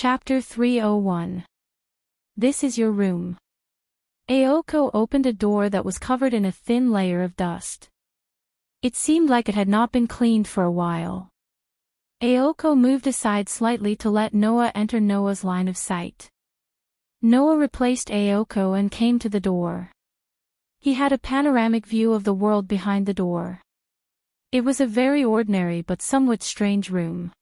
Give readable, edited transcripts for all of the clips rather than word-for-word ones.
Chapter 301. This is your room. Aoko opened a door that was covered in a thin layer of dust. It seemed like it had not been cleaned for a while. Aoko moved aside slightly to let Noah enter Noah's line of sight. Noah replaced Aoko and came to the door. He had a panoramic view of the world behind the door. It was a very ordinary but somewhat strange room.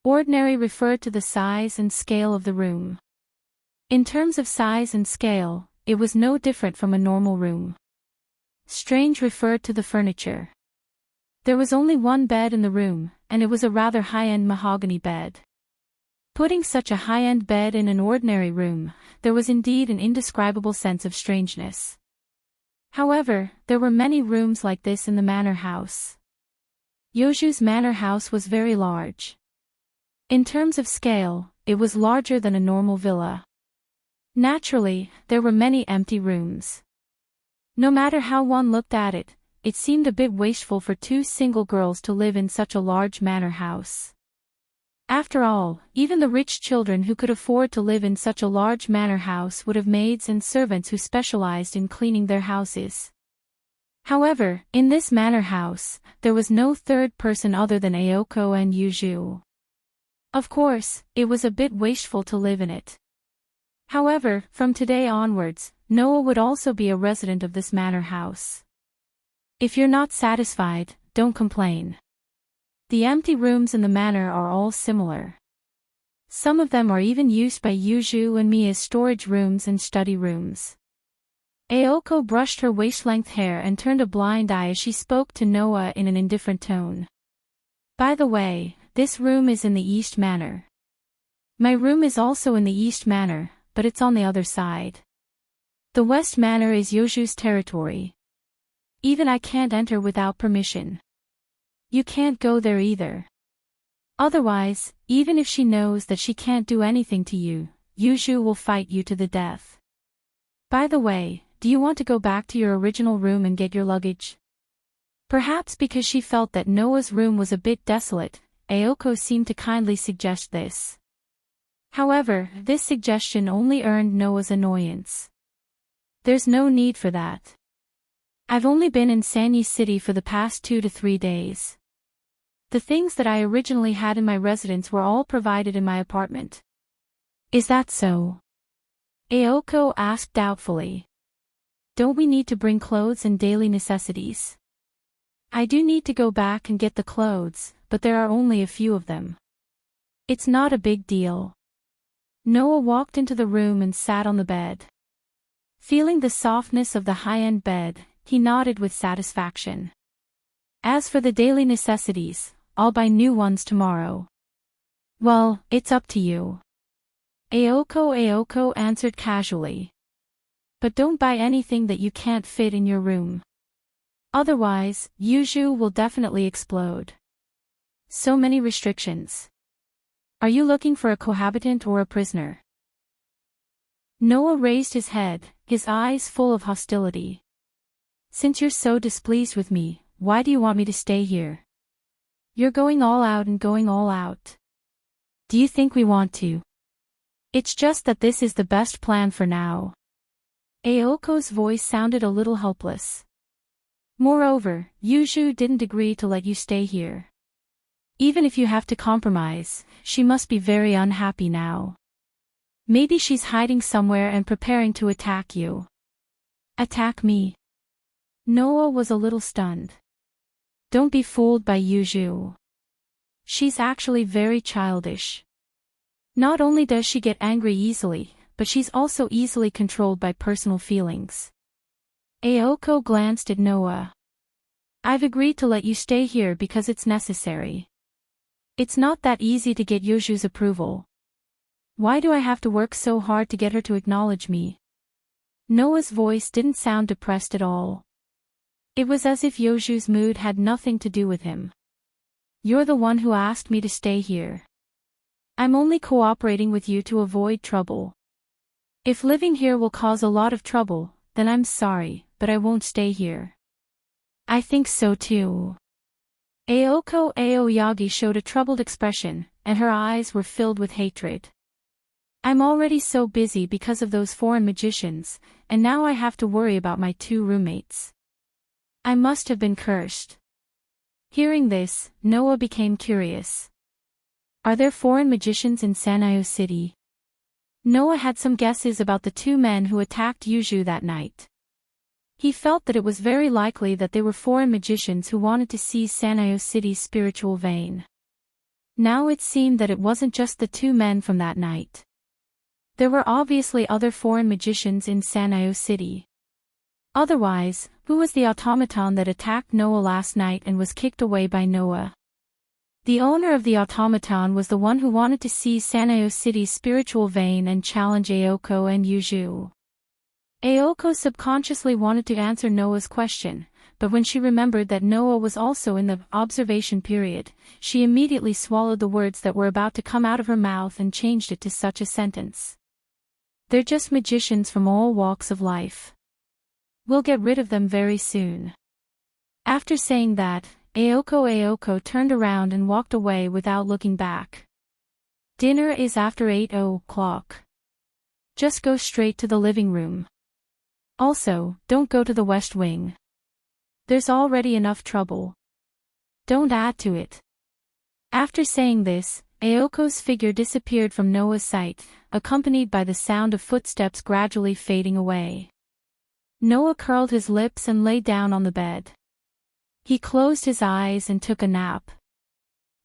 Ordinary referred to the size and scale of the room. In terms of size and scale, it was no different from a normal room. Strange referred to the furniture. There was only one bed in the room, and it was a rather high-end mahogany bed. Putting such a high-end bed in an ordinary room, there was indeed an indescribable sense of strangeness. However, there were many rooms like this in the manor house. Yoju's manor house was very large. In terms of scale, it was larger than a normal villa. Naturally, there were many empty rooms. No matter how one looked at it, it seemed a bit wasteful for two single girls to live in such a large manor house. After all, even the rich children who could afford to live in such a large manor house would have maids and servants who specialized in cleaning their houses. However, in this manor house, there was no third person other than Aoko and Yuju. Of course, it was a bit wasteful to live in it. However, from today onwards, Noah would also be a resident of this manor house. If you're not satisfied, don't complain. The empty rooms in the manor are all similar. Some of them are even used by Yuju and me as storage rooms and study rooms. Aoko brushed her waist-length hair and turned a blind eye as she spoke to Noah in an indifferent tone. By the way, this room is in the East Manor. My room is also in the East Manor, but it's on the other side. The West Manor is Yoju's territory. Even I can't enter without permission. You can't go there either. Otherwise, even if she knows that she can't do anything to you, Yuju will fight you to the death. By the way, do you want to go back to your original room and get your luggage? Perhaps because she felt that Noah's room was a bit desolate, Aoko seemed to kindly suggest this. However, this suggestion only earned Noah's annoyance. There's no need for that. I've only been in Sanyi City for the past 2 to 3 days. The things that I originally had in my residence were all provided in my apartment. Is that so? Aoko asked doubtfully. Don't we need to bring clothes and daily necessities? I do need to go back and get the clothes, but there are only a few of them. It's not a big deal. Noah walked into the room and sat on the bed. Feeling the softness of the high-end bed, he nodded with satisfaction. As for the daily necessities, I'll buy new ones tomorrow. Well, it's up to you. Aoko answered casually. But don't buy anything that you can't fit in your room. Otherwise, Yuju will definitely explode. So many restrictions. Are you looking for a cohabitant or a prisoner? Noah raised his head, his eyes full of hostility. Since you're so displeased with me, why do you want me to stay here? You're going all out and going all out. Do you think we want to? It's just that this is the best plan for now. Aoko's voice sounded a little helpless. Moreover, Yuju didn't agree to let you stay here. Even if you have to compromise, she must be very unhappy now. Maybe she's hiding somewhere and preparing to attack you. Attack me? Noah was a little stunned. Don't be fooled by Yuju. She's actually very childish. Not only does she get angry easily, but she's also easily controlled by personal feelings. Aoko glanced at Noah. I've agreed to let you stay here because it's necessary. It's not that easy to get Yuju's approval. Why do I have to work so hard to get her to acknowledge me? Noah's voice didn't sound depressed at all. It was as if Yuju's mood had nothing to do with him. You're the one who asked me to stay here. I'm only cooperating with you to avoid trouble. If living here will cause a lot of trouble, then I'm sorry, but I won't stay here. I think so too. Aoko Aoyagi showed a troubled expression, and her eyes were filled with hatred. I'm already so busy because of those foreign magicians, and now I have to worry about my 2 roommates. I must have been cursed. Hearing this, Noah became curious. Are there foreign magicians in Sanyo City? Noah had some guesses about the 2 men who attacked Yuju that night. He felt that it was very likely that they were foreign magicians who wanted to seize Sanyo City's spiritual vein. Now it seemed that it wasn't just the 2 men from that night. There were obviously other foreign magicians in Sanyo City. Otherwise, who was the automaton that attacked Noah last night and was kicked away by Noah? The owner of the automaton was the one who wanted to seize Sanyo City's spiritual vein and challenge Aoko and Yuju. Aoko subconsciously wanted to answer Noah's question, but when she remembered that Noah was also in the observation period, she immediately swallowed the words that were about to come out of her mouth and changed it to such a sentence. They're just magicians from all walks of life. We'll get rid of them very soon. After saying that, Aoko turned around and walked away without looking back. Dinner is after 8 o'clock. Just go straight to the living room. Also, don't go to the West Wing. There's already enough trouble. Don't add to it. After saying this, Aoko's figure disappeared from Noah's sight, accompanied by the sound of footsteps gradually fading away. Noah curled his lips and lay down on the bed. He closed his eyes and took a nap.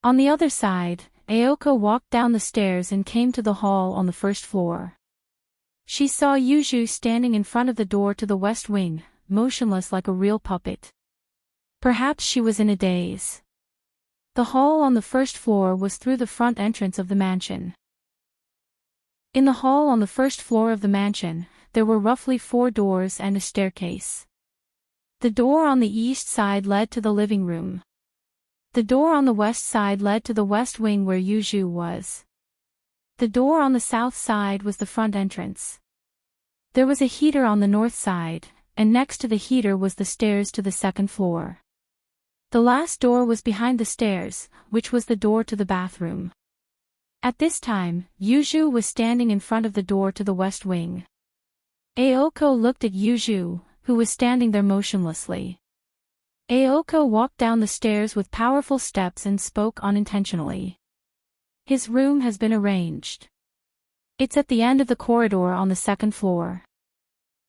On the other side, Aoko walked down the stairs and came to the hall on the first floor. She saw Yuju standing in front of the door to the West Wing, motionless like a real puppet. Perhaps she was in a daze. The hall on the first floor was through the front entrance of the mansion. In the hall on the first floor of the mansion, there were roughly 4 doors and a staircase. The door on the east side led to the living room. The door on the west side led to the West Wing where Yuju was. The door on the south side was the front entrance. There was a heater on the north side, and next to the heater was the stairs to the second floor. The last door was behind the stairs, which was the door to the bathroom. At this time, Yuju was standing in front of the door to the West Wing. Aoko looked at Yuju, who was standing there motionlessly. Aoko walked down the stairs with powerful steps and spoke unintentionally. His room has been arranged. It's at the end of the corridor on the second floor.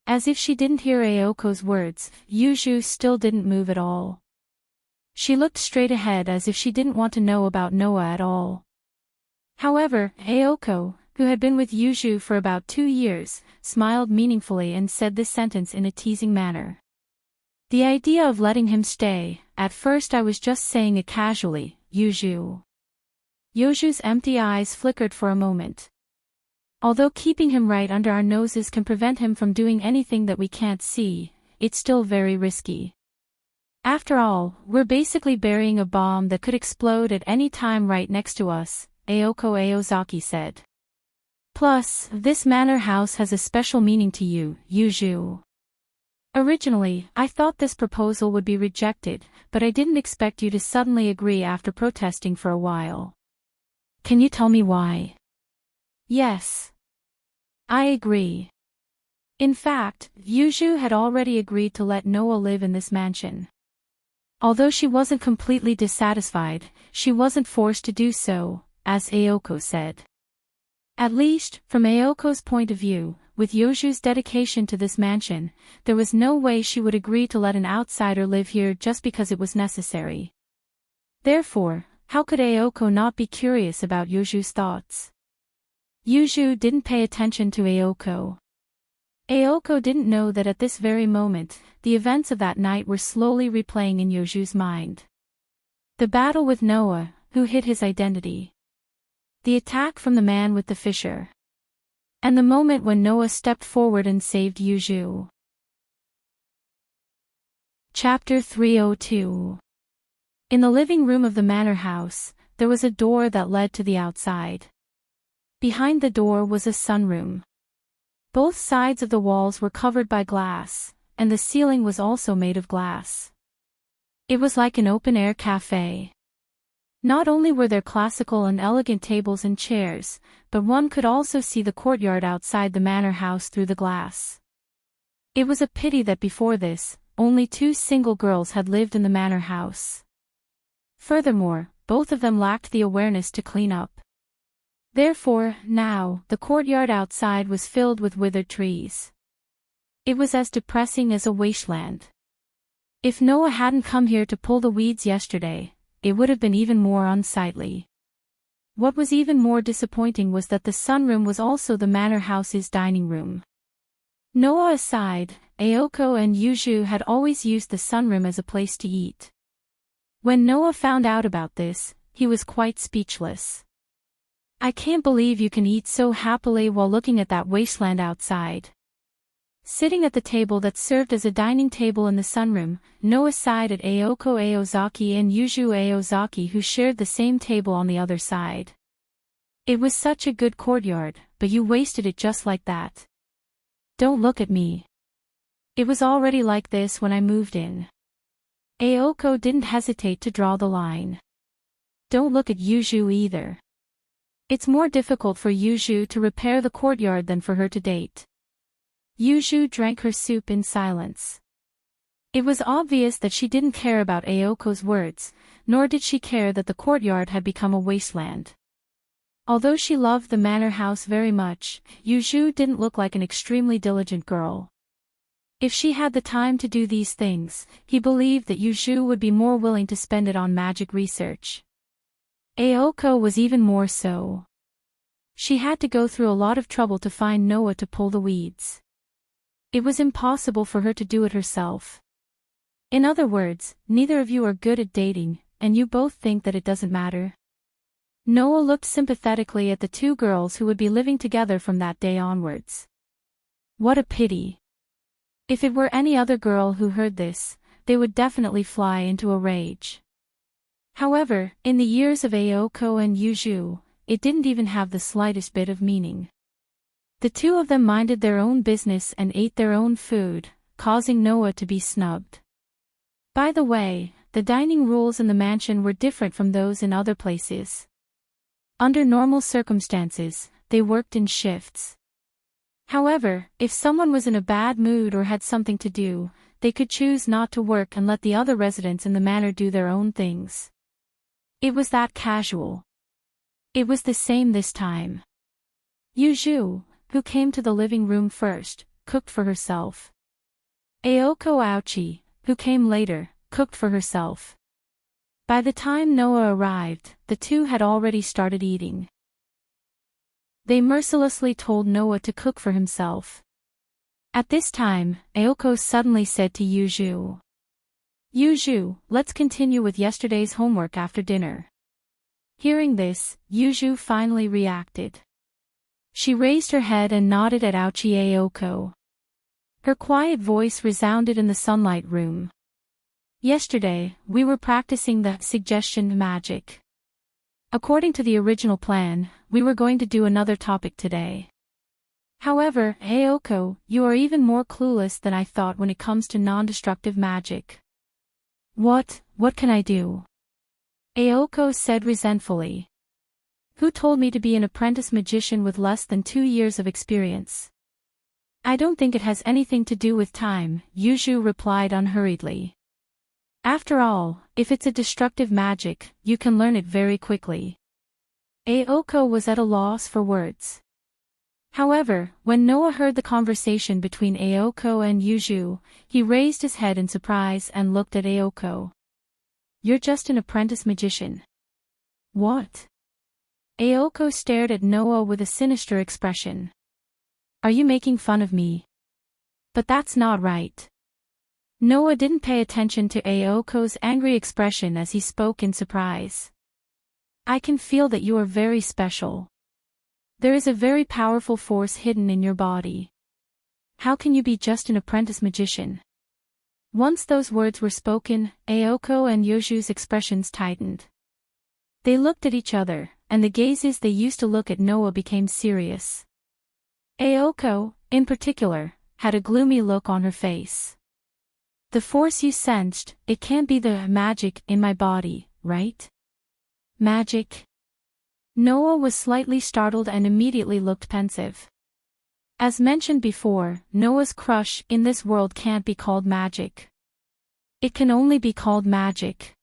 As if she didn't hear Aoko's words, Yuju still didn't move at all. She looked straight ahead as if she didn't want to know about Noah at all. However, Aoko, who had been with Yuju for about 2 years, smiled meaningfully and said this sentence in a teasing manner. The idea of letting him stay, at first I was just saying it casually, Yuju. Yuju's empty eyes flickered for a moment. Although keeping him right under our noses can prevent him from doing anything that we can't see, it's still very risky. After all, we're basically burying a bomb that could explode at any time right next to us, Aoko Aozaki said. Plus, this manor house has a special meaning to you, Yuju. Originally, I thought this proposal would be rejected, but I didn't expect you to suddenly agree after protesting for a while. Can you tell me why? Yes. I agree. In fact, Yuju had already agreed to let Noah live in this mansion. Although she wasn't completely dissatisfied, she wasn't forced to do so, as Aoko said. At least, from Aoko's point of view, with Yuju's dedication to this mansion, there was no way she would agree to let an outsider live here just because it was necessary. Therefore, how could Aoko not be curious about Yuju's thoughts? Yuju didn't pay attention to Aoko. Aoko didn't know that at this very moment, the events of that night were slowly replaying in Yuju's mind. The battle with Noah, who hid his identity. The attack from the man with the fissure. And the moment when Noah stepped forward and saved Yuju. Chapter 302. In the living room of the manor house, there was a door that led to the outside. Behind the door was a sunroom. Both sides of the walls were covered by glass, and the ceiling was also made of glass. It was like an open-air cafe. Not only were there classical and elegant tables and chairs, but one could also see the courtyard outside the manor house through the glass. It was a pity that before this, only 2 single girls had lived in the manor house. Furthermore, both of them lacked the awareness to clean up. Therefore, now, the courtyard outside was filled with withered trees. It was as depressing as a wasteland. If Noah hadn't come here to pull the weeds yesterday, it would have been even more unsightly. What was even more disappointing was that the sunroom was also the manor house's dining room. Noah aside, Aoko and Yuju had always used the sunroom as a place to eat. When Noah found out about this, he was quite speechless. I can't believe you can eat so happily while looking at that wasteland outside. Sitting at the table that served as a dining table in the sunroom, Noah sighed at Aoko Aozaki and Yuju Aozaki who shared the same table on the other side. It was such a good courtyard, but you wasted it just like that. Don't look at me. It was already like this when I moved in. Aoko didn't hesitate to draw the line. Don't look at Yuju either. It's more difficult for Yuju to repair the courtyard than for her to date. Yuju drank her soup in silence. It was obvious that she didn't care about Aoko's words, nor did she care that the courtyard had become a wasteland. Although she loved the manor house very much, Yuju didn't look like an extremely diligent girl. If she had the time to do these things, he believed that Yuju would be more willing to spend it on magic research. Aoko was even more so. She had to go through a lot of trouble to find Noah to pull the weeds. It was impossible for her to do it herself. In other words, neither of you are good at dating, and you both think that it doesn't matter. Noah looked sympathetically at the 2 girls who would be living together from that day onwards. What a pity. If it were any other girl who heard this, they would definitely fly into a rage. However, in the ears of Aoko and Yuju, it didn't even have the slightest bit of meaning. The 2 of them minded their own business and ate their own food, causing Noah to be snubbed. By the way, the dining rules in the mansion were different from those in other places. Under normal circumstances, they worked in shifts. However, if someone was in a bad mood or had something to do, they could choose not to work and let the other residents in the manor do their own things. It was that casual. It was the same this time. Yuju, who came to the living room first, cooked for herself. Aoko Aochi, who came later, cooked for herself. By the time Noah arrived, the 2 had already started eating. They mercilessly told Noah to cook for himself. At this time, Aoko suddenly said to Yuju, Yuju, let's continue with yesterday's homework after dinner. Hearing this, Yuju finally reacted. She raised her head and nodded at Aochi Aoko. Her quiet voice resounded in the sunlight room. Yesterday, we were practicing the suggestion magic. According to the original plan, we were going to do another topic today. However, Aoko, you are even more clueless than I thought when it comes to non-destructive magic. What can I do? Aoko said resentfully. Who told me to be an apprentice magician with less than 2 years of experience? I don't think it has anything to do with time, Yuju replied unhurriedly. After all, if it's a destructive magic, you can learn it very quickly. Aoko was at a loss for words. However, when Noah heard the conversation between Aoko and Yuju, he raised his head in surprise and looked at Aoko. You're just an apprentice magician. What? Aoko stared at Noah with a sinister expression. Are you making fun of me? But that's not right. Noah didn't pay attention to Aoko's angry expression as he spoke in surprise. I can feel that you are very special. There is a very powerful force hidden in your body. How can you be just an apprentice magician? Once those words were spoken, Aoko and Yuju's expressions tightened. They looked at each other, and the gazes they used to look at Noah became serious. Aoko, in particular, had a gloomy look on her face. The force you sensed, it can't be the magic in my body, right? Magic? Noah was slightly startled and immediately looked pensive. As mentioned before, Noah's crush in this world can't be called magic. It can only be called magic.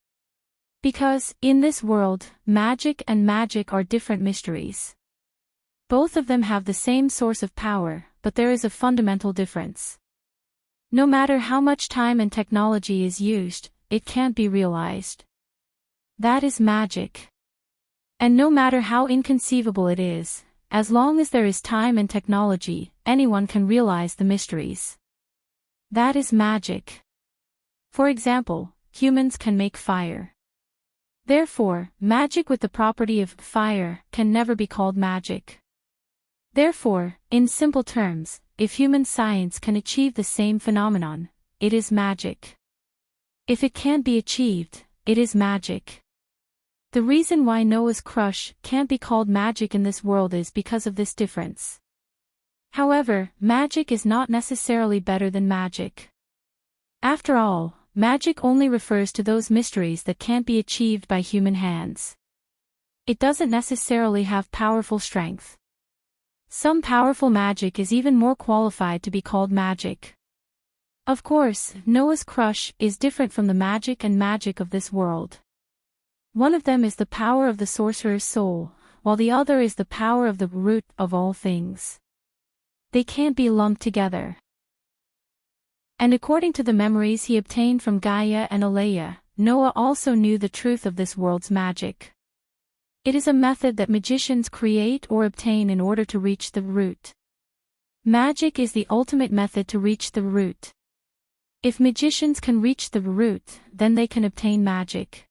Because, in this world, magic and magic are different mysteries. Both of them have the same source of power, but there is a fundamental difference. No matter how much time and technology is used, it can't be realized. That is magic. And no matter how inconceivable it is, as long as there is time and technology, anyone can realize the mysteries. That is magic. For example, humans can make fire. Therefore, magic with the property of fire can never be called magic. Therefore, in simple terms, if human science can achieve the same phenomenon, it is magic. If it can't be achieved, it is magic. The reason why Noah's crush can't be called magic in this world is because of this difference. However, magic is not necessarily better than magic. After all, magic only refers to those mysteries that can't be achieved by human hands. It doesn't necessarily have powerful strength. Some powerful magic is even more qualified to be called magic. Of course, Noah's crush is different from the magic and magic of this world. One of them is the power of the sorcerer's soul, while the other is the power of the root of all things. They can't be lumped together. And according to the memories he obtained from Gaia and Alea, Noah also knew the truth of this world's magic. It is a method that magicians create or obtain in order to reach the root. Magic is the ultimate method to reach the root. If magicians can reach the root, then they can obtain magic.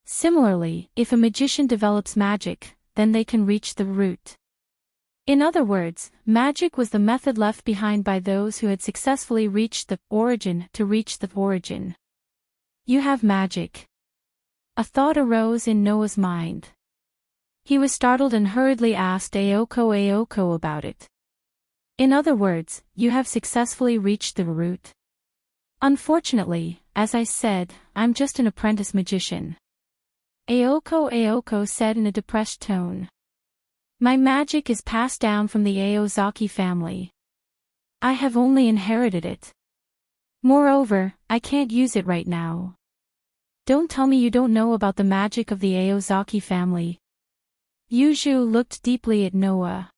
Similarly, if a magician develops magic, then they can reach the root. In other words, magic was the method left behind by those who had successfully reached the origin to reach the origin. You have magic. A thought arose in Noah's mind. He was startled and hurriedly asked Aoko about it. In other words, you have successfully reached the root. Unfortunately, as I said, I'm just an apprentice magician. Aoko said in a depressed tone. My magic is passed down from the Aozaki family. I have only inherited it. Moreover, I can't use it right now. Don't tell me you don't know about the magic of the Aozaki family. Yuju looked deeply at Noah.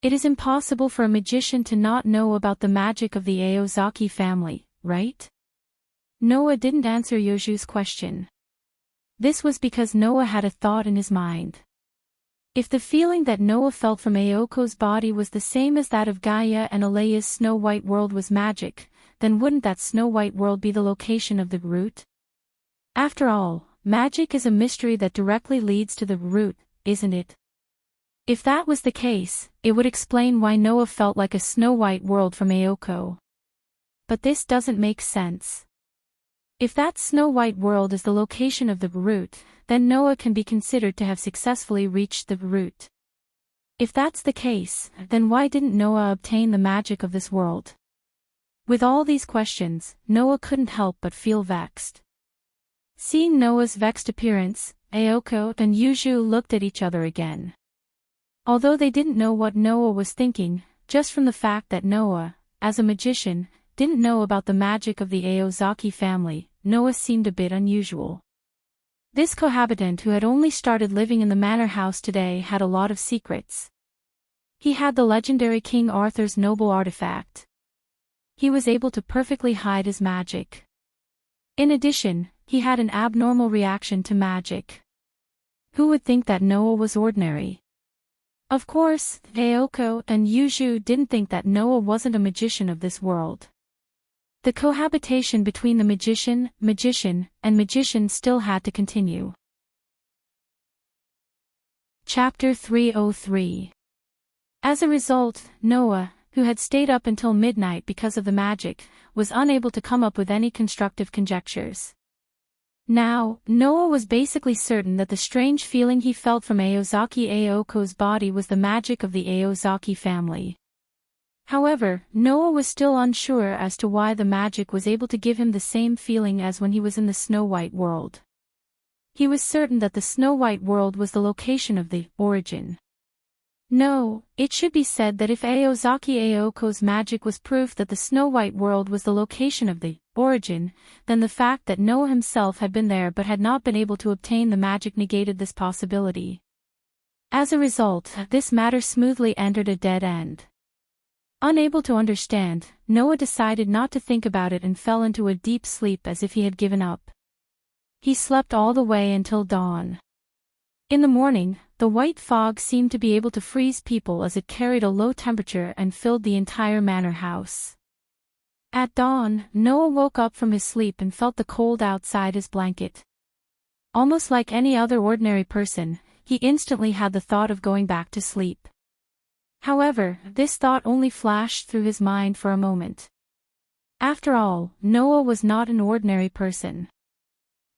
It is impossible for a magician to not know about the magic of the Aozaki family, right? Noah didn't answer Yuju's question. This was because Noah had a thought in his mind. If the feeling that Noah felt from Aoko's body was the same as that of Gaia and Alea's Snow White world was magic, then wouldn't that Snow White world be the location of the root? After all, magic is a mystery that directly leads to the root, isn't it? If that was the case, it would explain why Noah felt like a Snow White world from Aoko. But this doesn't make sense. If that Snow White world is the location of the root, then Noah can be considered to have successfully reached the root. If that's the case, then why didn't Noah obtain the magic of this world? With all these questions, Noah couldn't help but feel vexed. Seeing Noah's vexed appearance, Aoko and Yuju looked at each other again. Although they didn't know what Noah was thinking, just from the fact that Noah, as a magician, didn't know about the magic of the Aozaki family, Noah seemed a bit unusual. This cohabitant who had only started living in the manor house today had a lot of secrets. He had the legendary King Arthur's noble artifact. He was able to perfectly hide his magic. In addition, he had an abnormal reaction to magic. Who would think that Noah was ordinary? Of course, Aoko and Yuju didn't think that Noah wasn't a magician of this world. The cohabitation between the magician, and magician still had to continue. Chapter 303. As a result, Noah, who had stayed up until midnight because of the magic, was unable to come up with any constructive conjectures. Now, Noah was basically certain that the strange feeling he felt from Aozaki Aoko's body was the magic of the Aozaki family. However, Noah was still unsure as to why the magic was able to give him the same feeling as when he was in the Snow White world. He was certain that the Snow-White world was the location of the origin. No, it should be said that if Aozaki Aoko's magic was proof that the Snow-White world was the location of the origin, then the fact that Noah himself had been there but had not been able to obtain the magic negated this possibility. As a result, this matter smoothly entered a dead end. Unable to understand, Noah decided not to think about it and fell into a deep sleep as if he had given up. He slept all the way until dawn. In the morning, the white fog seemed to be able to freeze people as it carried a low temperature and filled the entire manor house. At dawn, Noah woke up from his sleep and felt the cold outside his blanket. Almost like any other ordinary person, he instantly had the thought of going back to sleep. However, this thought only flashed through his mind for a moment. After all, Noah was not an ordinary person.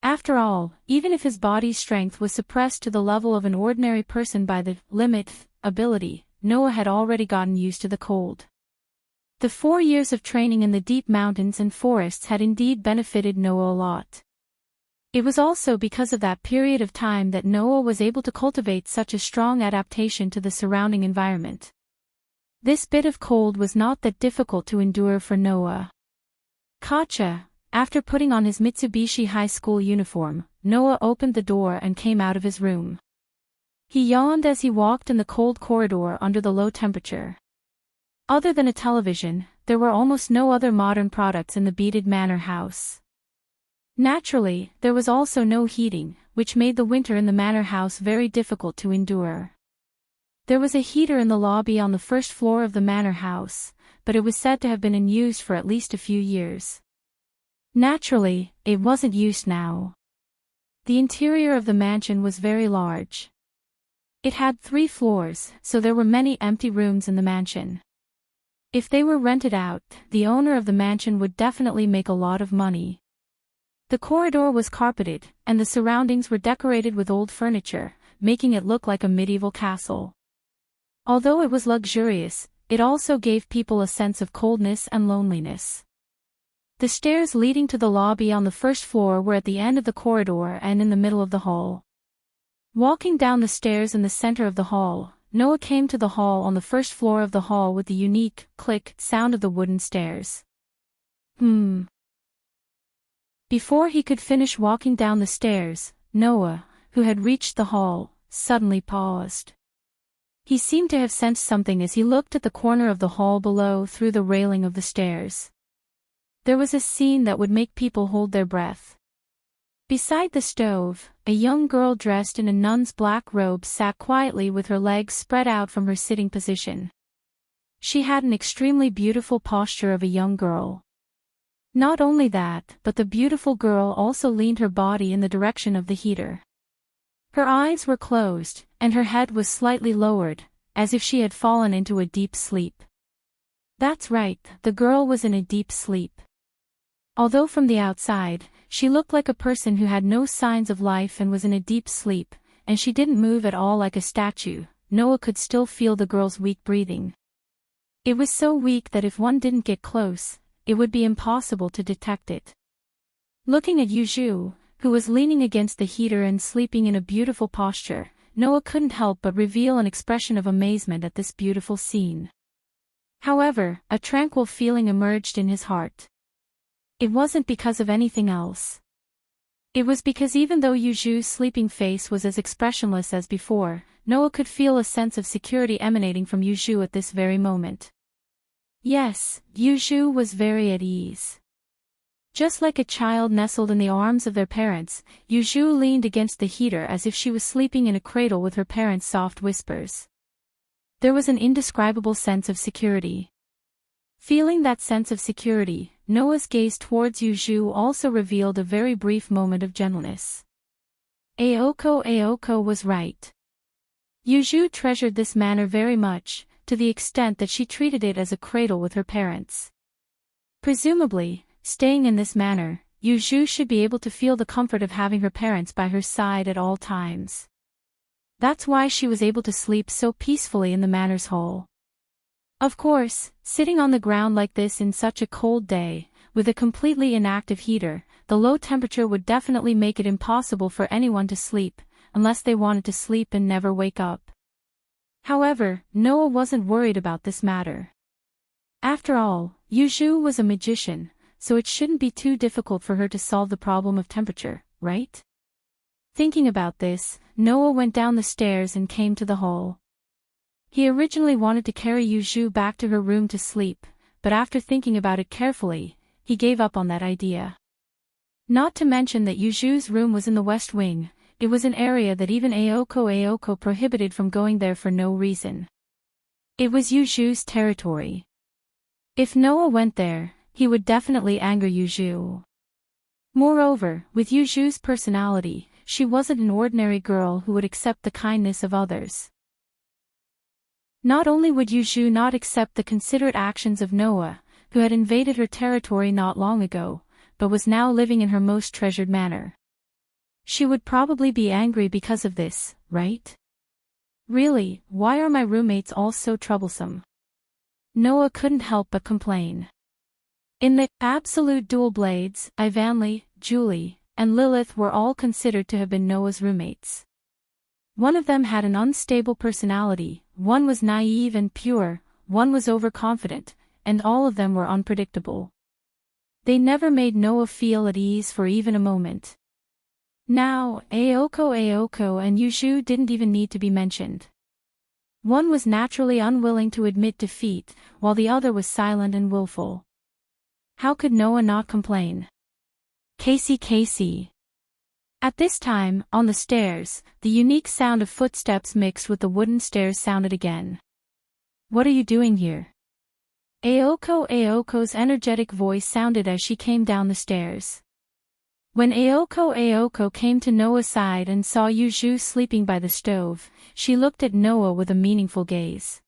After all, even if his body's strength was suppressed to the level of an ordinary person by the limit ability, Noah had already gotten used to the cold. The 4 years of training in the deep mountains and forests had indeed benefited Noah a lot. It was also because of that period of time that Noah was able to cultivate such a strong adaptation to the surrounding environment. This bit of cold was not that difficult to endure for Noah. Gotcha. After putting on his Mitsubishi high school uniform, Noah opened the door and came out of his room. He yawned as he walked in the cold corridor under the low temperature. Other than a television, there were almost no other modern products in the beaded manor house. Naturally, there was also no heating, which made the winter in the manor house very difficult to endure. There was a heater in the lobby on the first floor of the manor house, but it was said to have been in use for at least a few years. Naturally, it wasn't used now. The interior of the mansion was very large. It had 3 floors, so there were many empty rooms in the mansion. If they were rented out, the owner of the mansion would definitely make a lot of money. The corridor was carpeted, and the surroundings were decorated with old furniture, making it look like a medieval castle. Although it was luxurious, it also gave people a sense of coldness and loneliness. The stairs leading to the lobby on the first floor were at the end of the corridor and in the middle of the hall. Walking down the stairs in the center of the hall, Noah came to the hall on the first floor of the hall with the unique click sound of the wooden stairs. Before he could finish walking down the stairs, Noah, who had reached the hall, suddenly paused. He seemed to have sensed something as he looked at the corner of the hall below through the railing of the stairs. There was a scene that would make people hold their breath. Beside the stove, a young girl dressed in a nun's black robe sat quietly with her legs spread out from her sitting position. She had an extremely beautiful posture of a young girl. Not only that, but the beautiful girl also leaned her body in the direction of the heater. Her eyes were closed, and her head was slightly lowered, as if she had fallen into a deep sleep. That's right, the girl was in a deep sleep. Although from the outside, she looked like a person who had no signs of life and was in a deep sleep, and she didn't move at all like a statue, Noah could still feel the girl's weak breathing. It was so weak that if one didn't get close, it would be impossible to detect it. Looking at Yuju, who was leaning against the heater and sleeping in a beautiful posture, Noah couldn't help but reveal an expression of amazement at this beautiful scene. However, a tranquil feeling emerged in his heart. It wasn't because of anything else. It was because even though Yuju's sleeping face was as expressionless as before, Noah could feel a sense of security emanating from Yuju at this very moment. Yes, Yuju was very at ease. Just like a child nestled in the arms of their parents, Yuju leaned against the heater as if she was sleeping in a cradle with her parents' soft whispers. There was an indescribable sense of security. Feeling that sense of security, Noah's gaze towards Yuju also revealed a very brief moment of gentleness. Aoko was right. Yuju treasured this manor very much, to the extent that she treated it as a cradle with her parents. Presumably, staying in this manor, Yuju should be able to feel the comfort of having her parents by her side at all times. That's why she was able to sleep so peacefully in the manor's hall. Of course, sitting on the ground like this in such a cold day, with a completely inactive heater, the low temperature would definitely make it impossible for anyone to sleep, unless they wanted to sleep and never wake up. However, Noah wasn't worried about this matter. After all, Yuzhu was a magician, so it shouldn't be too difficult for her to solve the problem of temperature, right? Thinking about this, Noah went down the stairs and came to the hall. He originally wanted to carry Yuzhu back to her room to sleep, but after thinking about it carefully, he gave up on that idea. Not to mention that Yuzhu's room was in the west wing. It was an area that even Aoko prohibited from going there for no reason. It was Yuzhu's territory. If Noah went there, he would definitely anger Yuzhu. Moreover, with Yuzhu's personality, she wasn't an ordinary girl who would accept the kindness of others. Not only would Yuzhu not accept the considerate actions of Noah, who had invaded her territory not long ago, but was now living in her most treasured manor. She would probably be angry because of this, right? Really, why are my roommates all so troublesome? Noah couldn't help but complain. In the absolute dual blades, Ivanli, Julie, and Lilith were all considered to have been Noah's roommates. One of them had an unstable personality, one was naive and pure, one was overconfident, and all of them were unpredictable. They never made Noah feel at ease for even a moment. Now, Aoko and Yuzhu didn't even need to be mentioned. One was naturally unwilling to admit defeat, while the other was silent and willful. How could Noah not complain? Casey. At this time, on the stairs, the unique sound of footsteps mixed with the wooden stairs sounded again. What are you doing here? Aoko's energetic voice sounded as she came down the stairs. When Aoko came to Noah's side and saw Yuzhu sleeping by the stove, she looked at Noah with a meaningful gaze.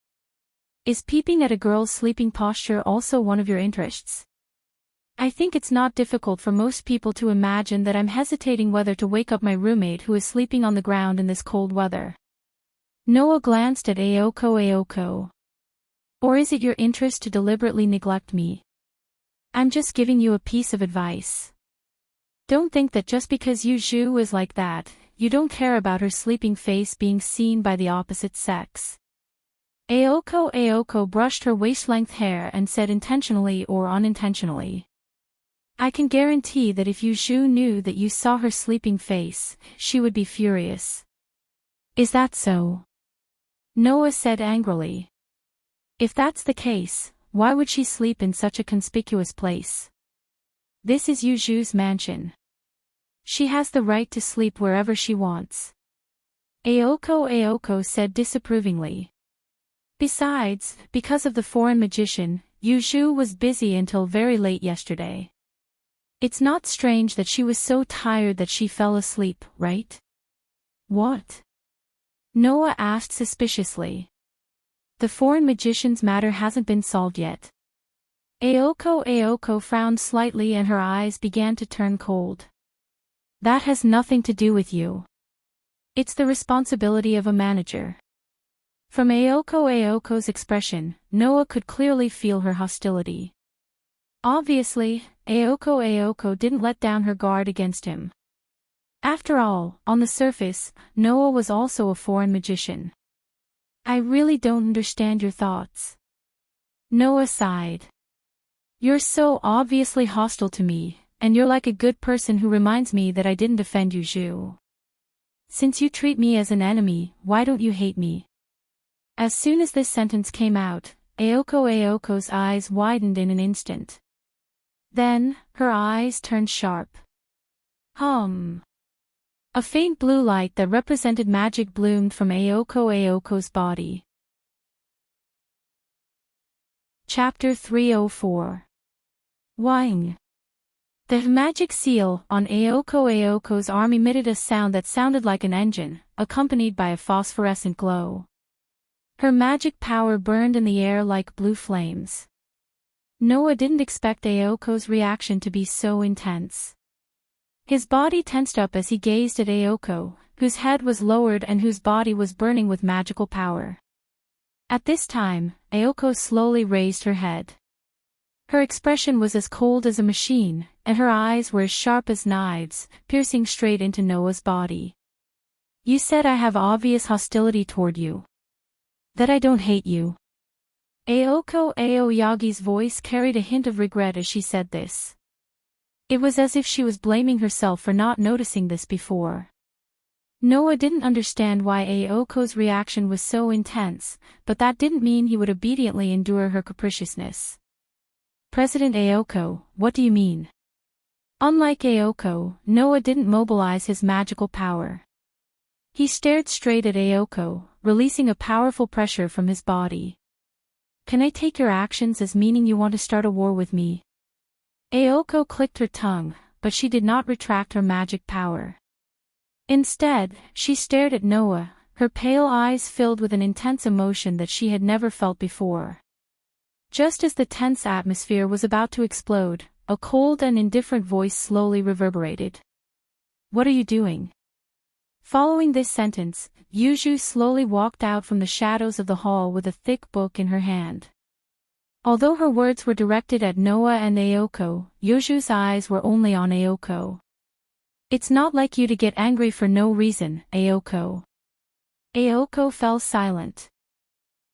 Is peeping at a girl's sleeping posture also one of your interests? I think it's not difficult for most people to imagine that I'm hesitating whether to wake up my roommate who is sleeping on the ground in this cold weather. Noah glanced at Aoko. Or is it your interest to deliberately neglect me? I'm just giving you a piece of advice. Don't think that just because Yuzhu is like that, you don't care about her sleeping face being seen by the opposite sex. Aoko brushed her waist-length hair and said intentionally or unintentionally. I can guarantee that if Yuzhu knew that you saw her sleeping face, she would be furious. Is that so? Noah said angrily. If that's the case, why would she sleep in such a conspicuous place? This is Yuzhu's mansion. She has the right to sleep wherever she wants. Aoko said disapprovingly. Besides, because of the foreign magician, Yuzhu was busy until very late yesterday. It's not strange that she was so tired that she fell asleep, right? What? Noah asked suspiciously. The foreign magician's matter hasn't been solved yet. Aoko frowned slightly and her eyes began to turn cold. That has nothing to do with you. It's the responsibility of a manager. From Aoko's expression, Noah could clearly feel her hostility. Obviously, Aoko didn't let down her guard against him. After all, on the surface, Noah was also a foreign magician. I really don't understand your thoughts. Noah sighed. You're so obviously hostile to me, and you're like a good person who reminds me that I didn't offend Yuzhu. Since you treat me as an enemy, why don't you hate me? As soon as this sentence came out, Aoko's eyes widened in an instant. Then, her eyes turned sharp. A faint blue light that represented magic bloomed from Aoko's body. Chapter 304. Wang. The magic seal on Aoko's arm emitted a sound that sounded like an engine, accompanied by a phosphorescent glow. Her magic power burned in the air like blue flames. Noah didn't expect Aoko's reaction to be so intense. His body tensed up as he gazed at Aoko, whose head was lowered and whose body was burning with magical power. At this time, Aoko slowly raised her head. Her expression was as cold as a machine, and her eyes were as sharp as knives, piercing straight into Noah's body. You said I have obvious hostility toward you. That I don't hate you. Aoko Aoyagi's voice carried a hint of regret as she said this. It was as if she was blaming herself for not noticing this before. Noah didn't understand why Aoko's reaction was so intense, but that didn't mean he would obediently endure her capriciousness. President Aoko, what do you mean? Unlike Aoko, Noah didn't mobilize his magical power. He stared straight at Aoko, releasing a powerful pressure from his body. Can I take your actions as meaning you want to start a war with me? Aoko clicked her tongue, but she did not retract her magic power. Instead, she stared at Noah, her pale eyes filled with an intense emotion that she had never felt before. Just as the tense atmosphere was about to explode, a cold and indifferent voice slowly reverberated. What are you doing? Following this sentence, Yuju slowly walked out from the shadows of the hall with a thick book in her hand. Although her words were directed at Noah and Aoko, Yuju's eyes were only on Aoko. It's not like you to get angry for no reason, Aoko. Aoko fell silent.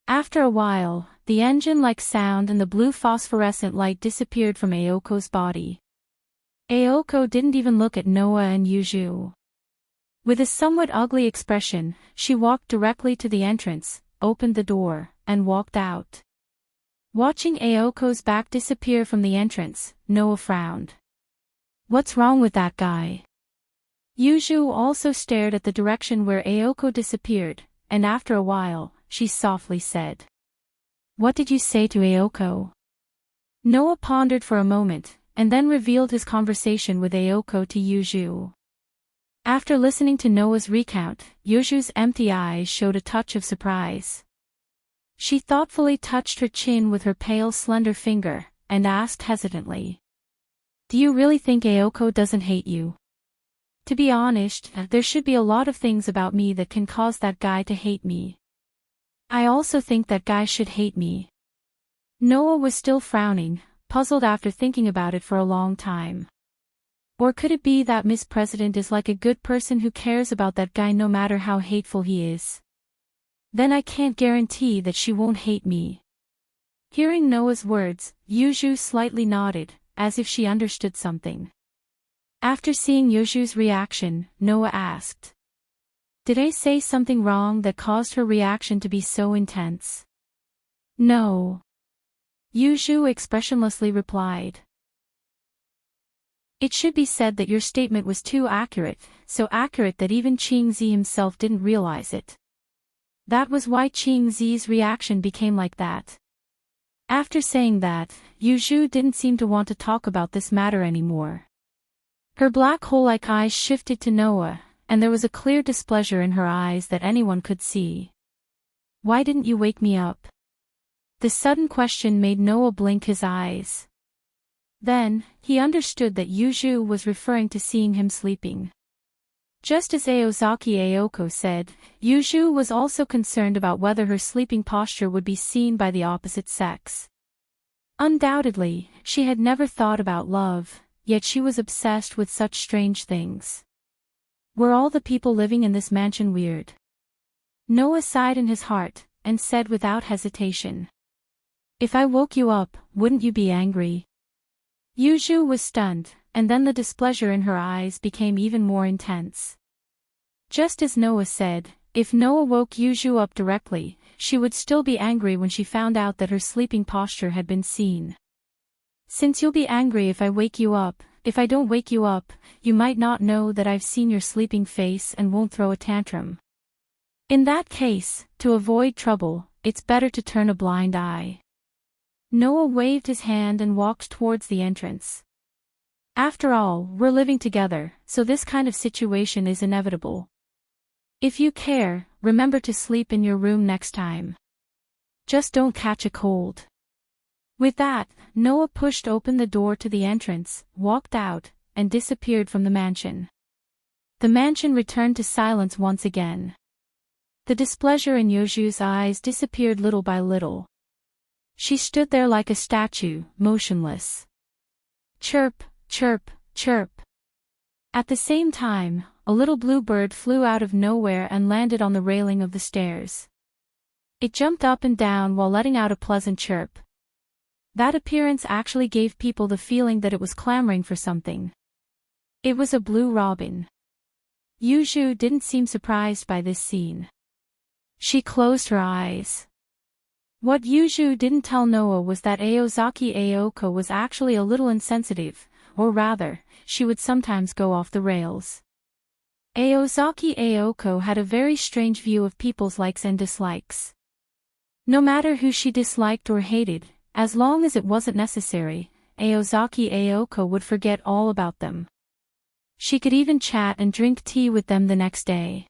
After a while, the engine-like sound and the blue phosphorescent light disappeared from Aoko's body. Aoko didn't even look at Noah and Yuju. With a somewhat ugly expression, she walked directly to the entrance, opened the door, and walked out. Watching Aoko's back disappear from the entrance, Noah frowned. What's wrong with that guy? Yuju also stared at the direction where Aoko disappeared, and after a while, she softly said. What did you say to Aoko? Noah pondered for a moment, and then revealed his conversation with Aoko to Yuju. After listening to Noah's recount, Yuju's empty eyes showed a touch of surprise. She thoughtfully touched her chin with her pale slender finger, and asked hesitantly. Do you really think Aoko doesn't hate you? To be honest, there should be a lot of things about me that can cause that guy to hate me. I also think that guy should hate me. Noah was still frowning, puzzled after thinking about it for a long time. Or could it be that Miss President is like a good person who cares about that guy no matter how hateful he is? Then I can't guarantee that she won't hate me. Hearing Noah's words, Yuju slightly nodded, as if she understood something. After seeing Yuju's reaction, Noah asked. Did I say something wrong that caused her reaction to be so intense? No. Yuju expressionlessly replied. It should be said that your statement was too accurate, so accurate that even Qingzi himself didn't realize it. That was why Qingzi's reaction became like that. After saying that, Yuju didn't seem to want to talk about this matter anymore. Her black hole-like eyes shifted to Noah, and there was a clear displeasure in her eyes that anyone could see. Why didn't you wake me up? The sudden question made Noah blink his eyes. Then, he understood that Yuju was referring to seeing him sleeping. Just as Aozaki Aoko said, Yuju was also concerned about whether her sleeping posture would be seen by the opposite sex. Undoubtedly, she had never thought about love, yet she was obsessed with such strange things. Were all the people living in this mansion weird? Noah sighed in his heart, and said without hesitation. If I woke you up, wouldn't you be angry? Yuju was stunned, and then the displeasure in her eyes became even more intense. Just as Noah said, if Noah woke Yuju up directly, she would still be angry when she found out that her sleeping posture had been seen. Since you'll be angry if I wake you up, if I don't wake you up, you might not know that I've seen your sleeping face and won't throw a tantrum. In that case, to avoid trouble, it's better to turn a blind eye. Noah waved his hand and walked towards the entrance. After all, we're living together, so this kind of situation is inevitable. If you care, remember to sleep in your room next time. Just don't catch a cold. With that, Noah pushed open the door to the entrance, walked out, and disappeared from the mansion. The mansion returned to silence once again. The displeasure in Yuju's eyes disappeared little by little. She stood there like a statue, motionless. Chirp, chirp, chirp. At the same time, a little blue bird flew out of nowhere and landed on the railing of the stairs. It jumped up and down while letting out a pleasant chirp. That appearance actually gave people the feeling that it was clamoring for something. It was a blue robin. Yuju didn't seem surprised by this scene. She closed her eyes. What Yuju didn't tell Noah was that Aozaki Aoko was actually a little insensitive, or rather, she would sometimes go off the rails. Aozaki Aoko had a very strange view of people's likes and dislikes. No matter who she disliked or hated, as long as it wasn't necessary, Aozaki Aoko would forget all about them. She could even chat and drink tea with them the next day.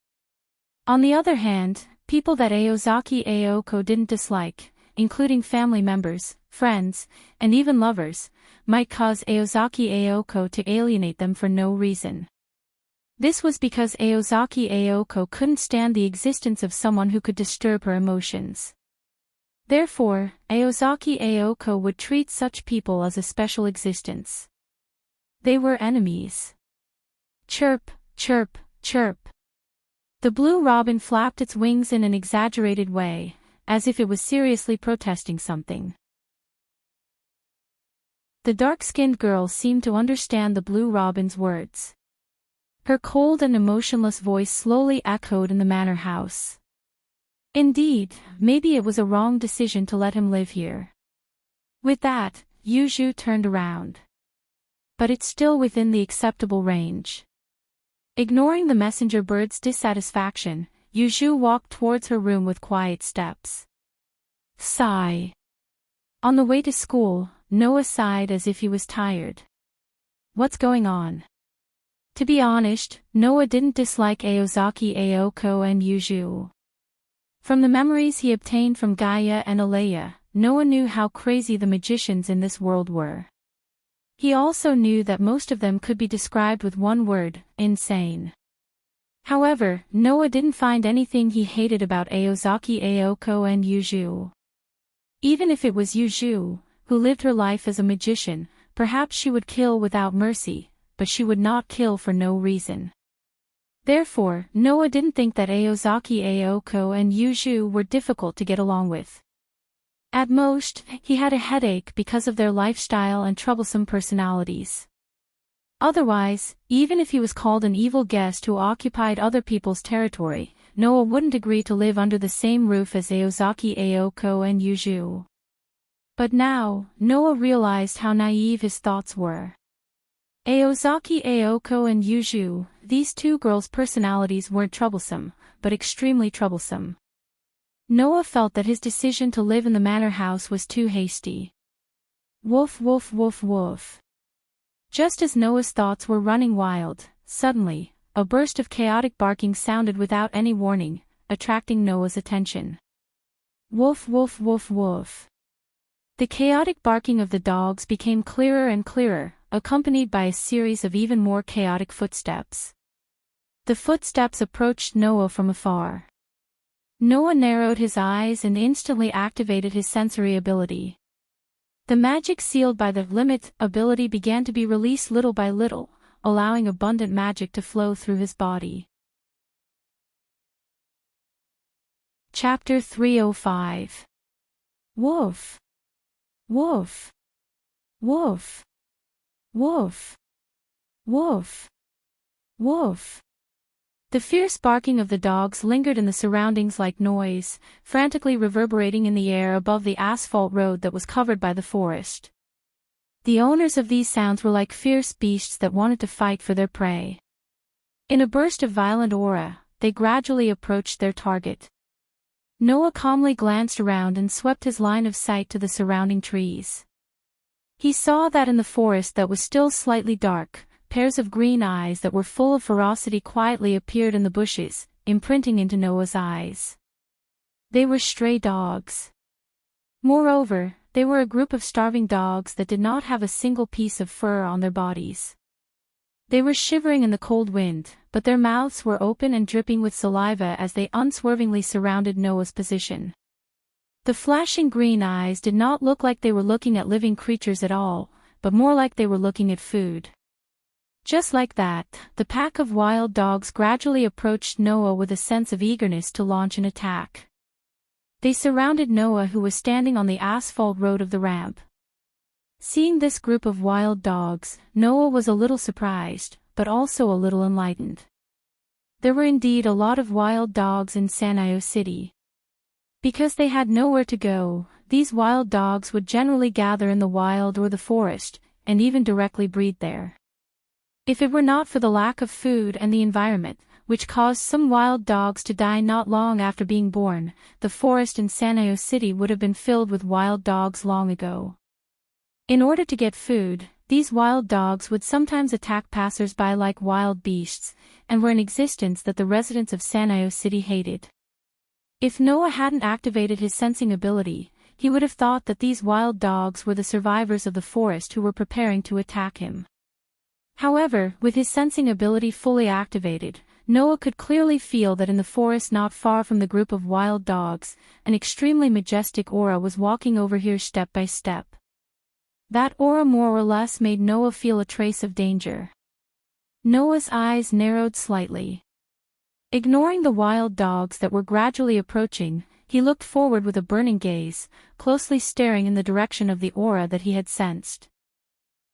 On the other hand, people that Aozaki Aoko didn't dislike, including family members, friends, and even lovers, might cause Aozaki Aoko to alienate them for no reason. This was because Aozaki Aoko couldn't stand the existence of someone who could disturb her emotions. Therefore, Aozaki Aoko would treat such people as a special existence. They were enemies. Chirp, chirp, chirp. The blue robin flapped its wings in an exaggerated way, as if it was seriously protesting something. The dark-skinned girl seemed to understand the blue robin's words. Her cold and emotionless voice slowly echoed in the manor house. Indeed, maybe it was a wrong decision to let him live here. With that, Yuju turned around. But it's still within the acceptable range. Ignoring the messenger bird's dissatisfaction, Yuju walked towards her room with quiet steps. Sigh. On the way to school, Noah sighed as if he was tired. What's going on? To be honest, Noah didn't dislike Aozaki Aoko and Yuju. From the memories he obtained from Gaia and Alea, Noah knew how crazy the magicians in this world were. He also knew that most of them could be described with one word, insane. However, Noah didn't find anything he hated about Aozaki Aoko and Yuju. Even if it was Yuju, who lived her life as a magician, perhaps she would kill without mercy, but she would not kill for no reason. Therefore, Noah didn't think that Aozaki Aoko and Yuju were difficult to get along with. At most, he had a headache because of their lifestyle and troublesome personalities. Otherwise, even if he was called an evil guest who occupied other people's territory, Noah wouldn't agree to live under the same roof as Aozaki Aoko and Yuju. But now, Noah realized how naive his thoughts were. Aozaki Aoko and Yuju, these two girls' personalities weren't troublesome, but extremely troublesome. Noah felt that his decision to live in the manor house was too hasty. Woof woof woof woof. Just as Noah's thoughts were running wild, suddenly, a burst of chaotic barking sounded without any warning, attracting Noah's attention. Woof woof woof woof. The chaotic barking of the dogs became clearer and clearer, accompanied by a series of even more chaotic footsteps. The footsteps approached Noah from afar. Noah narrowed his eyes and instantly activated his sensory ability. The magic sealed by the limit ability began to be released little by little, allowing abundant magic to flow through his body. Chapter 305. Woof. Woof. Woof. Woof. Woof. Woof. The fierce barking of the dogs lingered in the surroundings like noise, frantically reverberating in the air above the asphalt road that was covered by the forest. The owners of these sounds were like fierce beasts that wanted to fight for their prey. In a burst of violent aura, they gradually approached their target. Noah calmly glanced around and swept his line of sight to the surrounding trees. He saw that in the forest that was still slightly dark, pairs of green eyes that were full of ferocity quietly appeared in the bushes, imprinting into Noah's eyes. They were stray dogs. Moreover, they were a group of starving dogs that did not have a single piece of fur on their bodies. They were shivering in the cold wind, but their mouths were open and dripping with saliva as they unswervingly surrounded Noah's position. The flashing green eyes did not look like they were looking at living creatures at all, but more like they were looking at food. Just like that, the pack of wild dogs gradually approached Noah with a sense of eagerness to launch an attack. They surrounded Noah, who was standing on the asphalt road of the ramp. Seeing this group of wild dogs, Noah was a little surprised, but also a little enlightened. There were indeed a lot of wild dogs in Sanyo City. Because they had nowhere to go, these wild dogs would generally gather in the wild or the forest, and even directly breed there. If it were not for the lack of food and the environment, which caused some wild dogs to die not long after being born, the forest in Sanyo City would have been filled with wild dogs long ago. In order to get food, these wild dogs would sometimes attack passers-by like wild beasts, and were in existence that the residents of Sanyo City hated. If Noah hadn't activated his sensing ability, he would have thought that these wild dogs were the survivors of the forest who were preparing to attack him. However, with his sensing ability fully activated, Noah could clearly feel that in the forest not far from the group of wild dogs, an extremely majestic aura was walking over here step by step. That aura more or less made Noah feel a trace of danger. Noah's eyes narrowed slightly. Ignoring the wild dogs that were gradually approaching, he looked forward with a burning gaze, closely staring in the direction of the aura that he had sensed.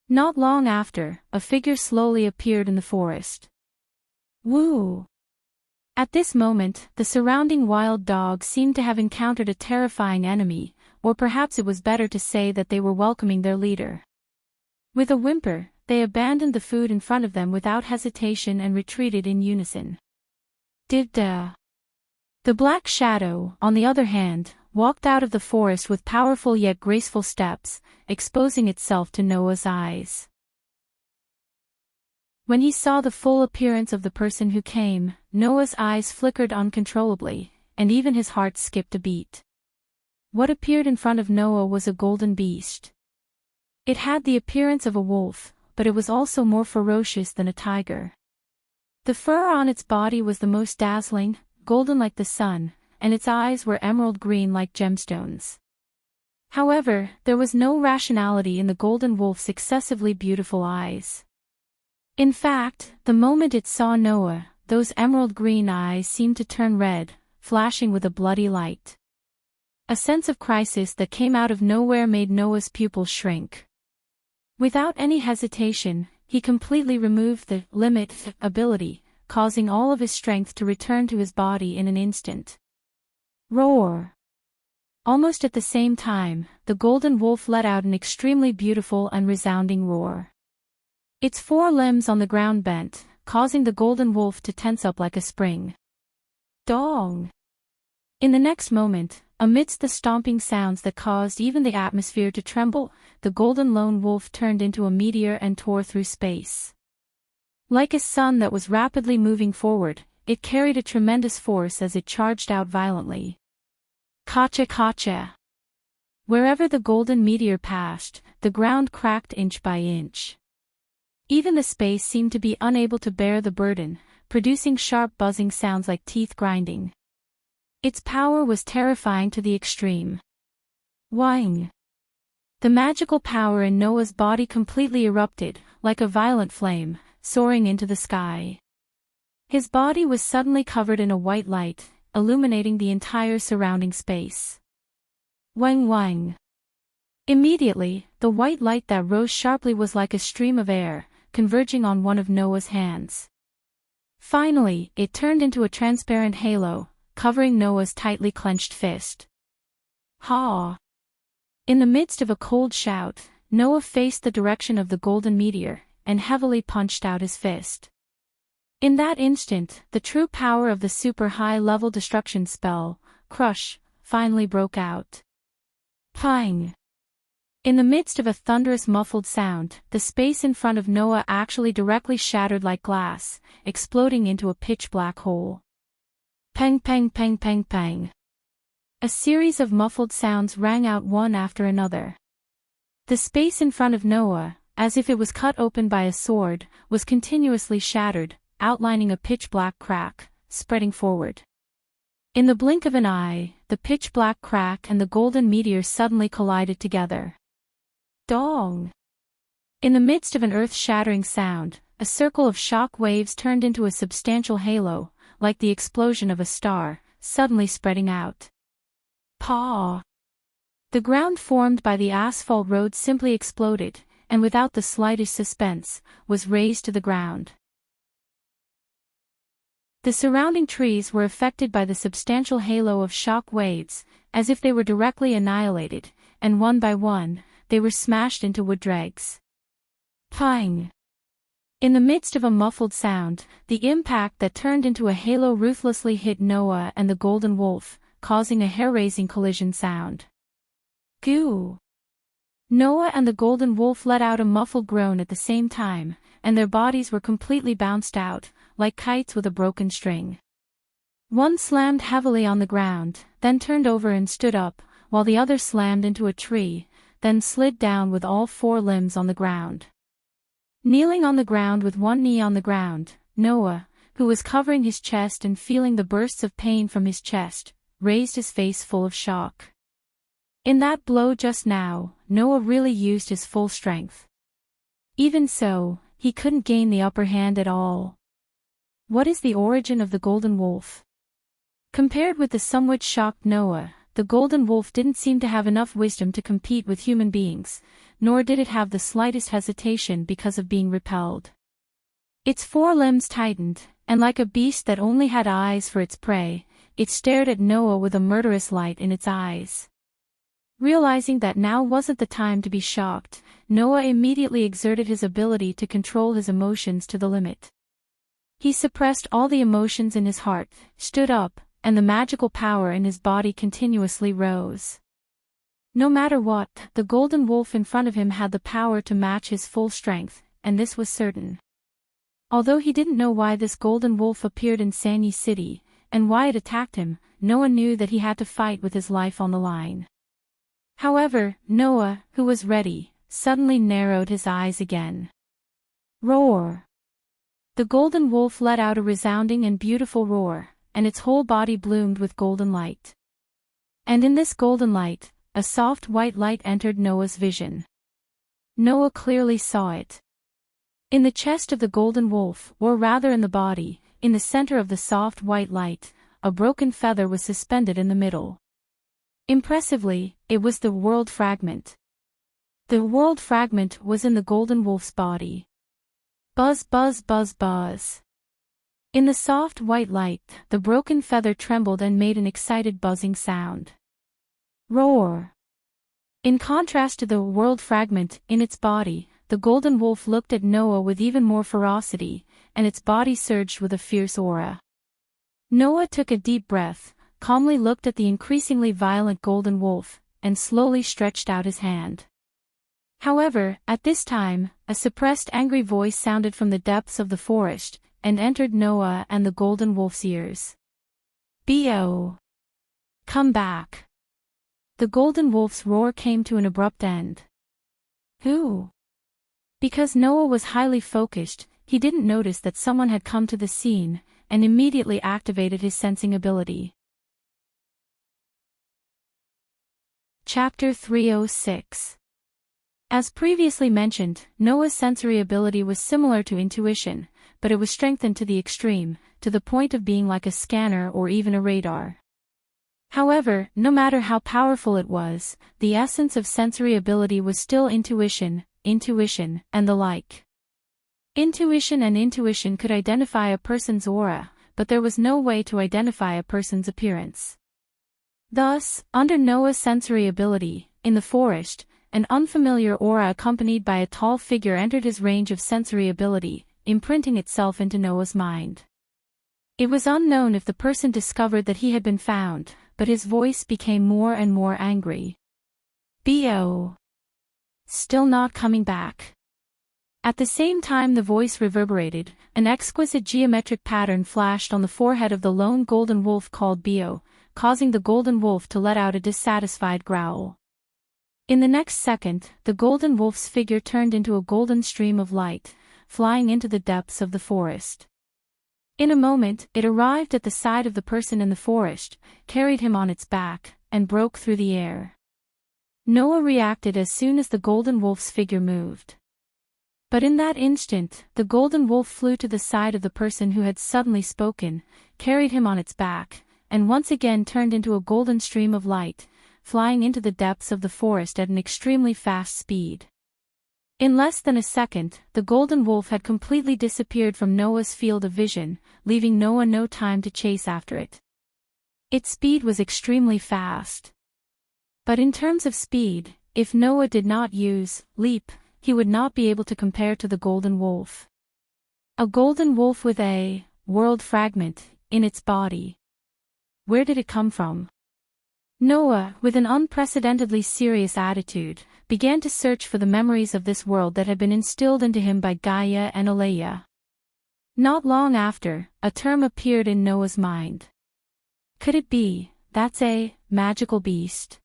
Not long after, a figure slowly appeared in the forest. Woo! At this moment, the surrounding wild dogs seemed to have encountered a terrifying enemy, or perhaps it was better to say that they were welcoming their leader. With a whimper, they abandoned the food in front of them without hesitation and retreated in unison. The Black Shadow, on the other hand, walked out of the forest with powerful yet graceful steps, exposing itself to Noah's eyes. When he saw the full appearance of the person who came, Noah's eyes flickered uncontrollably, and even his heart skipped a beat. What appeared in front of Noah was a golden beast. It had the appearance of a wolf, but it was also more ferocious than a tiger. The fur on its body was the most dazzling, golden like the sun, and its eyes were emerald green like gemstones. However, there was no rationality in the golden wolf's excessively beautiful eyes. In fact, the moment it saw Noah, those emerald green eyes seemed to turn red, flashing with a bloody light. A sense of crisis that came out of nowhere made Noah's pupils shrink. Without any hesitation, he completely removed the limit ability, causing all of his strength to return to his body in an instant. Roar! Almost at the same time, the golden wolf let out an extremely beautiful and resounding roar. Its four limbs on the ground bent, causing the golden wolf to tense up like a spring. Dong! In the next moment, amidst the stomping sounds that caused even the atmosphere to tremble, the golden lone wolf turned into a meteor and tore through space. Like a sun that was rapidly moving forward, it carried a tremendous force as it charged out violently. Kacha kacha! Wherever the golden meteor passed, the ground cracked inch by inch. Even the space seemed to be unable to bear the burden, producing sharp buzzing sounds like teeth grinding. Its power was terrifying to the extreme. Wang! The magical power in Noah's body completely erupted, like a violent flame, soaring into the sky. His body was suddenly covered in a white light, illuminating the entire surrounding space. Wang wang! Immediately, the white light that rose sharply was like a stream of air, converging on one of Noah's hands. Finally, it turned into a transparent halo, covering Noah's tightly clenched fist. Ha! In the midst of a cold shout, Noah faced the direction of the golden meteor, and heavily punched out his fist. In that instant, the true power of the super high-level destruction spell, Crush, finally broke out. Pang! In the midst of a thunderous muffled sound, the space in front of Noah actually directly shattered like glass, exploding into a pitch-black hole. Pang pang pang pang pang. A series of muffled sounds rang out one after another. The space in front of Noah, as if it was cut open by a sword, was continuously shattered, outlining a pitch-black crack, spreading forward. In the blink of an eye, the pitch-black crack and the golden meteor suddenly collided together. Dong! In the midst of an earth-shattering sound, a circle of shock waves turned into a substantial halo, like the explosion of a star, suddenly spreading out. Paw! The ground formed by the asphalt road simply exploded, and without the slightest suspense, was razed to the ground. The surrounding trees were affected by the substantial halo of shock waves, as if they were directly annihilated, and one by one, they were smashed into wood dregs. Pang! In the midst of a muffled sound, the impact that turned into a halo ruthlessly hit Noah and the golden wolf, causing a hair-raising collision sound. Goo! Noah and the golden wolf let out a muffled groan at the same time, and their bodies were completely bounced out, like kites with a broken string. One slammed heavily on the ground, then turned over and stood up, while the other slammed into a tree, then slid down with all four limbs on the ground. Kneeling on the ground with one knee on the ground, Noah, who was covering his chest and feeling the bursts of pain from his chest, raised his face full of shock. In that blow just now, Noah really used his full strength. Even so, he couldn't gain the upper hand at all. What is the origin of the golden wolf? Compared with the somewhat shocked Noah, the golden wolf didn't seem to have enough wisdom to compete with human beings, nor did it have the slightest hesitation because of being repelled. Its four limbs tightened, and like a beast that only had eyes for its prey, it stared at Noah with a murderous light in its eyes. Realizing that now wasn't the time to be shocked, Noah immediately exerted his ability to control his emotions to the limit. He suppressed all the emotions in his heart, stood up, and the magical power in his body continuously rose. No matter what, the golden wolf in front of him had the power to match his full strength, and this was certain. Although he didn't know why this golden wolf appeared in Sanyi City, and why it attacked him, Noah knew that he had to fight with his life on the line. However, Noah, who was ready, suddenly narrowed his eyes again. Roar! The golden wolf let out a resounding and beautiful roar, and its whole body bloomed with golden light. And in this golden light, a soft white light entered Noah's vision. Noah clearly saw it. In the chest of the golden wolf, or rather in the body, in the center of the soft white light, a broken feather was suspended in the middle. Impressively, it was the world fragment. The world fragment was in the golden wolf's body. Buzz, buzz, buzz, buzz. In the soft white light, the broken feather trembled and made an excited buzzing sound. Roar! In contrast to the world fragment in its body, the golden wolf looked at Noah with even more ferocity, and its body surged with a fierce aura. Noah took a deep breath, calmly looked at the increasingly violent golden wolf, and slowly stretched out his hand. However, at this time, a suppressed angry voice sounded from the depths of the forest, and entered Noah and the golden wolf's ears. "Bo! Come back!" The golden wolf's roar came to an abrupt end. Who? Because Noah was highly focused, he didn't notice that someone had come to the scene, and immediately activated his sensing ability. Chapter 306. As previously mentioned, Noah's sensory ability was similar to intuition, but it was strengthened to the extreme, to the point of being like a scanner or even a radar. However, no matter how powerful it was, the essence of sensory ability was still intuition, and the like. Intuition could identify a person's aura, but there was no way to identify a person's appearance. Thus, under Noah's sensory ability, in the forest, an unfamiliar aura accompanied by a tall figure entered his range of sensory ability, imprinting itself into Noah's mind. It was unknown if the person discovered that he had been found, but his voice became more and more angry. "Bo! Still not coming back." At the same time the voice reverberated, an exquisite geometric pattern flashed on the forehead of the lone golden wolf called Bo, causing the golden wolf to let out a dissatisfied growl. In the next second, the golden wolf's figure turned into a golden stream of light, flying into the depths of the forest. In a moment, it arrived at the side of the person in the forest, carried him on its back, and broke through the air. Noah reacted as soon as the golden wolf's figure moved. But in that instant, the golden wolf flew to the side of the person who had suddenly spoken, carried him on its back, and once again turned into a golden stream of light, flying into the depths of the forest at an extremely fast speed. In less than a second, the golden wolf had completely disappeared from Noah's field of vision, leaving Noah no time to chase after it. Its speed was extremely fast. But in terms of speed, if Noah did not use leap, he would not be able to compare to the golden wolf. A golden wolf with a world fragment in its body. Where did it come from? Noah, with an unprecedentedly serious attitude, began to search for the memories of this world that had been instilled into him by Gaia and Aleia. Not long after, a term appeared in Noah's mind. Could it be, that's a magical beast?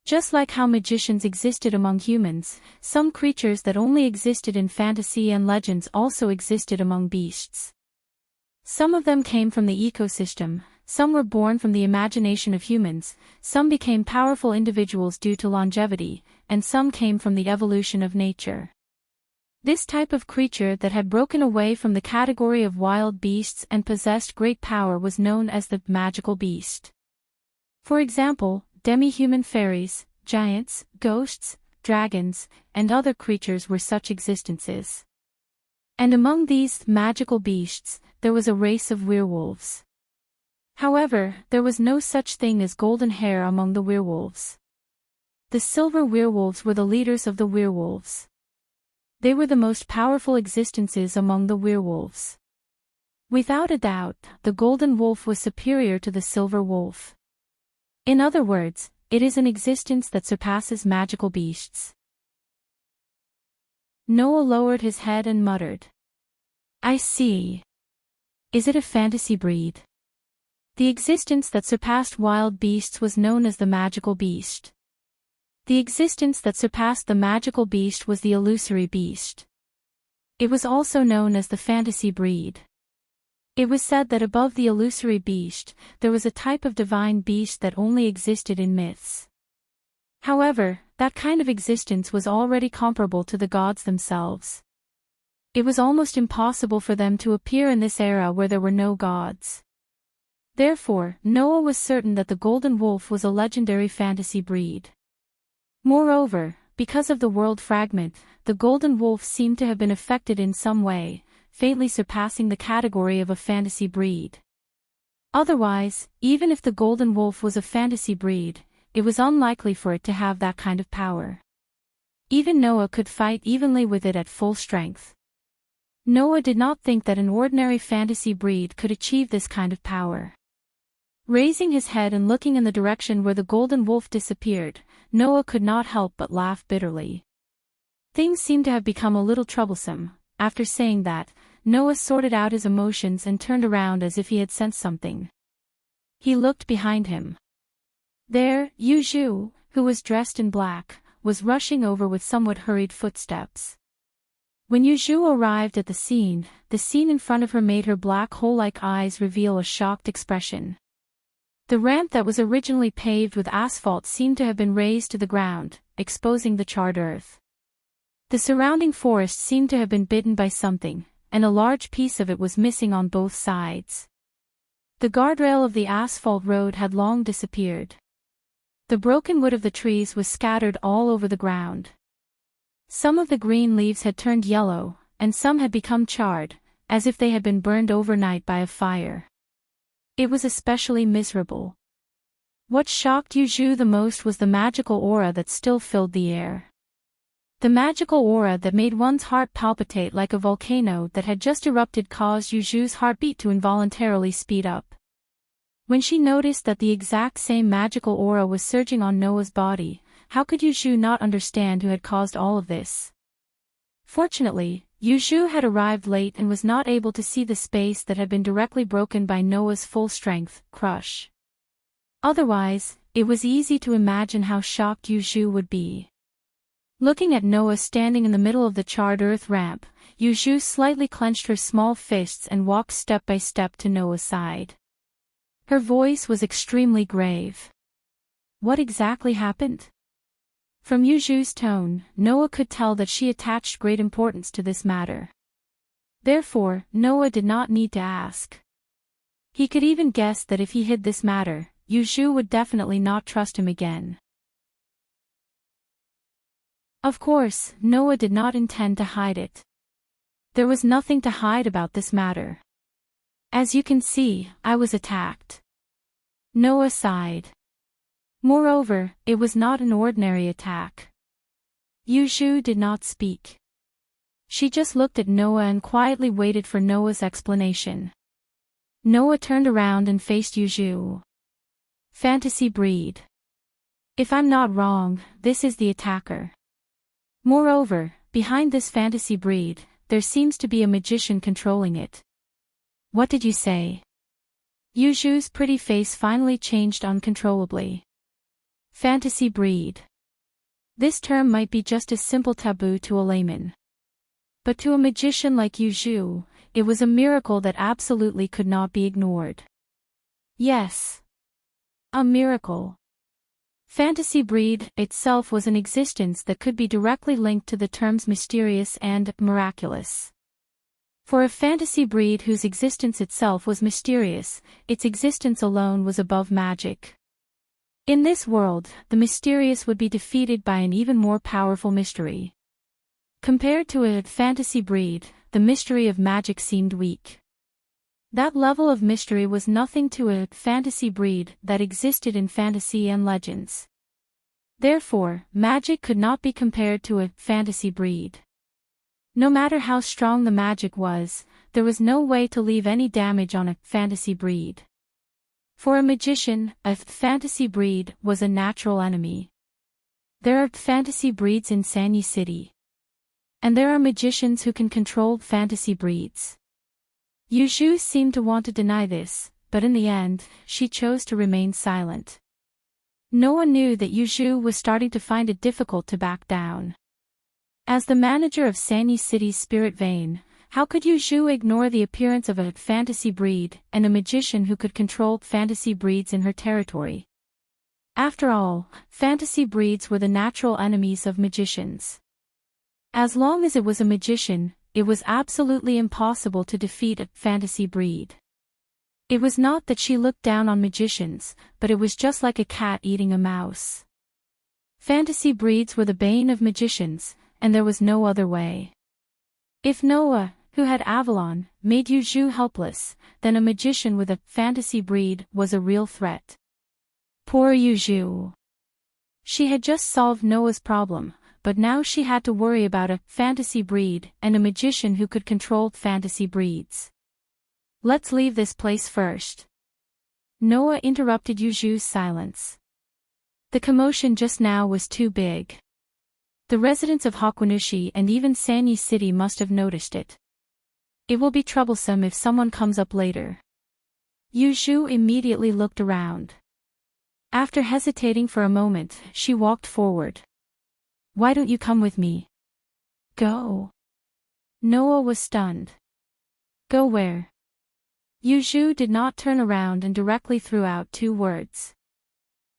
Just like how magicians existed among humans, some creatures that only existed in fantasy and legends also existed among beasts. Some of them came from the ecosystem, some were born from the imagination of humans, some became powerful individuals due to longevity, and some came from the evolution of nature. This type of creature that had broken away from the category of wild beasts and possessed great power was known as the magical beast. For example, demi-human fairies, giants, ghosts, dragons, and other creatures were such existences. And among these magical beasts, there was a race of werewolves. However, there was no such thing as golden hair among the werewolves. The silver werewolves were the leaders of the werewolves. They were the most powerful existences among the werewolves. Without a doubt, the golden wolf was superior to the silver wolf. In other words, it is an existence that surpasses magical beasts. Noah lowered his head and muttered. I see. Is it a fantasy breed? The existence that surpassed wild beasts was known as the magical beast. The existence that surpassed the magical beast was the illusory beast. It was also known as the fantasy breed. It was said that above the illusory beast, there was a type of divine beast that only existed in myths. However, that kind of existence was already comparable to the gods themselves. It was almost impossible for them to appear in this era where there were no gods. Therefore, Noah was certain that the golden wolf was a legendary fantasy breed. Moreover, because of the world fragment, the golden wolf seemed to have been affected in some way, faintly surpassing the category of a fantasy breed. Otherwise, even if the golden wolf was a fantasy breed, it was unlikely for it to have that kind of power. Even Noah could fight evenly with it at full strength. Noah did not think that an ordinary fantasy breed could achieve this kind of power. Raising his head and looking in the direction where the golden wolf disappeared, Noah could not help but laugh bitterly. Things seemed to have become a little troublesome. After saying that, Noah sorted out his emotions and turned around as if he had sensed something. He looked behind him. There, Yuzhu, who was dressed in black, was rushing over with somewhat hurried footsteps. When Yuzhu arrived at the scene in front of her made her black hole-like eyes reveal a shocked expression. The ramp that was originally paved with asphalt seemed to have been razed to the ground, exposing the charred earth. The surrounding forest seemed to have been bitten by something, and a large piece of it was missing on both sides. The guardrail of the asphalt road had long disappeared. The broken wood of the trees was scattered all over the ground. Some of the green leaves had turned yellow, and some had become charred, as if they had been burned overnight by a fire. It was especially miserable. What shocked Yuzhu the most was the magical aura that still filled the air. The magical aura that made one's heart palpitate like a volcano that had just erupted caused Yuzhu's heartbeat to involuntarily speed up. When she noticed that the exact same magical aura was surging on Noah's body, how could Yuzhu not understand who had caused all of this? Fortunately, Yuzhu had arrived late and was not able to see the space that had been directly broken by Noah's full-strength crush. Otherwise, it was easy to imagine how shocked Yuzhu would be. Looking at Noah standing in the middle of the charred earth ramp, Yuzhu slightly clenched her small fists and walked step by step to Noah's side. Her voice was extremely grave. What exactly happened? From Yuzhu's tone, Noah could tell that she attached great importance to this matter. Therefore, Noah did not need to ask. He could even guess that if he hid this matter, Yuzhu would definitely not trust him again. Of course, Noah did not intend to hide it. There was nothing to hide about this matter. As you can see, I was attacked. Noah sighed. Moreover, it was not an ordinary attack. Yuzhu did not speak. She just looked at Noah and quietly waited for Noah's explanation. Noah turned around and faced Yuzhu. Fantasy breed. If I'm not wrong, this is the attacker. Moreover, behind this fantasy breed, there seems to be a magician controlling it. What did you say? Yuzhu's pretty face finally changed uncontrollably. Fantasy breed. This term might be just a simple taboo to a layman. But to a magician like Yuzhu, it was a miracle that absolutely could not be ignored. Yes. A miracle. Fantasy breed itself was an existence that could be directly linked to the terms mysterious and miraculous. For a fantasy breed whose existence itself was mysterious, its existence alone was above magic. In this world, the mysterious would be defeated by an even more powerful mystery. Compared to a fantasy breed, the mystery of magic seemed weak. That level of mystery was nothing to a fantasy breed that existed in fantasy and legends. Therefore, magic could not be compared to a fantasy breed. No matter how strong the magic was, there was no way to leave any damage on a fantasy breed. For a magician, a fantasy breed was a natural enemy. There are fantasy breeds in Sanyi City. And there are magicians who can control fantasy breeds. Yuzhu seemed to want to deny this, but in the end, she chose to remain silent. Noah knew that Yuzhu was starting to find it difficult to back down. As the manager of Sanyi City's spirit vein, how could Yuzhu ignore the appearance of a fantasy breed and a magician who could control fantasy breeds in her territory? After all, fantasy breeds were the natural enemies of magicians. As long as it was a magician, it was absolutely impossible to defeat a fantasy breed. It was not that she looked down on magicians, but it was just like a cat eating a mouse. Fantasy breeds were the bane of magicians, and there was no other way. If Noah, who had Avalon, made Yuzhu helpless, then a magician with a fantasy breed was a real threat. Poor Yuzhu. She had just solved Noah's problem, but now she had to worry about a fantasy breed and a magician who could control fantasy breeds. Let's leave this place first. Noah interrupted Yuzhu's silence. The commotion just now was too big. The residents of Hakwanushi and even Sanyi City must have noticed it. It will be troublesome if someone comes up later. Yuzhu immediately looked around. After hesitating for a moment, she walked forward. Why don't you come with me? Go. Noah was stunned. Go where? Yuzhu did not turn around and directly threw out two words.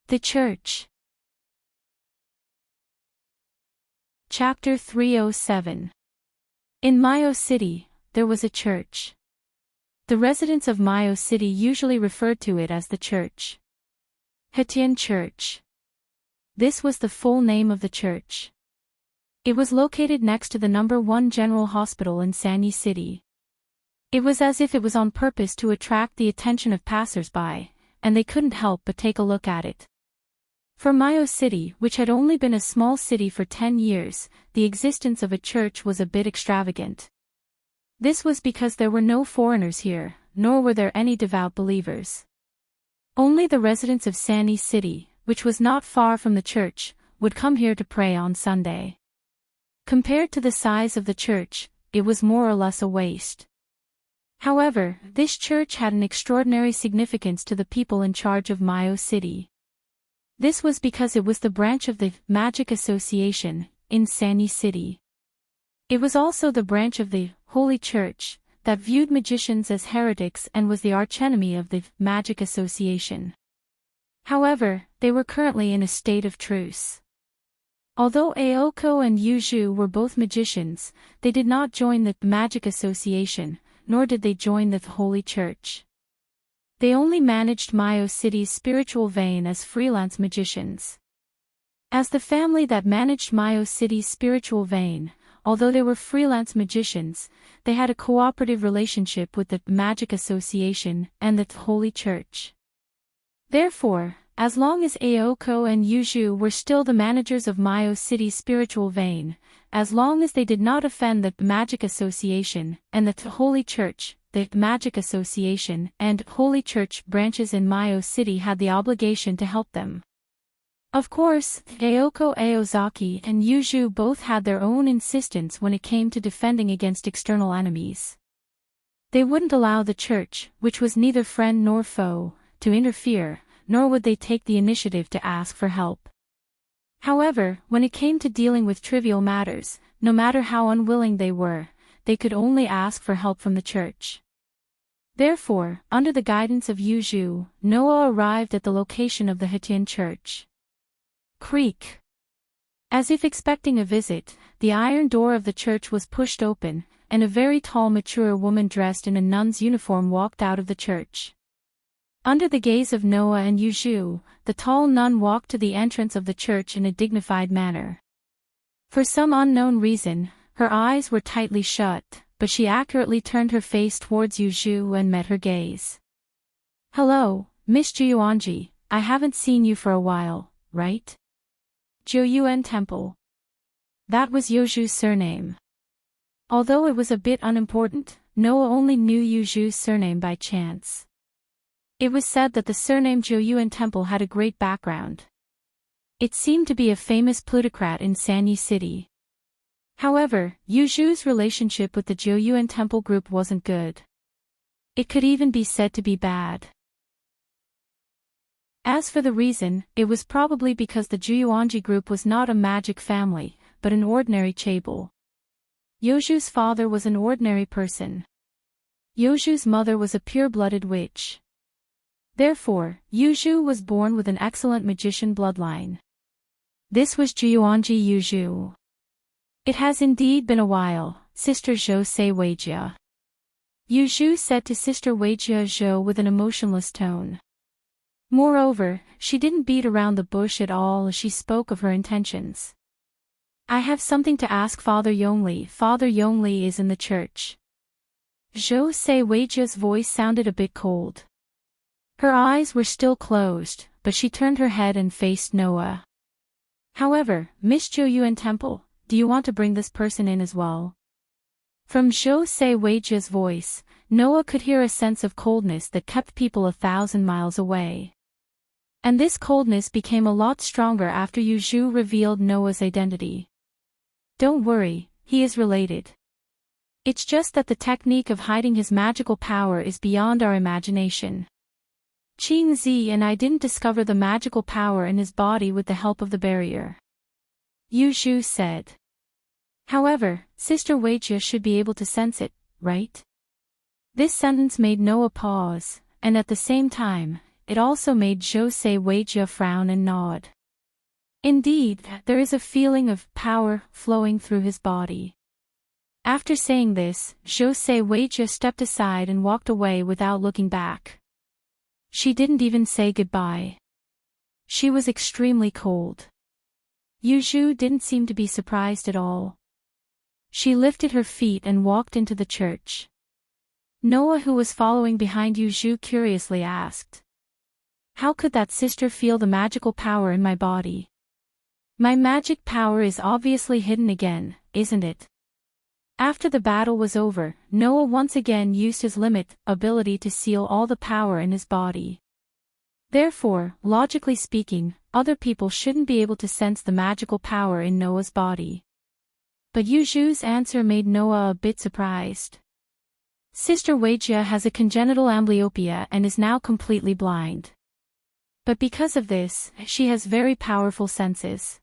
The church. Chapter 307. In Mayo City, there was a church. The residents of Mayo City usually referred to it as the church. Hetian Church. This was the full name of the church. It was located next to the No. 1 General Hospital in Sanyi City. It was as if it was on purpose to attract the attention of passers-by, and they couldn't help but take a look at it. For Mayo City, which had only been a small city for 10 years, the existence of a church was a bit extravagant. This was because there were no foreigners here, nor were there any devout believers. Only the residents of Sanyi City, which was not far from the church, would come here to pray on Sunday. Compared to the size of the church, it was more or less a waste. However, this church had an extraordinary significance to the people in charge of Mayo City. This was because it was the branch of the Magic Association, in Sani City. It was also the branch of the Holy Church that viewed magicians as heretics and was the archenemy of the Magic Association. However, they were currently in a state of truce. Although Aoko and Yuju were both magicians, they did not join the Magic Association, nor did they join the Holy Church. They only managed Mayo City's spiritual vein as freelance magicians. As the family that managed Mayo City's spiritual vein, although they were freelance magicians, they had a cooperative relationship with the Magic Association and the Holy Church. Therefore, as long as Aoko and Yuju were still the managers of Mayo City's spiritual vein, as long as they did not offend the Magic Association and the Holy Church, the Magic Association and Holy Church branches in Mayo City had the obligation to help them. Of course, Aoko Aozaki and Yuju both had their own insistence when it came to defending against external enemies. They wouldn't allow the church, which was neither friend nor foe, to interfere, nor would they take the initiative to ask for help. However, when it came to dealing with trivial matters, no matter how unwilling they were, they could only ask for help from the church. Therefore, under the guidance of Yuju, Noah arrived at the location of the Hatian church. Creak. As if expecting a visit, the iron door of the church was pushed open, and a very tall mature woman dressed in a nun's uniform walked out of the church. Under the gaze of Noah and Yuju, the tall nun walked to the entrance of the church in a dignified manner. For some unknown reason, her eyes were tightly shut, but she accurately turned her face towards Yuju and met her gaze. "Hello, Miss Juyuanji, I haven't seen you for a while, right?" Joyuan Temple. That was Yuju's surname. Although it was a bit unimportant, Noah only knew Yuju's surname by chance. It was said that the surname Joyuan Temple had a great background. It seemed to be a famous plutocrat in Sani City. However, Yuju's relationship with the Joyuan Temple group wasn't good. It could even be said to be bad. As for the reason, it was probably because the Juyuanji group was not a magic family, but an ordinary chaebol. Yuju's father was an ordinary person. Yuju's mother was a pure-blooded witch. Therefore, Yuju was born with an excellent magician bloodline. This was Juyuanji Yuju. "It has indeed been a while, Sister Zhou Sei Weijia," Yuju said to Sister Weijia Zhou with an emotionless tone. Moreover, she didn't beat around the bush at all as she spoke of her intentions. "I have something to ask Father Yongli. Father Yongli is in the church." Zhou Sei Weijia's voice sounded a bit cold. Her eyes were still closed, but she turned her head and faced Noah. "However, Miss Joyuan Temple, do you want to bring this person in as well?" From Zhou Sei Weijia's voice, Noah could hear a sense of coldness that kept people 1,000 miles away. And this coldness became a lot stronger after Yuju revealed Noah's identity. "Don't worry, he is related. It's just that the technique of hiding his magical power is beyond our imagination. Qing Zi and I didn't discover the magical power in his body with the help of the barrier," Yuju said. "However, Sister Weijia should be able to sense it, right?" This sentence made Noah pause, and at the same time, it also made Zhou Sei Weijia frown and nod. Indeed, there is a feeling of power flowing through his body. After saying this, Zhou Sei Weijia stepped aside and walked away without looking back. She didn't even say goodbye. She was extremely cold. Yuju didn't seem to be surprised at all. She lifted her feet and walked into the church. Noah, who was following behind Yuju, curiously asked, "How could that sister feel the magical power in my body?" "My magic power is obviously hidden again, isn't it?" After the battle was over, Noah once again used his limit ability to seal all the power in his body. Therefore, logically speaking, other people shouldn't be able to sense the magical power in Noah's body. But Yuju's answer made Noah a bit surprised. "Sister Weijia has a congenital amblyopia and is now completely blind. But because of this, she has very powerful senses.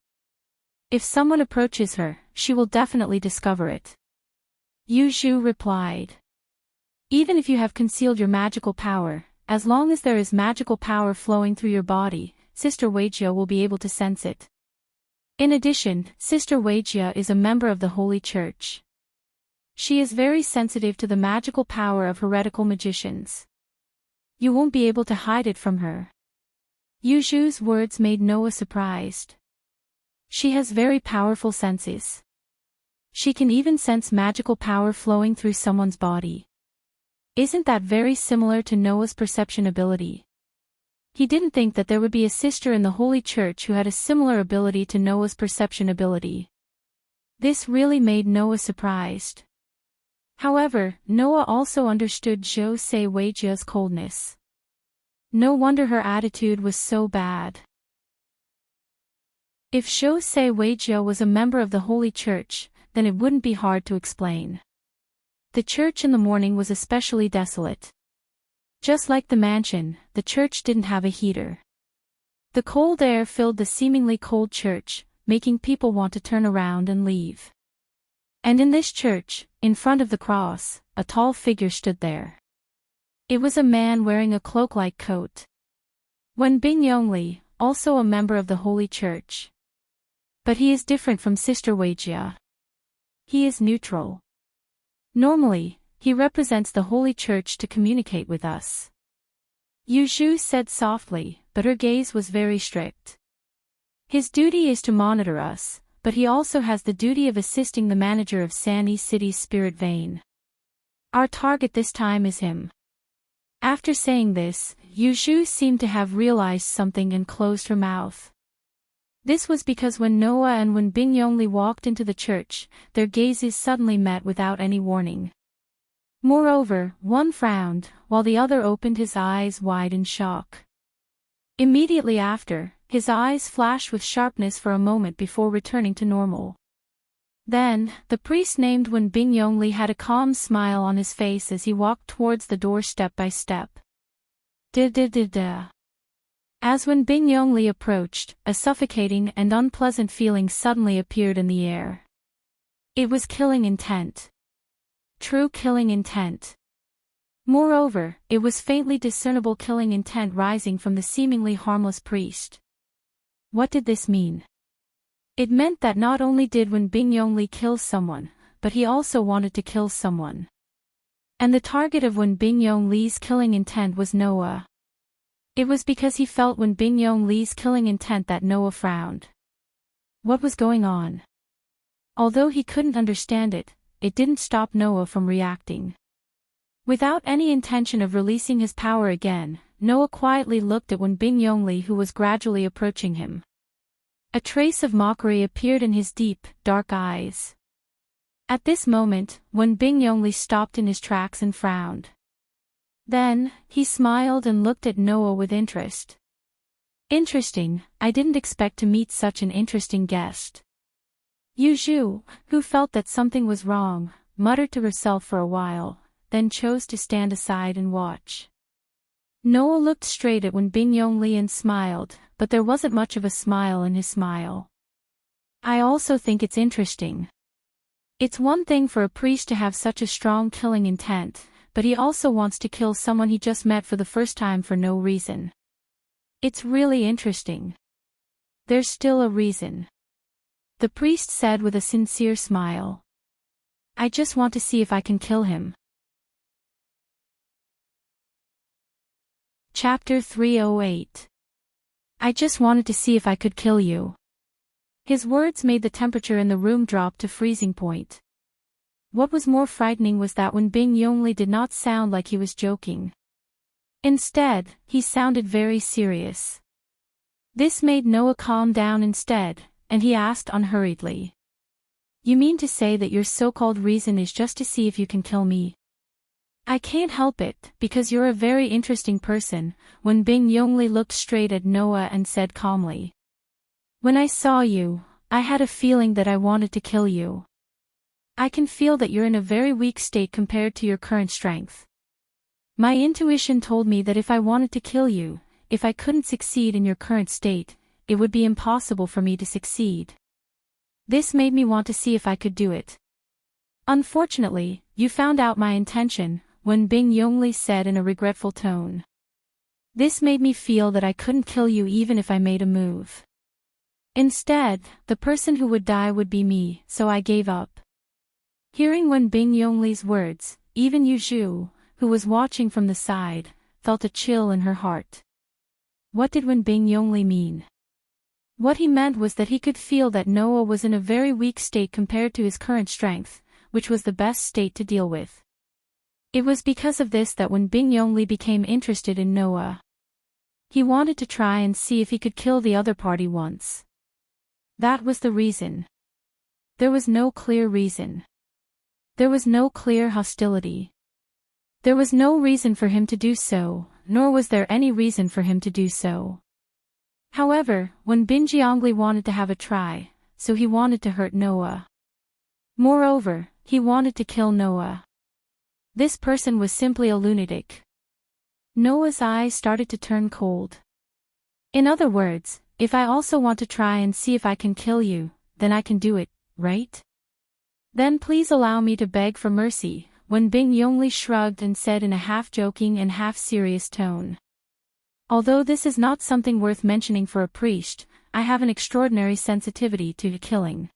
If someone approaches her, she will definitely discover it. Yu Zhu replied. Even if you have concealed your magical power, as long as there is magical power flowing through your body, Sister Weijia will be able to sense it. In addition, Sister Weijia is a member of the Holy Church. She is very sensitive to the magical power of heretical magicians. You won't be able to hide it from her. Yu Zhu's words made Noah surprised. She has very powerful senses. She can even sense magical power flowing through someone's body. Isn't that very similar to Noah's perception ability? He didn't think that there would be a sister in the Holy Church who had a similar ability to Noah's perception ability. This really made Noah surprised. However, Noah also understood Zhou Se Weijia's coldness. No wonder her attitude was so bad. If Zhou Se Weijia was a member of the Holy Church, then it wouldn't be hard to explain. The church in the morning was especially desolate. Just like the mansion, the church didn't have a heater. The cold air filled the seemingly cold church, making people want to turn around and leave. And in this church, in front of the cross, a tall figure stood there. It was a man wearing a cloak-like coat. Wen Bingyongli, also a member of the Holy Church. But he is different from Sister Weijia. He is neutral. Normally, he represents the Holy Church to communicate with us. Yu Zhu said softly, but her gaze was very strict. His duty is to monitor us, but he also has the duty of assisting the manager of Sanyi City's spirit vein. Our target this time is him. After saying this, Yu Zhu seemed to have realized something and closed her mouth. This was because when Noah and Wen Bingyongli walked into the church, their gazes suddenly met without any warning. Moreover, one frowned, while the other opened his eyes wide in shock. Immediately after, his eyes flashed with sharpness for a moment before returning to normal. Then, the priest named Wen Bingyongli had a calm smile on his face as he walked towards the door step by step. Da-da-da-da. As Wen Bingyongli approached, a suffocating and unpleasant feeling suddenly appeared in the air. It was killing intent. True killing intent. Moreover, it was faintly discernible killing intent rising from the seemingly harmless priest. What did this mean? It meant that not only did Wen Bingyongli kill someone, but he also wanted to kill someone. And the target of Wen Bingyongli's killing intent was Noah. It was because he felt Wen Bingyongli's killing intent that Noah frowned. What was going on? Although he couldn't understand it, it didn't stop Noah from reacting. Without any intention of releasing his power again, Noah quietly looked at Wen Bingyongli who was gradually approaching him. A trace of mockery appeared in his deep, dark eyes. At this moment, Wen Bingyongli stopped in his tracks and frowned. Then, he smiled and looked at Noah with interest. Interesting, I didn't expect to meet such an interesting guest. Yu Zhu, who felt that something was wrong, muttered to herself for a while, then chose to stand aside and watch. Noah looked straight at Wen Bingyongli and smiled, but there wasn't much of a smile in his smile. I also think it's interesting. It's one thing for a priest to have such a strong killing intent, but he also wants to kill someone he just met for the first time for no reason. It's really interesting. There's still a reason. The priest said with a sincere smile. I just want to see if I can kill him. Chapter 308. I just wanted to see if I could kill you. His words made the temperature in the room drop to freezing point. What was more frightening was that Wen Bingyongli did not sound like he was joking. Instead, he sounded very serious. This made Noah calm down instead, and he asked unhurriedly. You mean to say that your so-called reason is just to see if you can kill me? I can't help it, because you're a very interesting person. Wen Bingyongli looked straight at Noah and said calmly. When I saw you, I had a feeling that I wanted to kill you. I can feel that you're in a very weak state compared to your current strength. My intuition told me that if I wanted to kill you, if I couldn't succeed in your current state, it would be impossible for me to succeed. This made me want to see if I could do it. Unfortunately, you found out my intention, Wen Bingyongli said in a regretful tone. This made me feel that I couldn't kill you even if I made a move. Instead, the person who would die would be me, so I gave up. Hearing Wen Bingyongli's words, even Yu Zhu, who was watching from the side, felt a chill in her heart. What did Wen Bingyongli mean? What he meant was that he could feel that Noah was in a very weak state compared to his current strength, which was the best state to deal with. It was because of this that Wen Bingyongli became interested in Noah. He wanted to try and see if he could kill the other party once. That was the reason. There was no clear reason. There was no clear hostility. There was no reason for him to do so, nor was there any reason for him to do so. However, Wen Bingyongli wanted to have a try, so he wanted to hurt Noah. Moreover, he wanted to kill Noah. This person was simply a lunatic. Noah's eyes started to turn cold. In other words, if I also want to try and see if I can kill you, then I can do it, right? Then please allow me to beg for mercy, Wen Bingyongli shrugged and said in a half-joking and half-serious tone. Although this is not something worth mentioning for a priest, I have an extraordinary sensitivity to killing.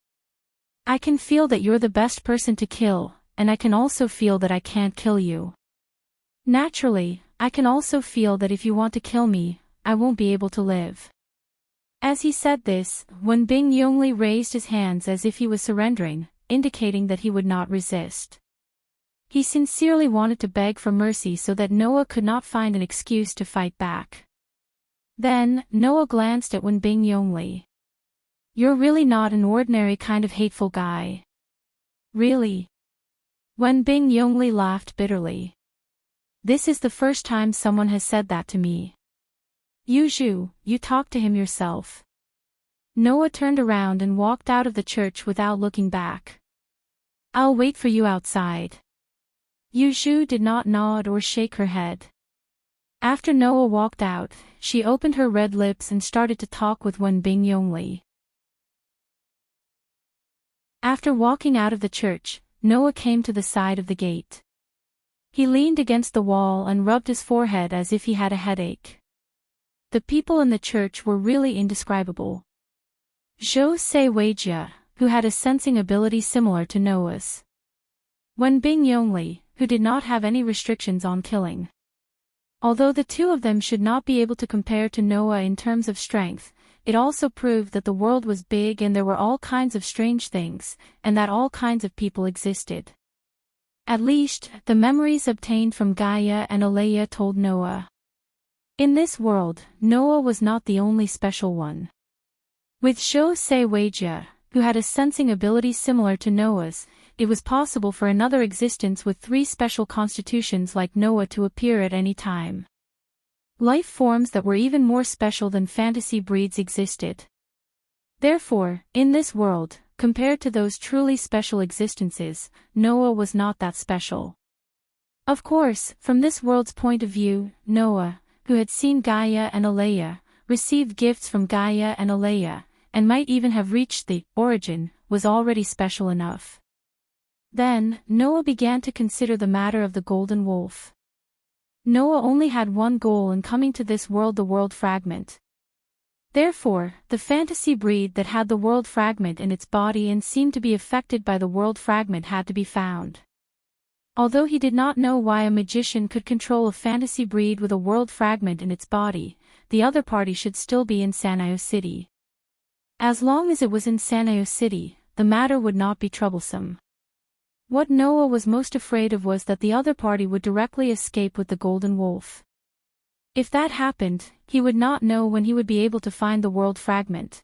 I can feel that you're the best person to kill, and I can also feel that I can't kill you. Naturally, I can also feel that if you want to kill me, I won't be able to live. As he said this, Wen Bingyongli raised his hands as if he was surrendering, indicating that he would not resist. He sincerely wanted to beg for mercy so that Noah could not find an excuse to fight back. Then, Noah glanced at Wen Bingyongli. You're really not an ordinary kind of hateful guy. Really? Wen Bingyongli laughed bitterly. This is the first time someone has said that to me. Yu Zhu, you talk to him yourself. Noah turned around and walked out of the church without looking back. I'll wait for you outside. Yu Zhu did not nod or shake her head. After Noah walked out, she opened her red lips and started to talk with Wen Bingyongli. After walking out of the church, Noah came to the side of the gate. He leaned against the wall and rubbed his forehead as if he had a headache. The people in the church were really indescribable. Zhou Se Weijia, who had a sensing ability similar to Noah's. Wen Bingyongli, who did not have any restrictions on killing. Although the two of them should not be able to compare to Noah in terms of strength, it also proved that the world was big and there were all kinds of strange things, and that all kinds of people existed. At least, the memories obtained from Gaia and Alea told Noah. In this world, Noah was not the only special one. With Zhou Se Weijia, who had a sensing ability similar to Noah's, it was possible for another existence with 3 special constitutions like Noah to appear at any time. Life forms that were even more special than fantasy breeds existed. Therefore, in this world, compared to those truly special existences, Noah was not that special. Of course, from this world's point of view, Noah, who had seen Gaia and Alea, received gifts from Gaia and Alea, and might even have reached the origin, was already special enough. Then, Noah began to consider the matter of the golden wolf. Noah only had one goal in coming to this world, the world fragment. Therefore, the fantasy breed that had the world fragment in its body and seemed to be affected by the world fragment had to be found. Although he did not know why a magician could control a fantasy breed with a world fragment in its body, the other party should still be in Sanyo City. As long as it was in Sanyo City, the matter would not be troublesome. What Noah was most afraid of was that the other party would directly escape with the golden wolf. If that happened, he would not know when he would be able to find the world fragment.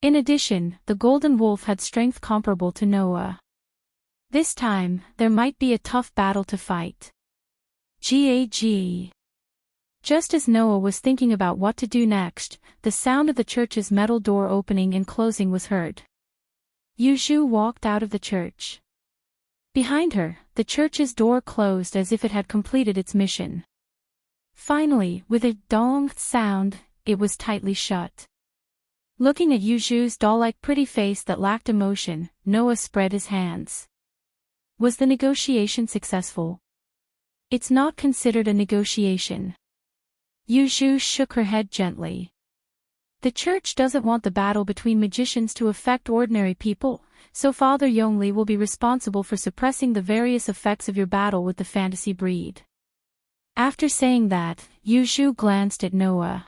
In addition, the golden wolf had strength comparable to Noah. This time, there might be a tough battle to fight. Gag. Just as Noah was thinking about what to do next, the sound of the church's metal door opening and closing was heard. Yu Zhu walked out of the church. Behind her, the church's door closed as if it had completed its mission. Finally, with a dong sound, it was tightly shut. Looking at Yuju's doll-like pretty face that lacked emotion, Noah spread his hands. Was the negotiation successful? It's not considered a negotiation. Yuju shook her head gently. The church doesn't want the battle between magicians to affect ordinary people, so Father Yongli will be responsible for suppressing the various effects of your battle with the fantasy breed. After saying that, Yuju glanced at Noah.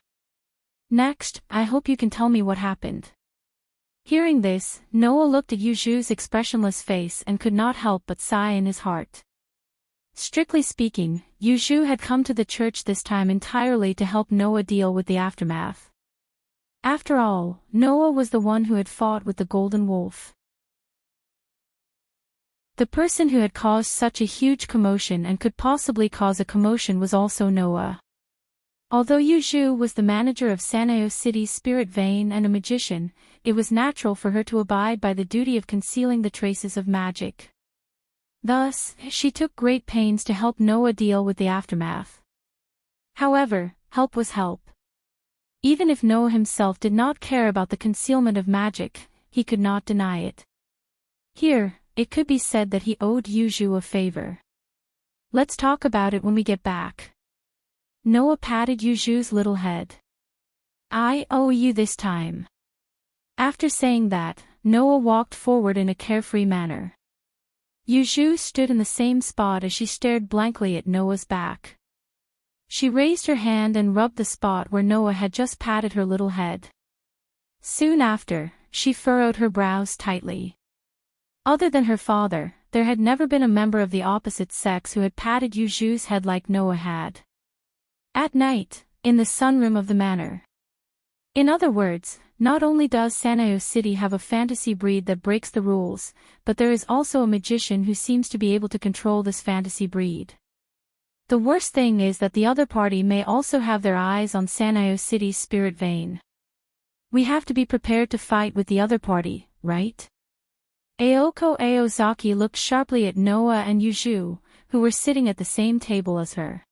Next, I hope you can tell me what happened. Hearing this, Noah looked at Yuju's expressionless face and could not help but sigh in his heart. Strictly speaking, Yuju had come to the church this time entirely to help Noah deal with the aftermath. After all, Noah was the one who had fought with the Golden Wolf. The person who had caused such a huge commotion and could possibly cause a commotion was also Noah. Although Yuju was the manager of Sanyo City's spirit vein and a magician, it was natural for her to abide by the duty of concealing the traces of magic. Thus, she took great pains to help Noah deal with the aftermath. However, help was help. Even if Noah himself did not care about the concealment of magic, he could not deny it. Here, it could be said that he owed Yuju a favor. Let's talk about it when we get back. Noah patted Yuju's little head. I owe you this time. After saying that, Noah walked forward in a carefree manner. Yuju stood in the same spot as she stared blankly at Noah's back. She raised her hand and rubbed the spot where Noah had just patted her little head. Soon after, she furrowed her brows tightly. Other than her father, there had never been a member of the opposite sex who had patted Yuju's head like Noah had. At night, in the sunroom of the manor. In other words, not only does Sanyo City have a fantasy breed that breaks the rules, but there is also a magician who seems to be able to control this fantasy breed. The worst thing is that the other party may also have their eyes on Sanyo City's spirit vein. We have to be prepared to fight with the other party, right? Aoko Aozaki looked sharply at Noah and Yuju, who were sitting at the same table as her.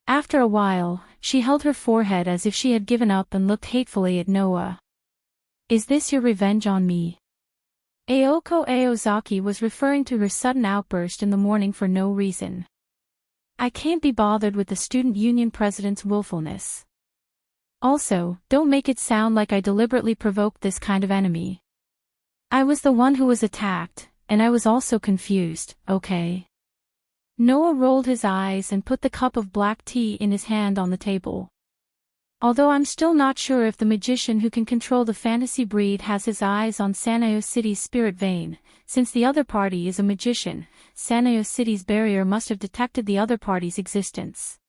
After a while, she held her forehead as if she had given up and looked hatefully at Noah. Is this your revenge on me? Aoko Aozaki was referring to her sudden outburst in the morning for no reason. I can't be bothered with the student union president's willfulness. Also, don't make it sound like I deliberately provoked this kind of enemy. I was the one who was attacked, and I was also confused, okay? Noah rolled his eyes and put the cup of black tea in his hand on the table. Although I'm still not sure if the magician who can control the fantasy breed has his eyes on Sanyo City's spirit vein, since the other party is a magician, Sanyo City's barrier must have detected the other party's existence.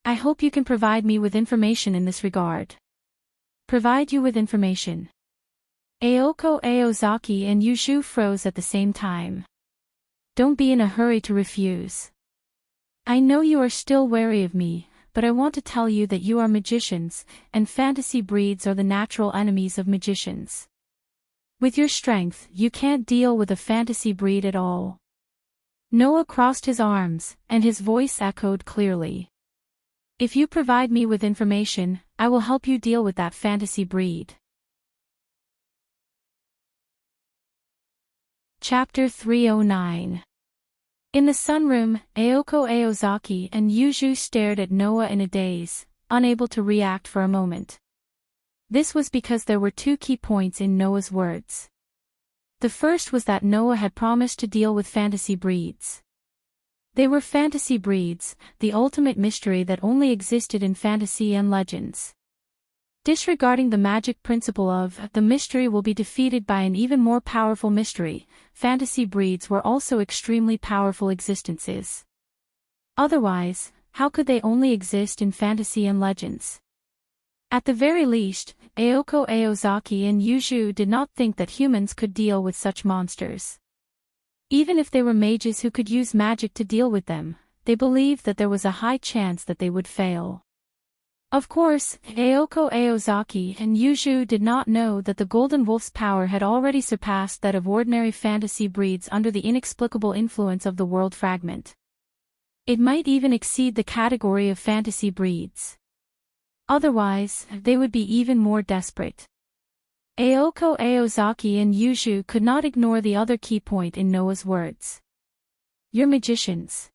I hope you can provide me with information in this regard. Provide you with information. Aoko Aozaki and Yuju froze at the same time. Don't be in a hurry to refuse. I know you are still wary of me, but I want to tell you that you are magicians, and fantasy breeds are the natural enemies of magicians. With your strength, you can't deal with a fantasy breed at all. Noah crossed his arms, and his voice echoed clearly. If you provide me with information, I will help you deal with that fantasy breed. Chapter 309. In the sunroom, Aoko Aozaki and Yuju stared at Noah in a daze, unable to react for a moment. This was because there were two key points in Noah's words. The first was that Noah had promised to deal with fantasy breeds. They were fantasy breeds, the ultimate mystery that only existed in fantasy and legends. Disregarding the magic principle of the mystery will be defeated by an even more powerful mystery, fantasy breeds were also extremely powerful existences. Otherwise, how could they only exist in fantasy and legends? At the very least, Aoko Aozaki and Yuju did not think that humans could deal with such monsters. Even if they were mages who could use magic to deal with them, they believed that there was a high chance that they would fail. Of course, Aoko Aozaki and Yuju did not know that the Golden Wolf's power had already surpassed that of ordinary fantasy breeds under the inexplicable influence of the world fragment. It might even exceed the category of fantasy breeds. Otherwise, they would be even more desperate. Aoko Aozaki and Yuju could not ignore the other key point in Noah's words. You're magicians.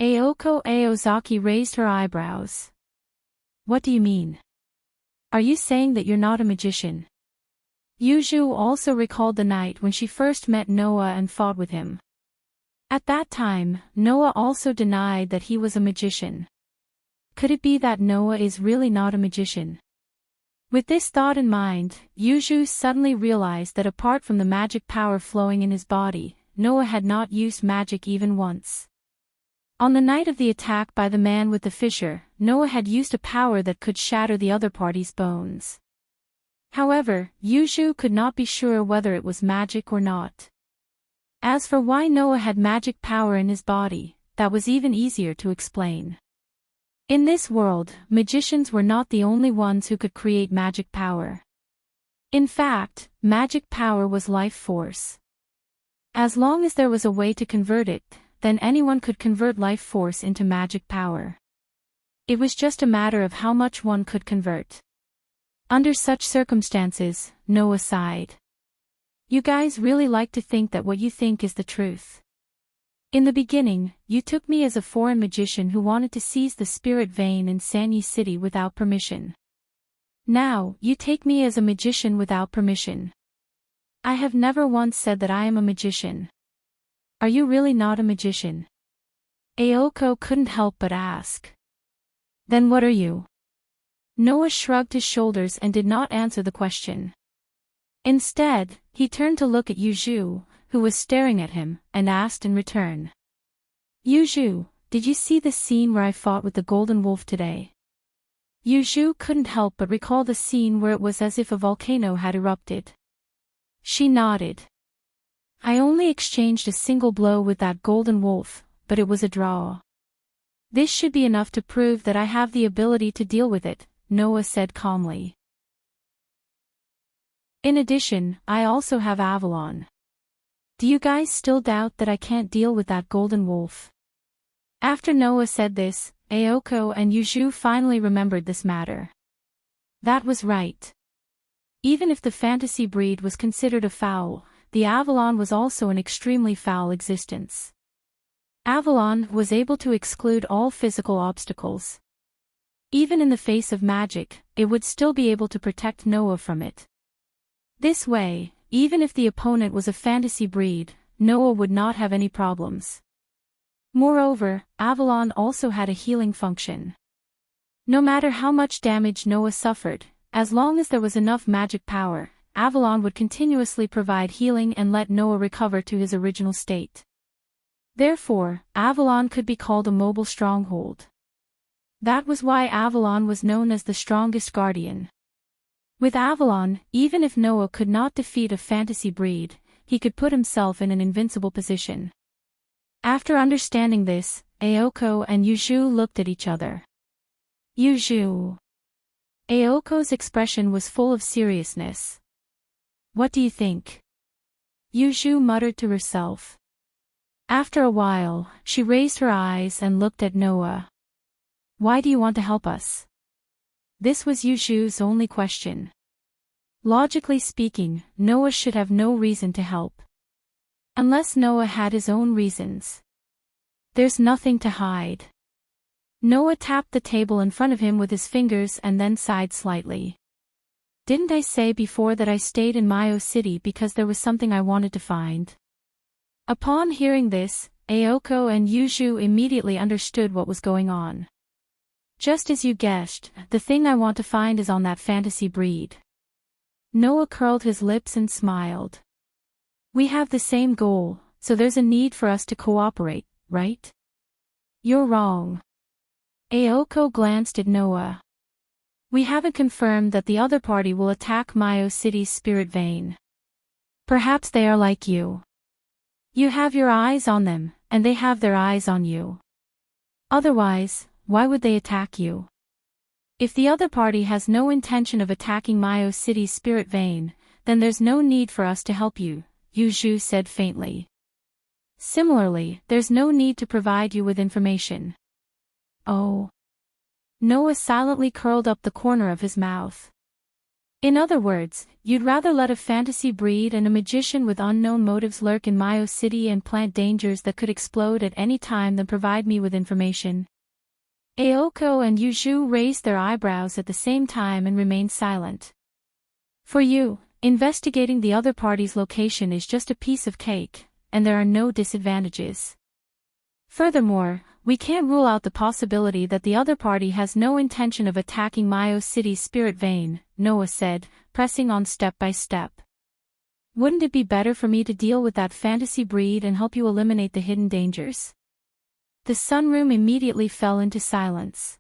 Aoko Aozaki raised her eyebrows. What do you mean? Are you saying that you're not a magician? Yuju also recalled the night when she first met Noah and fought with him. At that time, Noah also denied that he was a magician. Could it be that Noah is really not a magician? With this thought in mind, Yuju suddenly realized that apart from the magic power flowing in his body, Noah had not used magic even once. On the night of the attack by the man with the fissure, Noah had used a power that could shatter the other party's bones. However, Yuju could not be sure whether it was magic or not. As for why Noah had magic power in his body, that was even easier to explain. In this world, magicians were not the only ones who could create magic power. In fact, magic power was life force. As long as there was a way to convert it, then anyone could convert life force into magic power. It was just a matter of how much one could convert. Under such circumstances, Noah sighed. You guys really like to think that what you think is the truth. In the beginning, you took me as a foreign magician who wanted to seize the spirit vein in Sanyi City without permission. Now, you take me as a magician without permission. I have never once said that I am a magician. Are you really not a magician? Aoko couldn't help but ask. Then what are you? Noah shrugged his shoulders and did not answer the question. Instead, he turned to look at Yuju, who was staring at him, and asked in return. Yuju, did you see the scene where I fought with the golden wolf today? Yuju couldn't help but recall the scene where it was as if a volcano had erupted. She nodded. I only exchanged a single blow with that golden wolf, but it was a draw. This should be enough to prove that I have the ability to deal with it, Noah said calmly. In addition, I also have Avalon. Do you guys still doubt that I can't deal with that golden wolf? After Noah said this, Aoko and Yuju finally remembered this matter. That was right. Even if the fantasy breed was considered a foul, the Avalon was also an extremely foul existence. Avalon was able to exclude all physical obstacles. Even in the face of magic, it would still be able to protect Noah from it. This way, even if the opponent was a fantasy breed, Noah would not have any problems. Moreover, Avalon also had a healing function. No matter how much damage Noah suffered, as long as there was enough magic power, Avalon would continuously provide healing and let Noah recover to his original state. Therefore, Avalon could be called a mobile stronghold. That was why Avalon was known as the strongest guardian. With Avalon, even if Noah could not defeat a fantasy breed, he could put himself in an invincible position. After understanding this, Aoko and Yuju looked at each other. Yuju. Aoko's expression was full of seriousness. What do you think? Yuju muttered to herself. After a while, she raised her eyes and looked at Noah. Why do you want to help us? This was Yuju's only question. Logically speaking, Noah should have no reason to help. Unless Noah had his own reasons. There's nothing to hide. Noah tapped the table in front of him with his fingers and then sighed slightly. Didn't I say before that I stayed in Mayo City because there was something I wanted to find? Upon hearing this, Aoko and Yuju immediately understood what was going on. Just as you guessed, the thing I want to find is on that fantasy breed. Noah curled his lips and smiled. We have the same goal, so there's a need for us to cooperate, right? You're wrong. Aoko glanced at Noah. We haven't confirmed that the other party will attack Mayo City's spirit vein. Perhaps they are like you. You have your eyes on them, and they have their eyes on you. Otherwise, why would they attack you? If the other party has no intention of attacking Mayo City's spirit vein, then there's no need for us to help you, Yuju said faintly. Similarly, there's no need to provide you with information. Oh. Noah silently curled up the corner of his mouth. In other words, you'd rather let a fantasy breed and a magician with unknown motives lurk in Mayo City and plant dangers that could explode at any time than provide me with information. Aoko and Yuju raised their eyebrows at the same time and remained silent. For you, investigating the other party's location is just a piece of cake, and there are no disadvantages. Furthermore, we can't rule out the possibility that the other party has no intention of attacking Mayo City's spirit vein, Noah said, pressing on step by step. Wouldn't it be better for me to deal with that fantasy breed and help you eliminate the hidden dangers? The sunroom immediately fell into silence.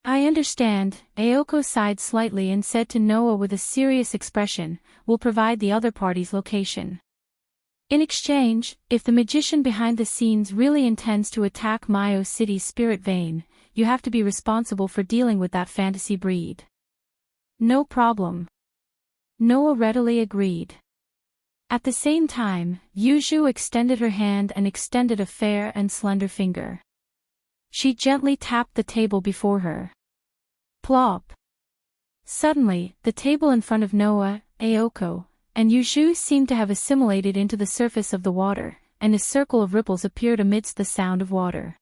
I understand, Aoko sighed slightly and said to Noah with a serious expression, we'll provide the other party's location. In exchange, if the magician behind the scenes really intends to attack Mayo City's spirit vein, you have to be responsible for dealing with that fantasy breed. No problem. Noah readily agreed. At the same time, Yuju extended her hand and extended a fair and slender finger. She gently tapped the table before her. Plop. Suddenly, the table in front of Noah, Aoko, and Yuju seemed to have assimilated into the surface of the water, and a circle of ripples appeared amidst the sound of water.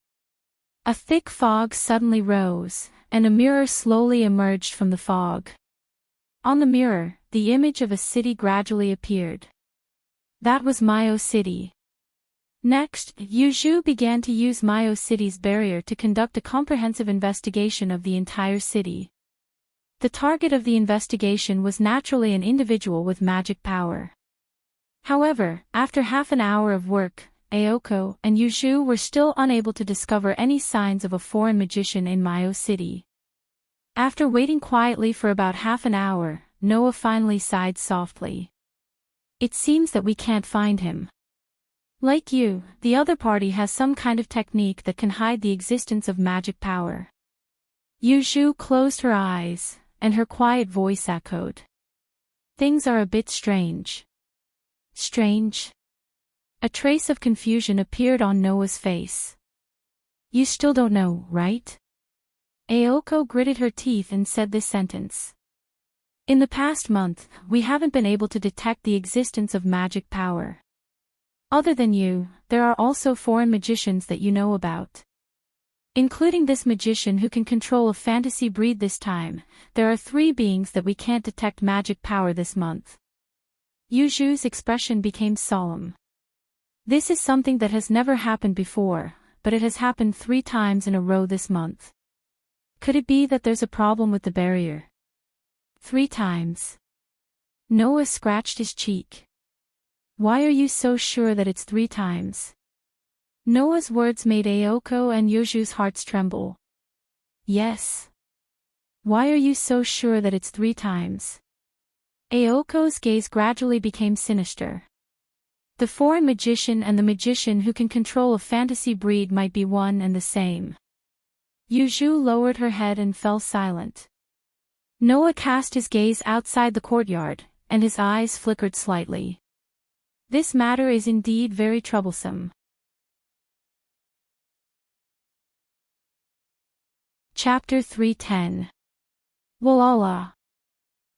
A thick fog suddenly rose, and a mirror slowly emerged from the fog. On the mirror, the image of a city gradually appeared. That was Mayo City. Next, Yuju began to use Mayo City's barrier to conduct a comprehensive investigation of the entire city. The target of the investigation was naturally an individual with magic power. However, after half an hour of work, Aoko and Yuju were still unable to discover any signs of a foreign magician in Mayo City. After waiting quietly for about half an hour, Noah finally sighed softly. It seems that we can't find him. Like you, the other party has some kind of technique that can hide the existence of magic power. Yuju closed her eyes, and her quiet voice echoed. Things are a bit strange. Strange? A trace of confusion appeared on Noah's face. You still don't know, right? Aoko gritted her teeth and said this sentence. In the past month, we haven't been able to detect the existence of magic power. Other than you, there are also foreign magicians that you know about. Including this magician who can control a fantasy breed this time, there are 3 beings that we can't detect magic power this month. Yuju's expression became solemn. This is something that has never happened before, but it has happened 3 times in a row this month. Could it be that there's a problem with the barrier? 3 times. Noah scratched his cheek. Why are you so sure that it's 3 times? Noah's words made Aoko and Yuju's hearts tremble. Yes. Why are you so sure that it's 3 times? Aoko's gaze gradually became sinister. The foreign magician and the magician who can control a fantasy breed might be one and the same. Yuju lowered her head and fell silent. Noah cast his gaze outside the courtyard, and his eyes flickered slightly. This matter is indeed very troublesome. Chapter 310. Walala.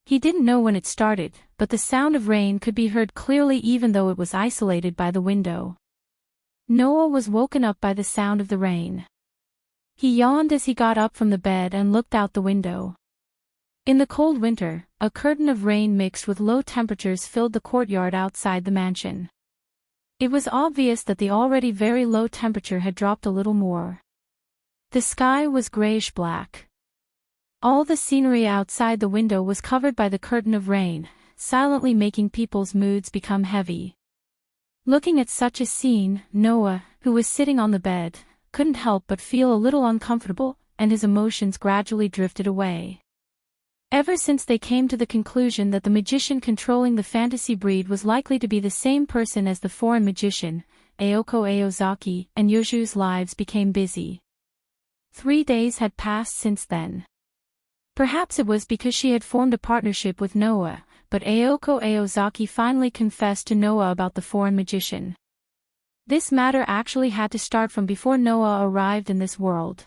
He didn't know when it started, but the sound of rain could be heard clearly even though it was isolated by the window. Noah was woken up by the sound of the rain. He yawned as he got up from the bed and looked out the window. In the cold winter, a curtain of rain mixed with low temperatures filled the courtyard outside the mansion. It was obvious that the already very low temperature had dropped a little more. The sky was grayish-black. All the scenery outside the window was covered by the curtain of rain, silently making people's moods become heavy. Looking at such a scene, Noah, who was sitting on the bed, couldn't help but feel a little uncomfortable, and his emotions gradually drifted away. Ever since they came to the conclusion that the magician controlling the fantasy breed was likely to be the same person as the foreign magician, Aoko Aozaki and Yuju's lives became busy. 3 days had passed since then. Perhaps it was because she had formed a partnership with Noah, but Aoko Aozaki finally confessed to Noah about the foreign magician. This matter actually had to start from before Noah arrived in this world.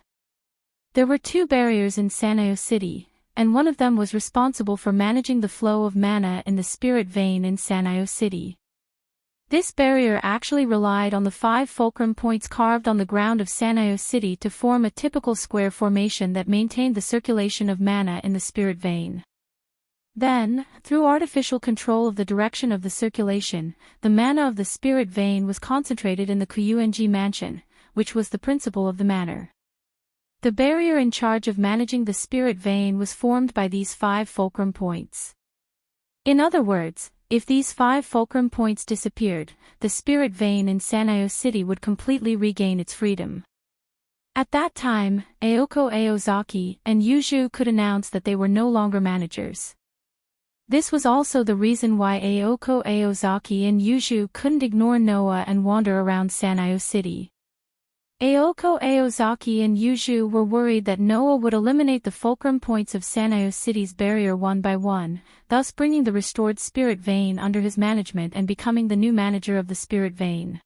There were 2 barriers in Sanyo City, and one of them was responsible for managing the flow of mana in the spirit vein in Sanyo City. This barrier actually relied on the 5 fulcrum points carved on the ground of Sanyo City to form a typical square formation that maintained the circulation of mana in the spirit vein. Then, through artificial control of the direction of the circulation, the mana of the spirit vein was concentrated in the Kyuenji mansion, which was the principal of the manor. The barrier in charge of managing the spirit vein was formed by these 5 fulcrum points. In other words, if these 5 fulcrum points disappeared, the spirit vein in Sanyo City would completely regain its freedom. At that time, Aoko Aozaki and Yuju could announce that they were no longer managers. This was also the reason why Aoko Aozaki and Yuju couldn't ignore Noah and wander around Sanyo City. Aoko Aozaki and Yuju were worried that Noah would eliminate the fulcrum points of Sanyo City's barrier one by one, thus bringing the restored spirit vein under his management and becoming the new manager of the spirit vein.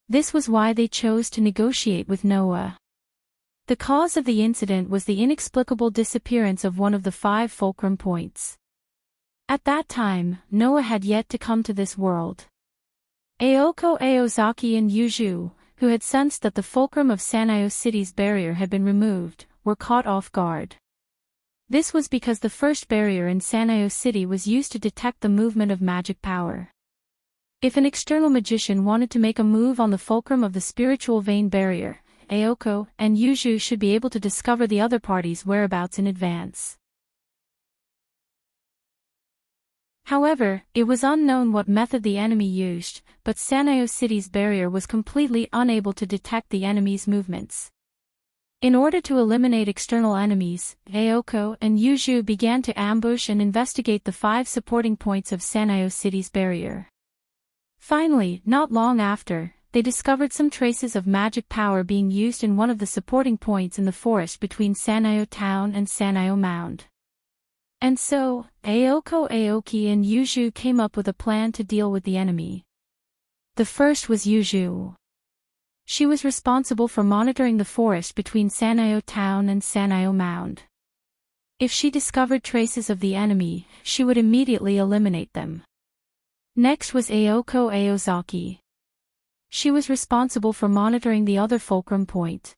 This was why they chose to negotiate with Noah. The cause of the incident was the inexplicable disappearance of one of the 5 fulcrum points. At that time, Noah had yet to come to this world. Aoko Aozaki and Yuju, who had sensed that the fulcrum of Sanyo City's barrier had been removed, were caught off guard. This was because the first barrier in Sanyo City was used to detect the movement of magic power. If an external magician wanted to make a move on the fulcrum of the spiritual vein barrier, Aoko and Yuju should be able to discover the other party's whereabouts in advance. However, it was unknown what method the enemy used, but Sanyo City's barrier was completely unable to detect the enemy's movements. In order to eliminate external enemies, Aoko and Yuju began to ambush and investigate the 5 supporting points of Sanyo City's barrier. Finally, not long after, they discovered some traces of magic power being used in one of the supporting points in the forest between Sanyo Town and Sanyo Mound. And so, Aoko Aoki and Yuju came up with a plan to deal with the enemy. The first was Yuju. She was responsible for monitoring the forest between Sanyo Town and Sanyo Mound. If she discovered traces of the enemy, she would immediately eliminate them. Next was Aoko Aozaki. She was responsible for monitoring the other fulcrum point.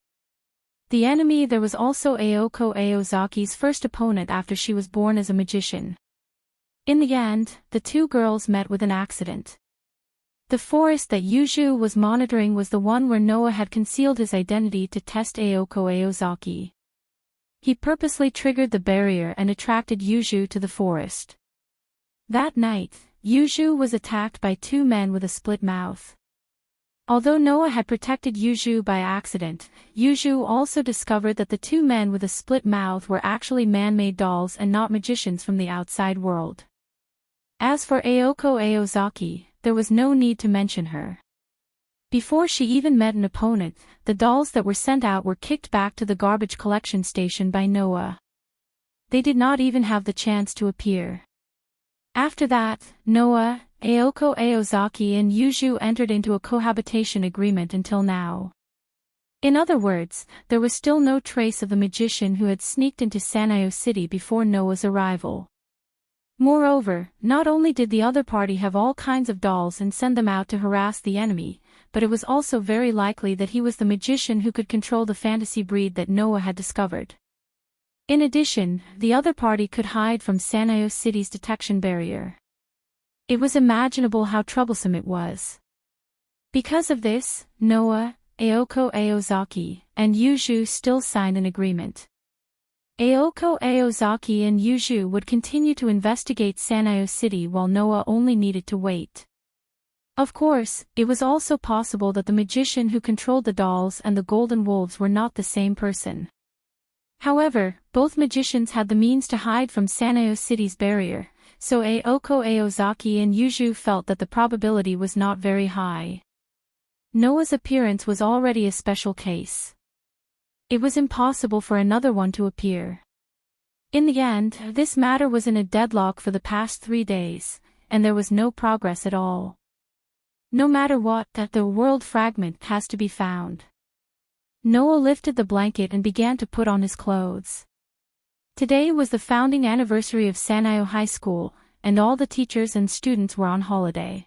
The enemy there was also Aoko Aozaki's first opponent after she was born as a magician. In the end, the 2 girls met with an accident. The forest that Yuju was monitoring was the one where Noah had concealed his identity to test Aoko Aozaki. He purposely triggered the barrier and attracted Yuju to the forest. That night, Yuju was attacked by 2 men with a split mouth. Although Noah had protected Yuju by accident, Yuju also discovered that the 2 men with a split mouth were actually man-made dolls and not magicians from the outside world. As for Aoko Aozaki, there was no need to mention her. Before she even met an opponent, the dolls that were sent out were kicked back to the garbage collection station by Noah. They did not even have the chance to appear. After that, Noah, Aoko Aozaki and Yuju entered into a cohabitation agreement until now. In other words, there was still no trace of the magician who had sneaked into Sanyo City before Noah's arrival. Moreover, not only did the other party have all kinds of dolls and send them out to harass the enemy, but it was also very likely that he was the magician who could control the fantasy breed that Noah had discovered. In addition, the other party could hide from Sanyo City's detection barrier. It was imaginable how troublesome it was. Because of this, Noah, Aoko Aozaki, and Yuju still signed an agreement. Aoko Aozaki and Yuju would continue to investigate Sanyo City while Noah only needed to wait. Of course, it was also possible that the magician who controlled the dolls and the golden wolves were not the same person. However, both magicians had the means to hide from Sanyo City's barrier, so Aoko Aozaki and Yuju felt that the probability was not very high. Noah's appearance was already a special case. It was impossible for another one to appear. In the end, this matter was in a deadlock for the past 3 days, and there was no progress at all. No matter what, the world fragment has to be found. Noah lifted the blanket and began to put on his clothes. Today was the founding anniversary of Sanyo High School, and all the teachers and students were on holiday.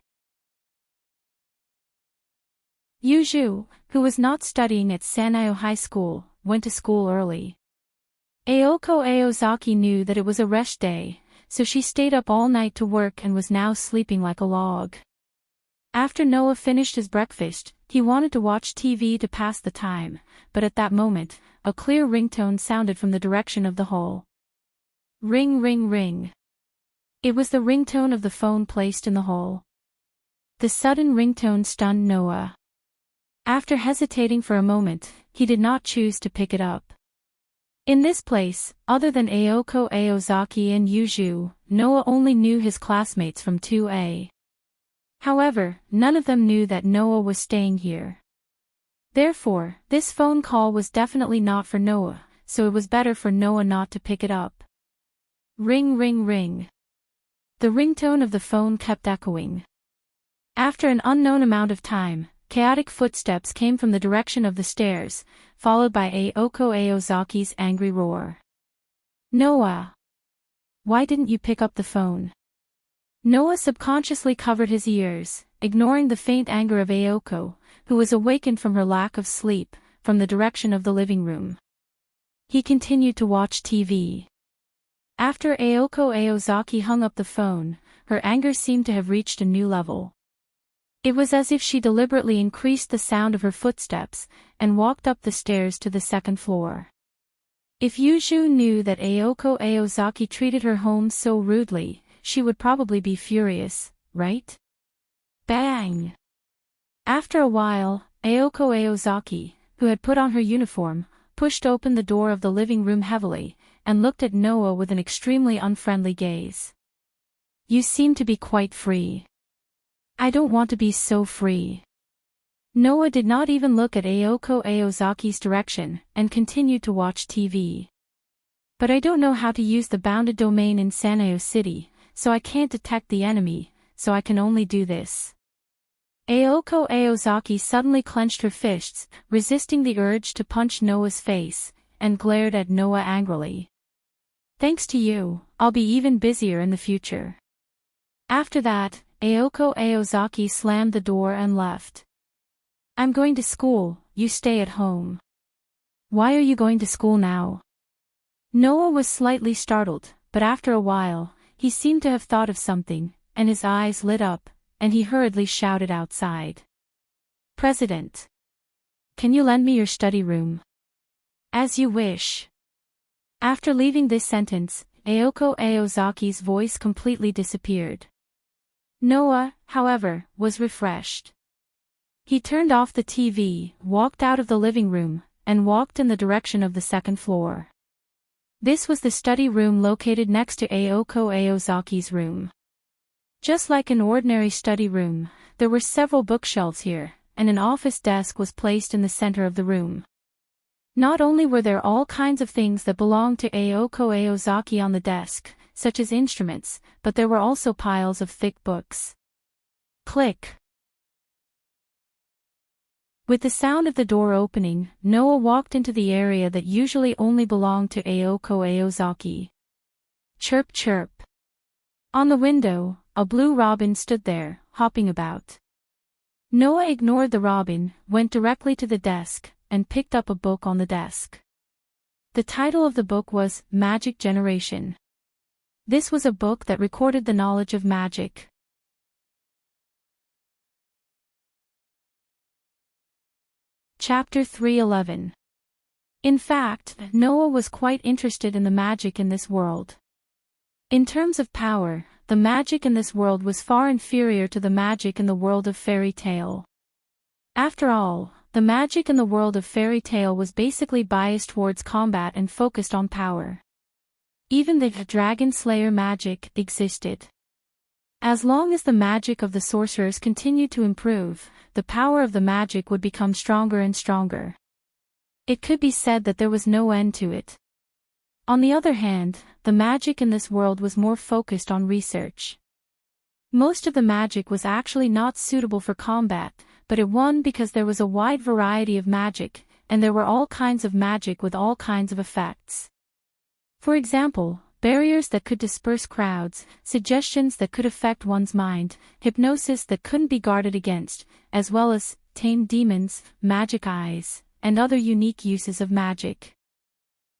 Yuju, who was not studying at Sanyo High School, went to school early. Ayako Aozaki knew that it was a rest day, so she stayed up all night to work and was now sleeping like a log. After Noah finished his breakfast, he wanted to watch TV to pass the time, but at that moment, a clear ringtone sounded from the direction of the hall. Ring ring ring. It was the ringtone of the phone placed in the hall. The sudden ringtone stunned Noah. After hesitating for a moment, he did not choose to pick it up. In this place, other than Ayako Aozaki and Yuju, Noah only knew his classmates from 2A. However, none of them knew that Noah was staying here. Therefore, this phone call was definitely not for Noah, so it was better for Noah not to pick it up. Ring ring ring. The ringtone of the phone kept echoing. After an unknown amount of time, chaotic footsteps came from the direction of the stairs, followed by Ayako Aozaki's angry roar. Noah! Why didn't you pick up the phone? Noah subconsciously covered his ears, ignoring the faint anger of Ayako, who was awakened from her lack of sleep, from the direction of the living room. He continued to watch TV. After Ayako Aozaki hung up the phone, her anger seemed to have reached a new level. It was as if she deliberately increased the sound of her footsteps, and walked up the stairs to the second floor. If Yuju knew that Ayako Aozaki treated her home so rudely, she would probably be furious, right? Bang! After a while, Ayako Aozaki, who had put on her uniform, pushed open the door of the living room heavily, and looked at Noah with an extremely unfriendly gaze. You seem to be quite free. I don't want to be so free. Noah did not even look at Ayako Aozaki's direction, and continued to watch TV. But I don't know how to use the bounded domain in Sanyo City, so I can't detect the enemy, so I can only do this. Ayako Aozaki suddenly clenched her fists, resisting the urge to punch Noah's face, and glared at Noah angrily. Thanks to you, I'll be even busier in the future. After that, Ayako Aozaki slammed the door and left. I'm going to school, you stay at home. Why are you going to school now? Noah was slightly startled, but after a while, he seemed to have thought of something, and his eyes lit up, and he hurriedly shouted outside. President! Can you lend me your study room? As you wish. After leaving this sentence, Ayako Aozaki's voice completely disappeared. Noah, however, was refreshed. He turned off the TV, walked out of the living room, and walked in the direction of the second floor. This was the study room located next to Ayako Aozaki's room. Just like an ordinary study room, there were several bookshelves here, and an office desk was placed in the center of the room. Not only were there all kinds of things that belonged to Ayako Aozaki on the desk, such as instruments, but there were also piles of thick books. Click. With the sound of the door opening, Noah walked into the area that usually only belonged to Ayako Aozaki. Chirp chirp. On the window, a blue robin stood there, hopping about. Noah ignored the robin, went directly to the desk, and picked up a book on the desk. The title of the book was Magic Generation. This was a book that recorded the knowledge of magic. Chapter 311. In fact, Noah was quite interested in the magic in this world. In terms of power, the magic in this world was far inferior to the magic in the world of fairy tale. After all, the magic in the world of fairy tale was basically biased towards combat and focused on power. Even the dragon slayer magic existed. As long as the magic of the sorcerers continued to improve, the power of the magic would become stronger and stronger. It could be said that there was no end to it. On the other hand, the magic in this world was more focused on research. Most of the magic was actually not suitable for combat, but it won because there was a wide variety of magic, and there were all kinds of magic with all kinds of effects. For example, barriers that could disperse crowds, suggestions that could affect one's mind, hypnosis that couldn't be guarded against, as well as tame demons, magic eyes, and other unique uses of magic.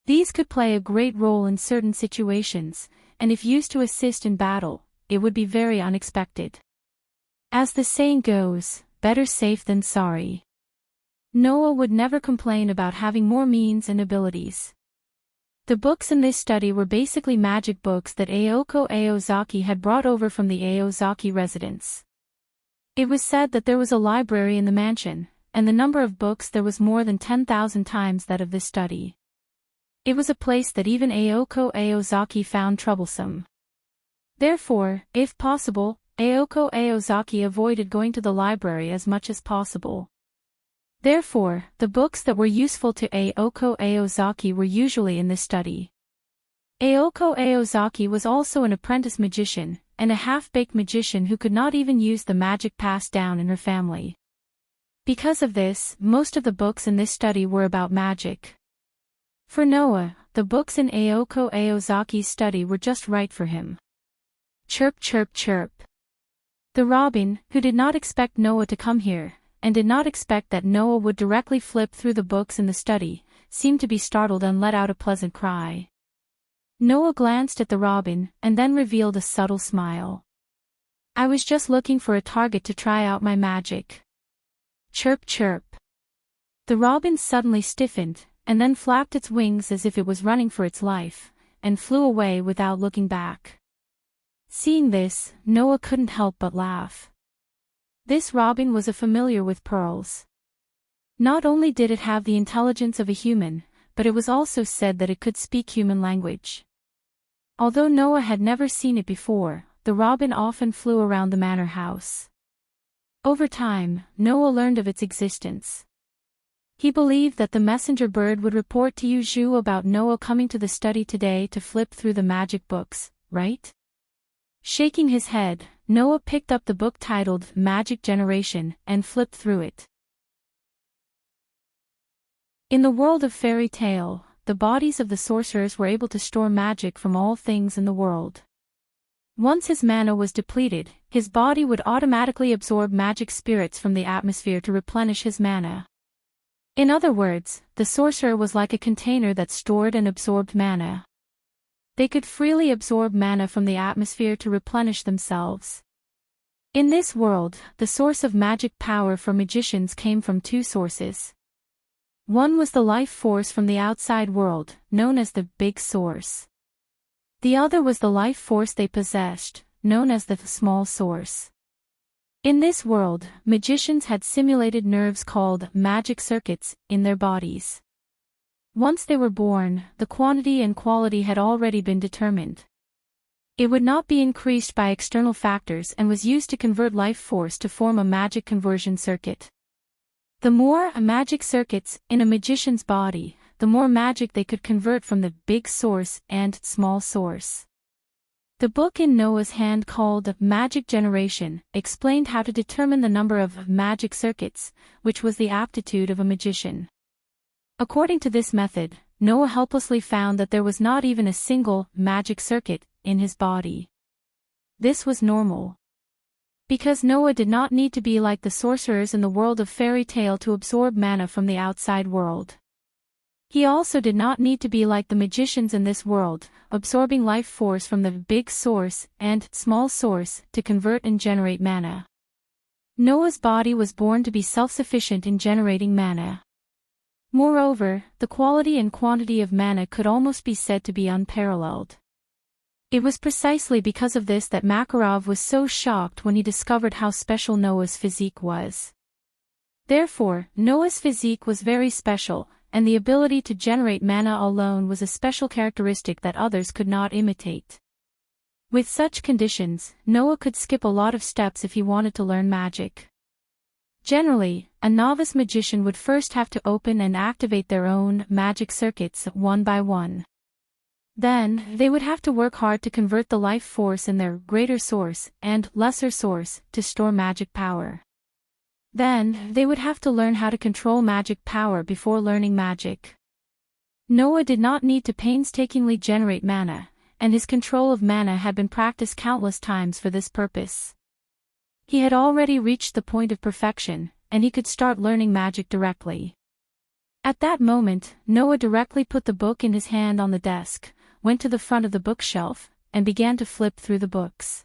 These could play a great role in certain situations, and if used to assist in battle, it would be very unexpected. As the saying goes, better safe than sorry. Noah would never complain about having more means and abilities. The books in this study were basically magic books that Ayako Aozaki had brought over from the Aozaki residence. It was said that there was a library in the mansion, and the number of books there was more than 10,000 times that of this study. It was a place that even Ayako Aozaki found troublesome. Therefore, if possible, Ayako Aozaki avoided going to the library as much as possible. Therefore, the books that were useful to Ayako Aozaki were usually in this study. Ayako Aozaki was also an apprentice magician, and a half-baked magician who could not even use the magic passed down in her family. Because of this, most of the books in this study were about magic. For Noah, the books in Ayako Aozaki's study were just right for him. Chirp chirp chirp. The robin, who did not expect Noah to come here, and did not expect that Noah would directly flip through the books in the study, seemed to be startled and let out a pleasant cry. Noah glanced at the robin, and then revealed a subtle smile. I was just looking for a target to try out my magic. Chirp chirp. The robin suddenly stiffened, and then flapped its wings as if it was running for its life, and flew away without looking back. Seeing this, Noah couldn't help but laugh. This robin was familiar with pearls. Not only did it have the intelligence of a human, but it was also said that it could speak human language. Although Noah had never seen it before, the robin often flew around the manor house. Over time, Noah learned of its existence. He believed that the messenger bird would report to Yuju about Noah coming to the study today to flip through the magic books, right? Shaking his head, Noah picked up the book titled Magic Generation and flipped through it. In the world of fairy tale, the bodies of the sorcerers were able to store magic from all things in the world. Once his mana was depleted, his body would automatically absorb magic spirits from the atmosphere to replenish his mana. In other words, the sorcerer was like a container that stored and absorbed mana. They could freely absorb mana from the atmosphere to replenish themselves. In this world, the source of magic power for magicians came from two sources. One was the life force from the outside world, known as the Big Source. The other was the life force they possessed, known as the Small Source. In this world, magicians had simulated nerves called magic circuits in their bodies. Once they were born, the quantity and quality had already been determined. It would not be increased by external factors and was used to convert life force to form a magic conversion circuit. The more magic circuits in a magician's body, the more magic they could convert from the Big Source and Small Source. The book in Noah's hand called Magic Generation explained how to determine the number of magic circuits, which was the aptitude of a magician. According to this method, Noah helplessly found that there was not even a single magic circuit in his body. This was normal. Because Noah did not need to be like the sorcerers in the world of fairy tale to absorb mana from the outside world. He also did not need to be like the magicians in this world, absorbing life force from the Big Source and Small Source to convert and generate mana. Noah's body was born to be self-sufficient in generating mana. Moreover, the quality and quantity of mana could almost be said to be unparalleled. It was precisely because of this that Makarov was so shocked when he discovered how special Noah's physique was. Therefore, Noah's physique was very special, and the ability to generate mana alone was a special characteristic that others could not imitate. With such conditions, Noah could skip a lot of steps if he wanted to learn magic. Generally, a novice magician would first have to open and activate their own magic circuits one by one. Then, they would have to work hard to convert the life force in their greater source and lesser source to store magic power. Then, they would have to learn how to control magic power before learning magic. Noah did not need to painstakingly generate mana, and his control of mana had been practiced countless times for this purpose. He had already reached the point of perfection, and he could start learning magic directly. At that moment, Noah directly put the book in his hand on the desk, went to the front of the bookshelf, and began to flip through the books.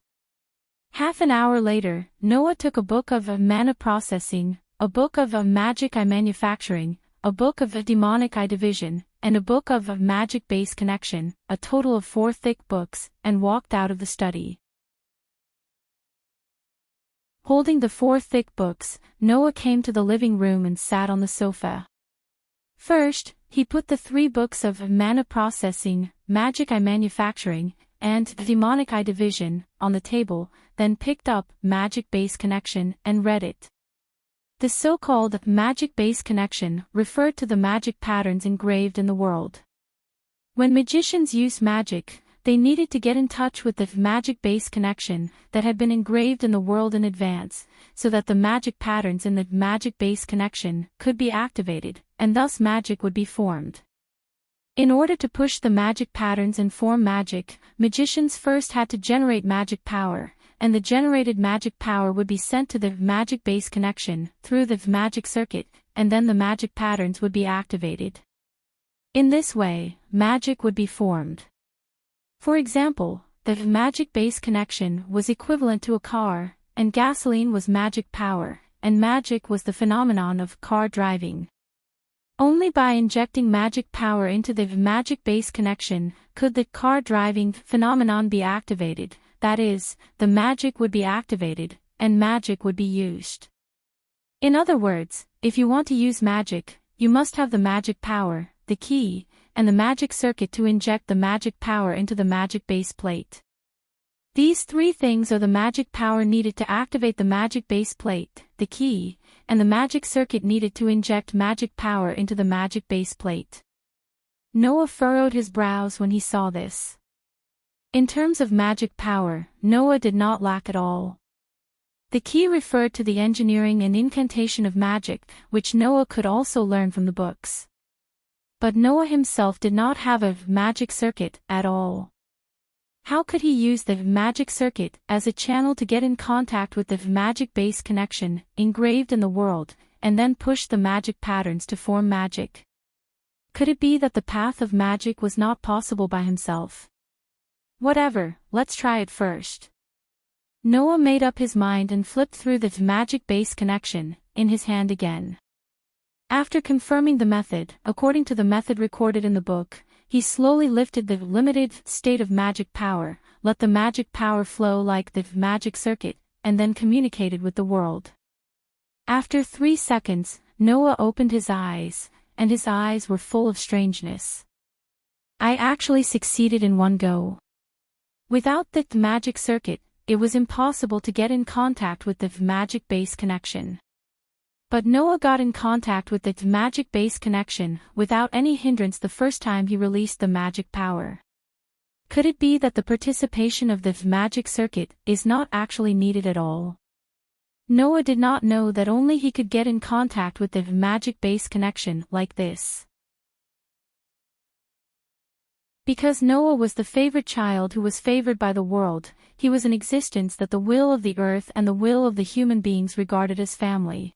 Half an hour later, Noah took a book of mana processing, a book of magic manufacturing, a book of demonic division, and a book of magic base connection, a total of 4 thick books, and walked out of the study. Holding the 4 thick books, Noah came to the living room and sat on the sofa. First, he put the 3 books of mana processing, magic manufacturing, and demonic division on the table, then picked up magic base connection and read it. The so-called magic base connection referred to the magic patterns engraved in the world. When magicians used magic, they needed to get in touch with the magic base connection that had been engraved in the world in advance, so that the magic patterns in the magic base connection could be activated, and thus magic would be formed. In order to push the magic patterns and form magic, magicians first had to generate magic power, and the generated magic power would be sent to the magic base connection through the magic circuit, and then the magic patterns would be activated. In this way, magic would be formed. For example, the magic base connection was equivalent to a car, and gasoline was magic power, and magic was the phenomenon of car driving. Only by injecting magic power into the magic base connection could the car driving phenomenon be activated. That is, the magic would be activated, and magic would be used. In other words, if you want to use magic, you must have the magic power, the key, and the magic circuit to inject the magic power into the magic base plate. These 3 things are the magic power needed to activate the magic base plate, the key, and the magic circuit needed to inject magic power into the magic base plate. Noah furrowed his brows when he saw this. In terms of magic power, Noah did not lack at all. The key referred to the engineering and incantation of magic, which Noah could also learn from the books. But Noah himself did not have a magic circuit at all. How could he use the magic circuit as a channel to get in contact with the magic base connection engraved in the world, and then push the magic patterns to form magic? Could it be that the path of magic was not possible by himself? Whatever, let's try it first. Noah made up his mind and flipped through the magic base connection in his hand again. After confirming the method, according to the method recorded in the book, he slowly lifted the limited state of magic power, let the magic power flow like the magic circuit, and then communicated with the world. After 3 seconds, Noah opened his eyes, and his eyes were full of strangeness. I actually succeeded in one go. Without the magic circuit, it was impossible to get in contact with the magic base connection. But Noah got in contact with the magic base connection without any hindrance the first time he released the magic power. Could it be that the participation of the magic circuit is not actually needed at all? Noah did not know that only he could get in contact with the magic base connection like this. Because Noah was the favored child who was favored by the world, he was an existence that the will of the earth and the will of the human beings regarded as family.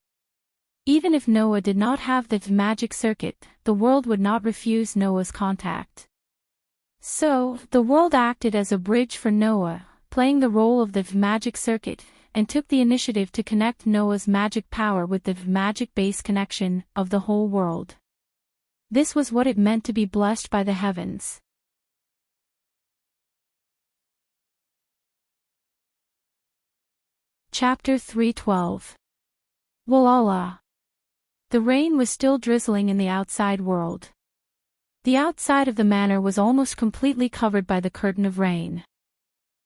Even if Noah did not have the magic circuit, the world would not refuse Noah's contact. So, the world acted as a bridge for Noah, playing the role of the magic circuit, and took the initiative to connect Noah's magic power with the magic base connection of the whole world. This was what it meant to be blessed by the heavens. Chapter 3:12. Walala. The rain was still drizzling in the outside world. The outside of the manor was almost completely covered by the curtain of rain.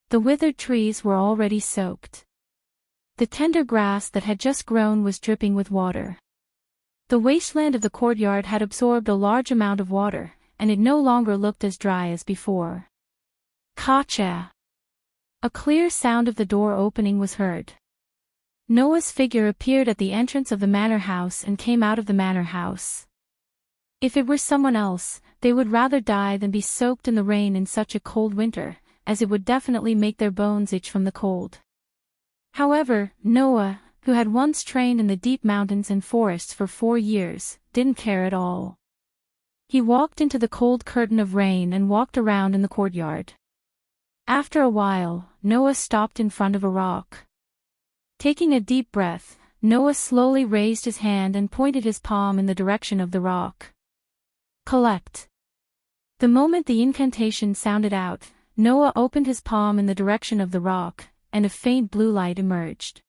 The withered trees were already soaked. The tender grass that had just grown was dripping with water. The wasteland of the courtyard had absorbed a large amount of water, and it no longer looked as dry as before. Kacha! A clear sound of the door opening was heard. Noah's figure appeared at the entrance of the manor house and came out of the manor house. If it were someone else, they would rather die than be soaked in the rain in such a cold winter, as it would definitely make their bones itch from the cold. However, Noah, who had once trained in the deep mountains and forests for 4 years, didn't care at all. He walked into the cold curtain of rain and walked around in the courtyard. After a while, Noah stopped in front of a rock. Taking a deep breath, Noah slowly raised his hand and pointed his palm in the direction of the rock. Collect. The moment the incantation sounded out, Noah opened his palm in the direction of the rock, and a faint blue light emerged.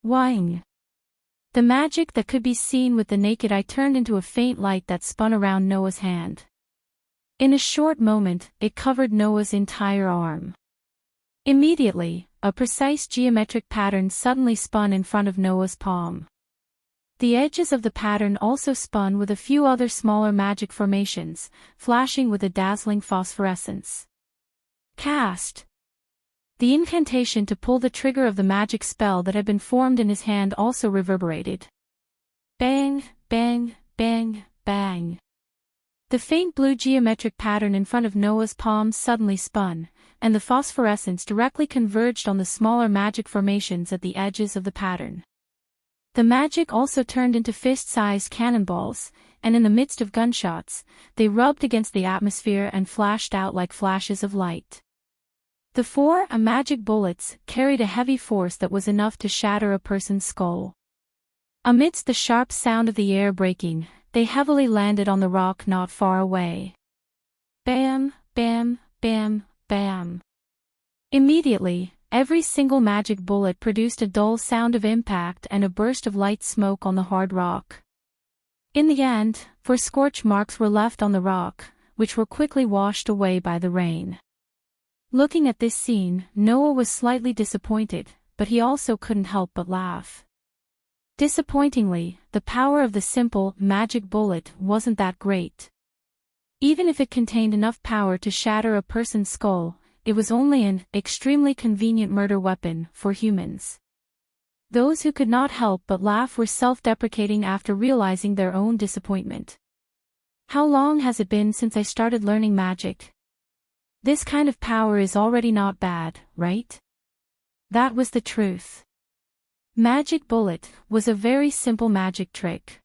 Whing! The magic that could be seen with the naked eye turned into a faint light that spun around Noah's hand. In a short moment, it covered Noah's entire arm. Immediately, a precise geometric pattern suddenly spun in front of Noah's palm. The edges of the pattern also spun with a few other smaller magic formations, flashing with a dazzling phosphorescence. Cast! The incantation to pull the trigger of the magic spell that had been formed in his hand also reverberated. Bang, bang, bang, bang. The faint blue geometric pattern in front of Noah's palm suddenly spun, and the phosphorescence directly converged on the smaller magic formations at the edges of the pattern. The magic also turned into fist-sized cannonballs, and in the midst of gunshots, they rubbed against the atmosphere and flashed out like flashes of light. The 4 magic bullets carried a heavy force that was enough to shatter a person's skull. Amidst the sharp sound of the air breaking, they heavily landed on the rock not far away. Bam, bam, bam, bam. Immediately, every single magic bullet produced a dull sound of impact and a burst of light smoke on the hard rock. In the end, 4 scorch marks were left on the rock, which were quickly washed away by the rain. Looking at this scene, Noah was slightly disappointed, but he also couldn't help but laugh. Disappointingly, the power of the simple, magic bullet wasn't that great. Even if it contained enough power to shatter a person's skull, it was only an extremely convenient murder weapon for humans. Those who could not help but laugh were self-deprecating after realizing their own disappointment. How long has it been since I started learning magic? This kind of power is already not bad, right? That was the truth. Magic bullet was a very simple magic trick.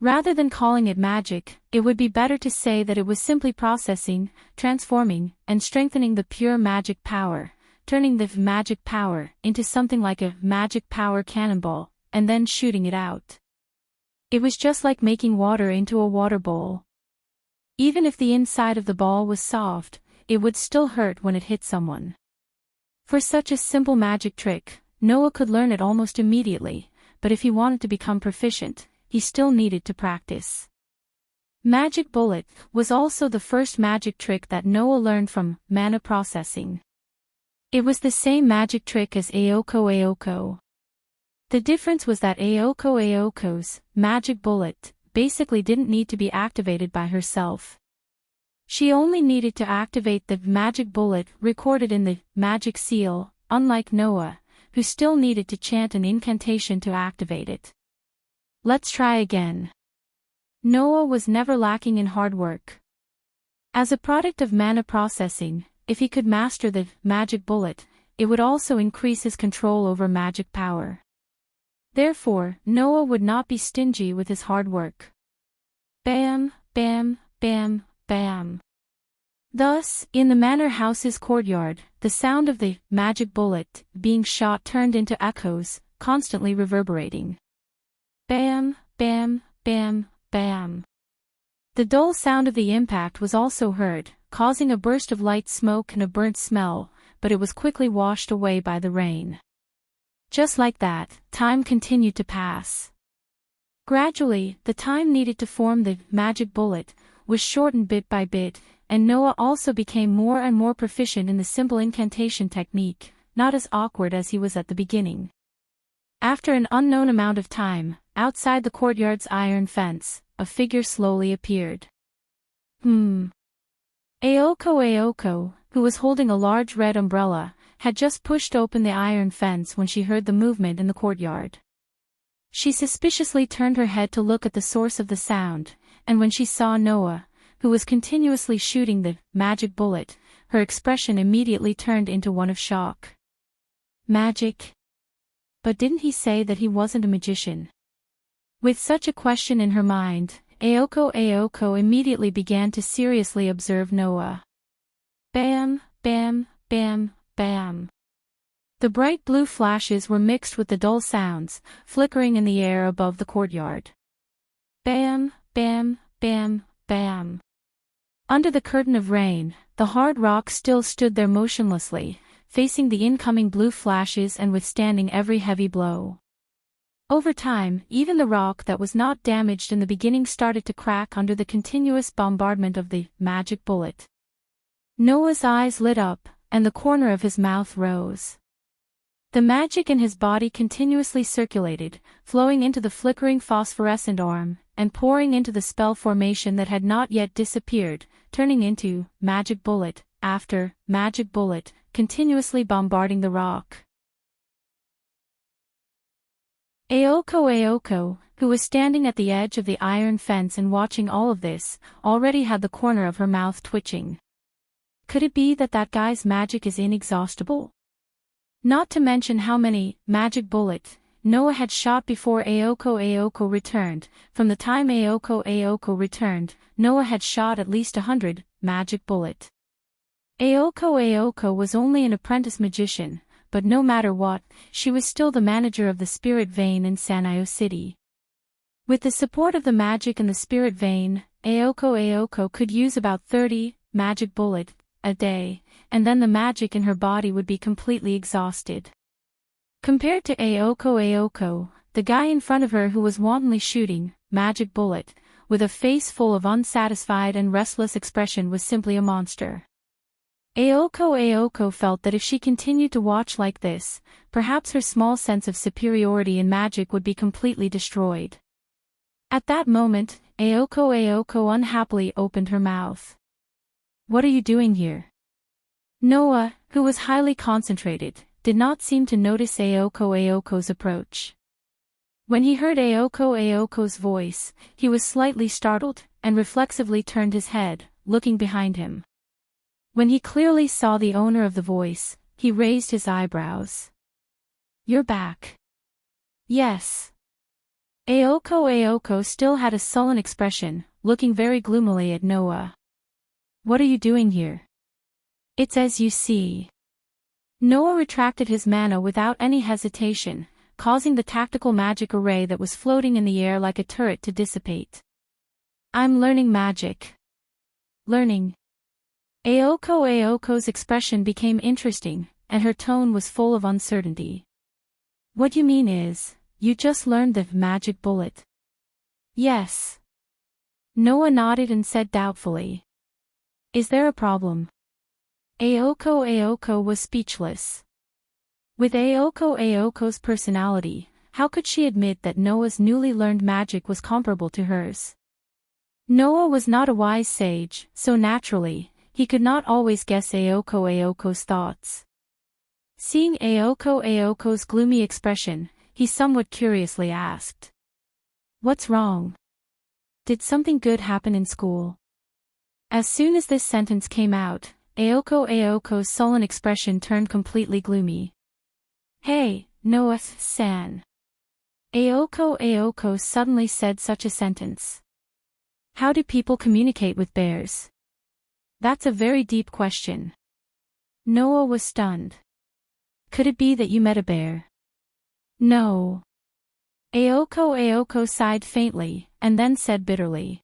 Rather than calling it magic, it would be better to say that it was simply processing, transforming, and strengthening the pure magic power, turning the magic power into something like a magic power cannonball, and then shooting it out. It was just like making water into a water bowl. Even if the inside of the ball was soft, it would still hurt when it hit someone. For such a simple magic trick, Noah could learn it almost immediately, but if he wanted to become proficient, he still needed to practice. Magic bullet was also the first magic trick that Noah learned from mana processing. It was the same magic trick as Aoko. The difference was that Aoko's magic bullet basically didn't need to be activated by herself. She only needed to activate the magic bullet recorded in the magic seal, unlike Noah, who still needed to chant an incantation to activate it. Let's try again. Noah was never lacking in hard work. As a product of mana processing, if he could master the magic bullet, it would also increase his control over magic power. Therefore, Noah would not be stingy with his hard work. Bam, bam, bam, bam. Thus, in the manor house's courtyard, the sound of the magic bullet being shot turned into echoes, constantly reverberating. Bam, bam, bam, bam. The dull sound of the impact was also heard, causing a burst of light smoke and a burnt smell, but it was quickly washed away by the rain. Just like that, time continued to pass. Gradually, the time needed to form the magic bullet was shortened bit by bit, and Noah also became more and more proficient in the simple incantation technique, not as awkward as he was at the beginning. After an unknown amount of time, outside the courtyard's iron fence, a figure slowly appeared. Aoko, who was holding a large red umbrella, had just pushed open the iron fence when she heard the movement in the courtyard. She suspiciously turned her head to look at the source of the sound, and when she saw Noah, who was continuously shooting the magic bullet, her expression immediately turned into one of shock. Magic? But didn't he say that he wasn't a magician? With such a question in her mind, Ayoko immediately began to seriously observe Noah. Bam, bam, bam, bam. The bright blue flashes were mixed with the dull sounds, flickering in the air above the courtyard. Bam, bam, bam, bam. Under the curtain of rain, the hard rock still stood there motionlessly, facing the incoming blue flashes and withstanding every heavy blow. Over time, even the rock that was not damaged in the beginning started to crack under the continuous bombardment of the magic bullet. Noah's eyes lit up, and the corner of his mouth rose. The magic in his body continuously circulated, flowing into the flickering phosphorescent arm, and pouring into the spell formation that had not yet disappeared, turning into magic bullet after magic bullet, continuously bombarding the rock. Ayoko, who was standing at the edge of the iron fence and watching all of this, already had the corner of her mouth twitching. Could it be that that guy's magic is inexhaustible? Not to mention how many magic bullets Noah had shot before Ayoko returned. From the time Ayoko returned, Noah had shot at least 100 magic bullets. Ayoko was only an apprentice magician, but no matter what, she was still the manager of the spirit vein in Sanyo City. With the support of the magic in the spirit vein, Ayoko could use about 30 magic bullets a day, and then the magic in her body would be completely exhausted. Compared to Ayoko, the guy in front of her who was wantonly shooting magic bullet, with a face full of unsatisfied and restless expression was simply a monster. Ayoko felt that if she continued to watch like this, perhaps her small sense of superiority in magic would be completely destroyed. At that moment, Ayoko unhappily opened her mouth. "What are you doing here?" Noah, who was highly concentrated, did not seem to notice Ayoko's approach. When he heard Ayoko's voice, he was slightly startled, and reflexively turned his head, looking behind him. When he clearly saw the owner of the voice, he raised his eyebrows. "You're back." "Yes." Ayoko still had a sullen expression, looking very gloomily at Noah. "What are you doing here?" "It's as you see." Noah retracted his mana without any hesitation, causing the tactical magic array that was floating in the air like a turret to dissipate. "I'm learning magic." "Learning?" Ayoko's expression became interesting, and her tone was full of uncertainty. "What you mean is, you just learned the magic bullet?" "Yes." Noah nodded and said doubtfully. "Is there a problem?" Ayoko was speechless. With Ayoko's personality, how could she admit that Noah's newly learned magic was comparable to hers? Noah was not a wise sage, so naturally, he could not always guess Ayoko's thoughts. Seeing Ayoko's gloomy expression, he somewhat curiously asked, "What's wrong? Did something good happen in school?" As soon as this sentence came out, Ayoko's sullen expression turned completely gloomy. "Hey, Noah-san." Ayoko suddenly said such a sentence. "How do people communicate with bears?" "That's a very deep question." Noah was stunned. "Could it be that you met a bear?" "No." Ayoko sighed faintly, and then said bitterly.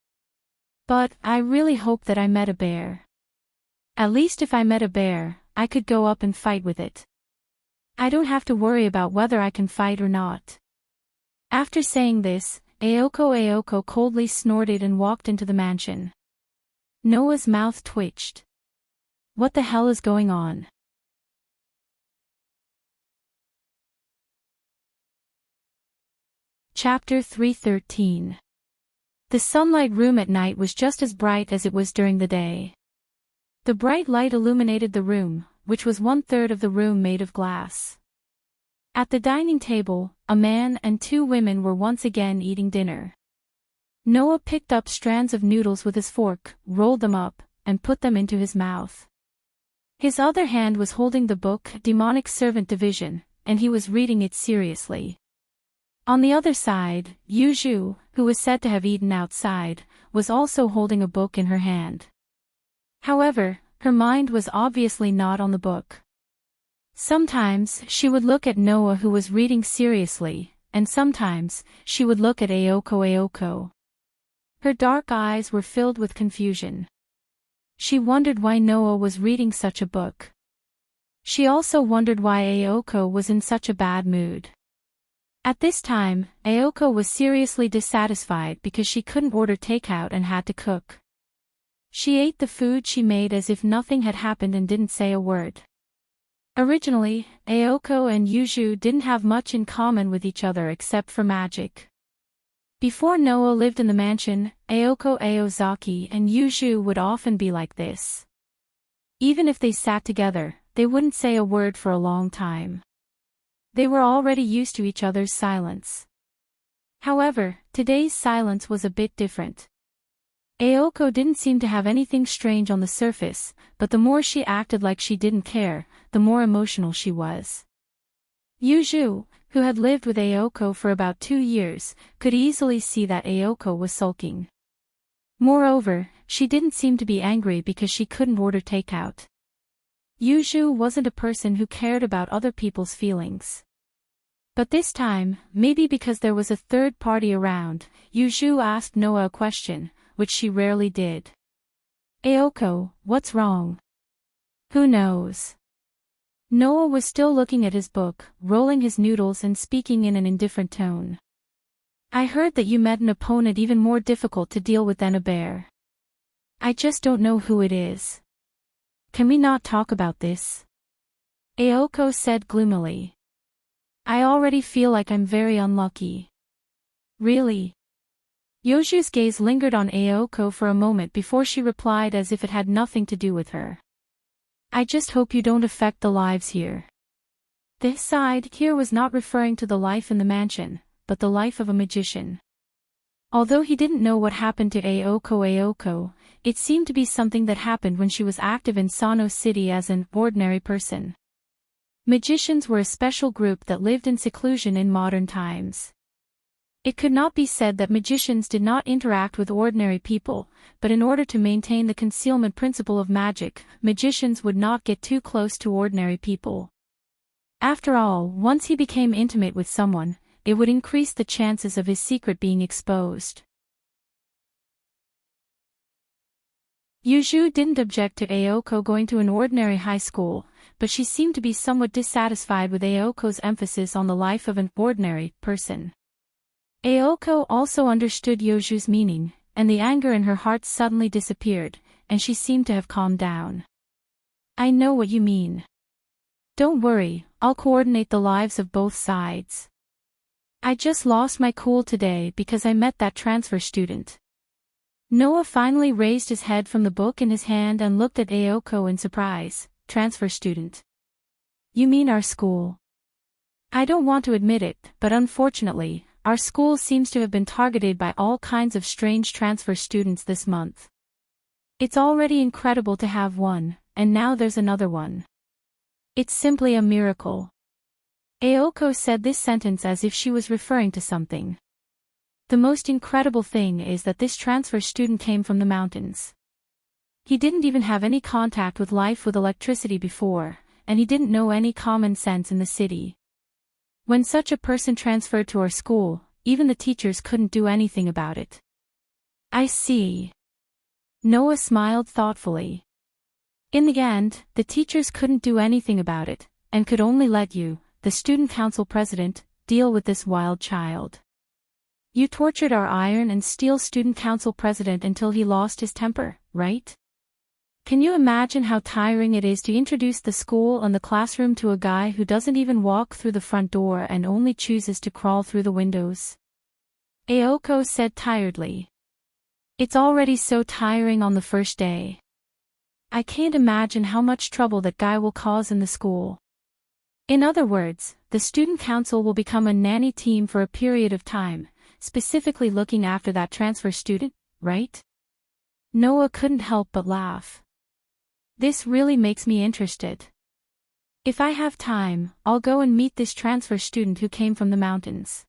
"But I really hope that I met a bear. At least if I met a bear, I could go up and fight with it. I don't have to worry about whether I can fight or not." After saying this, Ayoko coldly snorted and walked into the mansion. Noah's mouth twitched. What the hell is going on? Chapter 313. The sunlight room at night was just as bright as it was during the day. The bright light illuminated the room, which was 1/3 of the room made of glass. At the dining table, a man and two women were once again eating dinner. Noah picked up strands of noodles with his fork, rolled them up, and put them into his mouth. His other hand was holding the book Demonic Servant Division, and he was reading it seriously. On the other side, Yuju, who was said to have eaten outside, was also holding a book in her hand. However, her mind was obviously not on the book. Sometimes she would look at Noah, who was reading seriously, and sometimes she would look at Ayoko. Her dark eyes were filled with confusion. She wondered why Noah was reading such a book. She also wondered why Ayoko was in such a bad mood. At this time, Ayoko was seriously dissatisfied because she couldn't order takeout and had to cook. She ate the food she made as if nothing had happened and didn't say a word. Originally, Ayoko and Yuju didn't have much in common with each other except for magic. Before Noah lived in the mansion, Ayoko Aozaki and Yuju would often be like this. Even if they sat together, they wouldn't say a word for a long time. They were already used to each other's silence. However, today's silence was a bit different. Ayoko didn't seem to have anything strange on the surface, but the more she acted like she didn't care, the more emotional she was. Yuju, who had lived with Ayoko for about 2 years, could easily see that Ayoko was sulking. Moreover, she didn't seem to be angry because she couldn't order takeout. Yuju wasn't a person who cared about other people's feelings. But this time, maybe because there was a third party around, Yuju asked Noah a question, which she rarely did. Ayoko, what's wrong? Who knows? Noah was still looking at his book, rolling his noodles and speaking in an indifferent tone. I heard that you met an opponent even more difficult to deal with than a bear. I just don't know who it is. Can we not talk about this? Ayoko said gloomily. I already feel like I'm very unlucky. Really? Yoju's gaze lingered on Ayoko for a moment before she replied as if it had nothing to do with her. I just hope you don't affect the lives here. This side here was not referring to the life in the mansion, but the life of a magician. Although he didn't know what happened to Ayoko, it seemed to be something that happened when she was active in Sano City as an ordinary person. Magicians were a special group that lived in seclusion in modern times. It could not be said that magicians did not interact with ordinary people, but in order to maintain the concealment principle of magic, magicians would not get too close to ordinary people. After all, once he became intimate with someone, it would increase the chances of his secret being exposed. Yuju didn't object to Ayoko going to an ordinary high school, but she seemed to be somewhat dissatisfied with Ayoko's emphasis on the life of an ordinary person. Ayoko also understood Yoju's meaning, and the anger in her heart suddenly disappeared, and she seemed to have calmed down. I know what you mean. Don't worry, I'll coordinate the lives of both sides. I just lost my cool today because I met that transfer student. Noah finally raised his head from the book in his hand and looked at Ayoko in surprise. Transfer student. You mean our school? I don't want to admit it, but unfortunately, our school seems to have been targeted by all kinds of strange transfer students this month. It's already incredible to have one, and now there's another one. It's simply a miracle. Ayoko said this sentence as if she was referring to something. The most incredible thing is that this transfer student came from the mountains. He didn't even have any contact with life with electricity before, and he didn't know any common sense in the city. When such a person transferred to our school, even the teachers couldn't do anything about it. I see. Noah smiled thoughtfully. In the end, the teachers couldn't do anything about it, and could only let you, the student council president, deal with this wild child. You tortured our iron and steel student council president until he lost his temper, right? Can you imagine how tiring it is to introduce the school and the classroom to a guy who doesn't even walk through the front door and only chooses to crawl through the windows? Ayoko said tiredly. It's already so tiring on the first day. I can't imagine how much trouble that guy will cause in the school. In other words, the student council will become a nanny team for a period of time, specifically looking after that transfer student, right? Noah couldn't help but laugh. This really makes me interested. If I have time, I'll go and meet this transfer student who came from the mountains.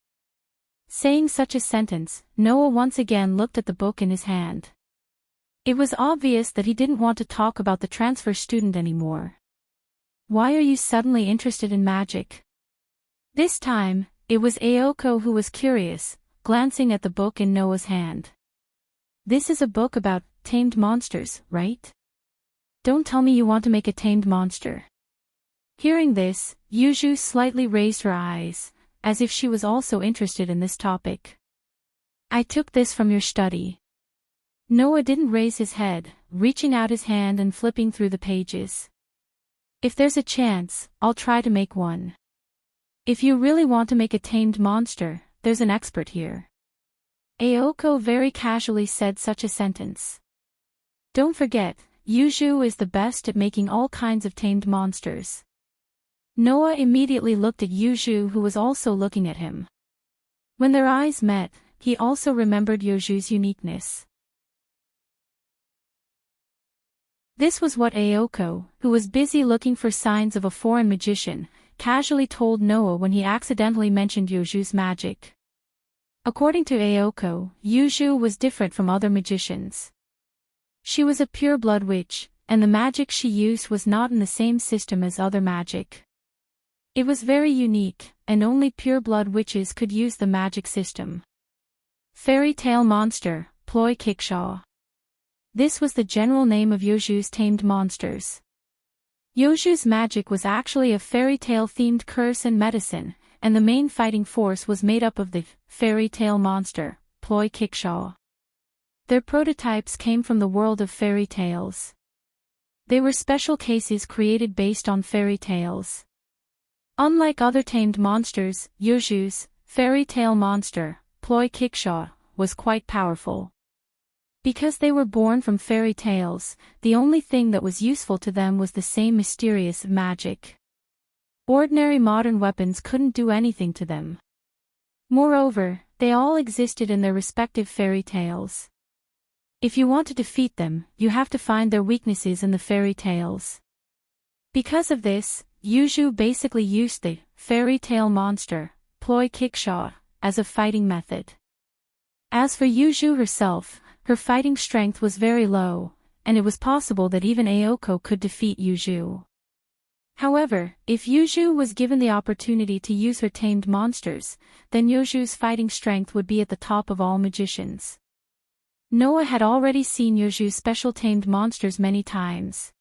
Saying such a sentence, Noah once again looked at the book in his hand. It was obvious that he didn't want to talk about the transfer student anymore. Why are you suddenly interested in magic? This time, it was Ayoko who was curious, glancing at the book in Noah's hand. This is a book about tamed monsters, right? Don't tell me you want to make a tamed monster. Hearing this, Yuju slightly raised her eyes, as if she was also interested in this topic. I took this from your study. Noah didn't raise his head, reaching out his hand and flipping through the pages. If there's a chance, I'll try to make one. If you really want to make a tamed monster, there's an expert here. Ayoko very casually said such a sentence. Don't forget, Yuju is the best at making all kinds of tamed monsters. Noah immediately looked at Yuju, who was also looking at him. When their eyes met, he also remembered Yuju's uniqueness. This was what Ayoko, who was busy looking for signs of a foreign magician, casually told Noah when he accidentally mentioned Yuju's magic. According to Ayoko, Yuju was different from other magicians. She was a pure-blood witch, and the magic she used was not in the same system as other magic. It was very unique, and only pure-blood witches could use the magic system. Fairy tale monster, Ploy Kickshaw. This was the general name of Yuju's tamed monsters. Yuju's magic was actually a fairy tale-themed curse and medicine, and the main fighting force was made up of the fairy tale monster, Ploy Kickshaw. Their prototypes came from the world of fairy tales. They were special cases created based on fairy tales. Unlike other tamed monsters, Yuju's fairy tale monster, Ploy Kickshaw, was quite powerful. Because they were born from fairy tales, the only thing that was useful to them was the same mysterious magic. Ordinary modern weapons couldn't do anything to them. Moreover, they all existed in their respective fairy tales. If you want to defeat them, you have to find their weaknesses in the fairy tales. Because of this, Yuju basically used the fairy tale monster, Ploy Kickshaw, as a fighting method. As for Yuju herself, her fighting strength was very low, and it was possible that even Ayoko could defeat Yuju. However, if Yuju was given the opportunity to use her tamed monsters, then Yuju's fighting strength would be at the top of all magicians. Noah had already seen Yuju's special tamed monsters many times.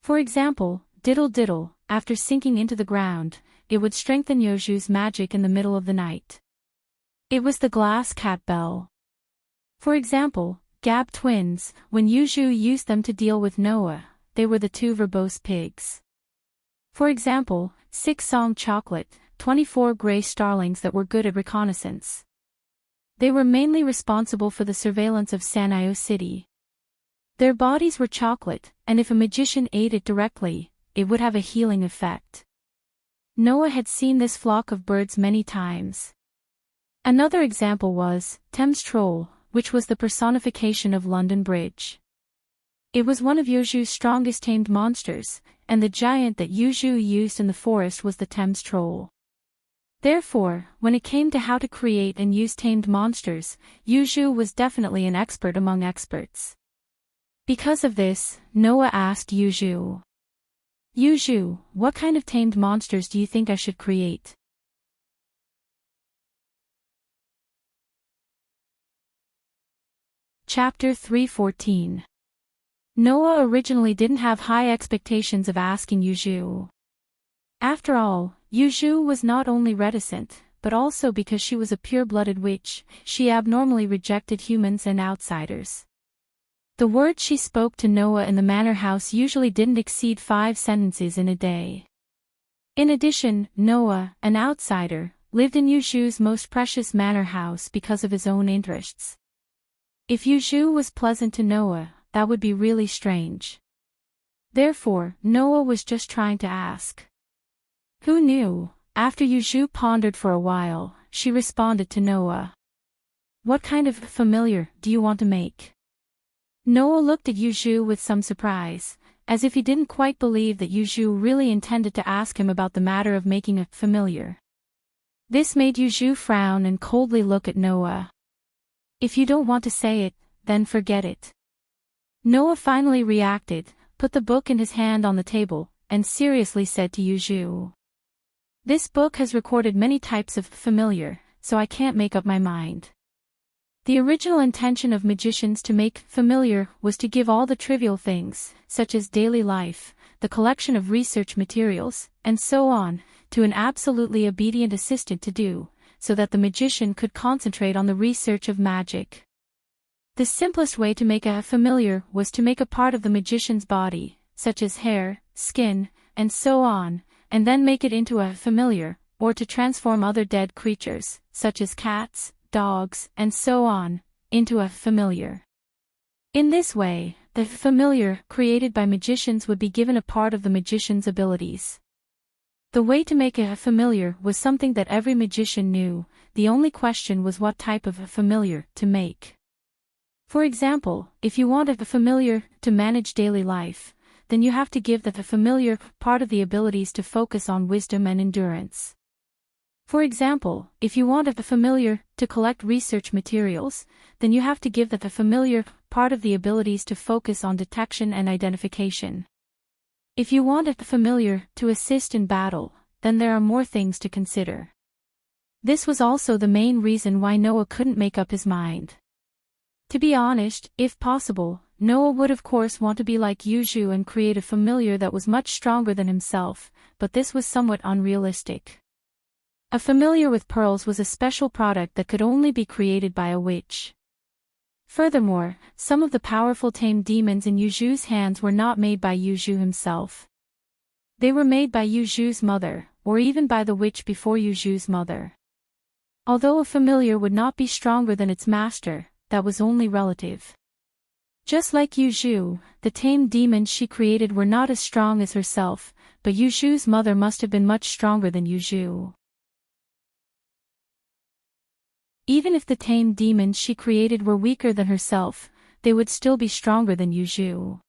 For example, Diddle Diddle, after sinking into the ground, it would strengthen Yuju's magic in the middle of the night. It was the glass cat bell. For example, Gab twins, when Yuju used them to deal with Noah, they were the two verbose pigs. For example, Six Song Chocolate, 24 gray starlings that were good at reconnaissance. They were mainly responsible for the surveillance of Sanyo City. Their bodies were chocolate, and if a magician ate it directly, it would have a healing effect. Noah had seen this flock of birds many times. Another example was Thames Troll, which was the personification of London Bridge. It was one of Yuju's strongest tamed monsters, and the giant that Yuju used in the forest was the Thames Troll. Therefore, when it came to how to create and use tamed monsters, Yuju was definitely an expert among experts. Because of this, Noah asked Yuju, "Yuju, what kind of tamed monsters do you think I should create?" Chapter 314. Noah originally didn't have high expectations of asking Yuju. After all, Yuju was not only reticent, but also because she was a pure-blooded witch, she abnormally rejected humans and outsiders. The words she spoke to Noah in the manor house usually didn't exceed 5 sentences in a day. In addition, Noah, an outsider, lived in Yuju's most precious manor house because of his own interests. If Yuju was pleasant to Noah, that would be really strange. Therefore, Noah was just trying to ask. Who knew? After Yuju pondered for a while, she responded to Noah. What kind of familiar do you want to make? Noah looked at Yuju with some surprise, as if he didn't quite believe that Yuju really intended to ask him about the matter of making a familiar. This made Yuju frown and coldly look at Noah. If you don't want to say it, then forget it. Noah finally reacted, put the book in his hand on the table, and seriously said to Yuju. This book has recorded many types of familiar, so I can't make up my mind. The original intention of magicians to make familiar was to give all the trivial things, such as daily life, the collection of research materials, and so on, to an absolutely obedient assistant to do, so that the magician could concentrate on the research of magic. The simplest way to make a familiar was to make a part of the magician's body, such as hair, skin, and so on, and then make it into a familiar, or to transform other dead creatures, such as cats, dogs, and so on, into a familiar. In this way, the familiar created by magicians would be given a part of the magician's abilities. The way to make a familiar was something that every magician knew, the only question was what type of a familiar to make. For example, if you want a familiar to manage daily life, then you have to give the familiar part of the abilities to focus on wisdom and endurance. For example, if you want a familiar to collect research materials, then you have to give the familiar part of the abilities to focus on detection and identification. If you want a familiar to assist in battle, then there are more things to consider. This was also the main reason why Noah couldn't make up his mind. To be honest, if possible, Noah would of course want to be like Yuju and create a familiar that was much stronger than himself, but this was somewhat unrealistic. A familiar with pearls was a special product that could only be created by a witch. Furthermore, some of the powerful tamed demons in Yuju's hands were not made by Yuju himself. They were made by Yuju's mother, or even by the witch before Yuju's mother. Although a familiar would not be stronger than its master, that was only relative. Just like Yuju, the tamed demons she created were not as strong as herself, but Yuju's mother must have been much stronger than Yuju. Even if the tamed demons she created were weaker than herself, they would still be stronger than Yuju.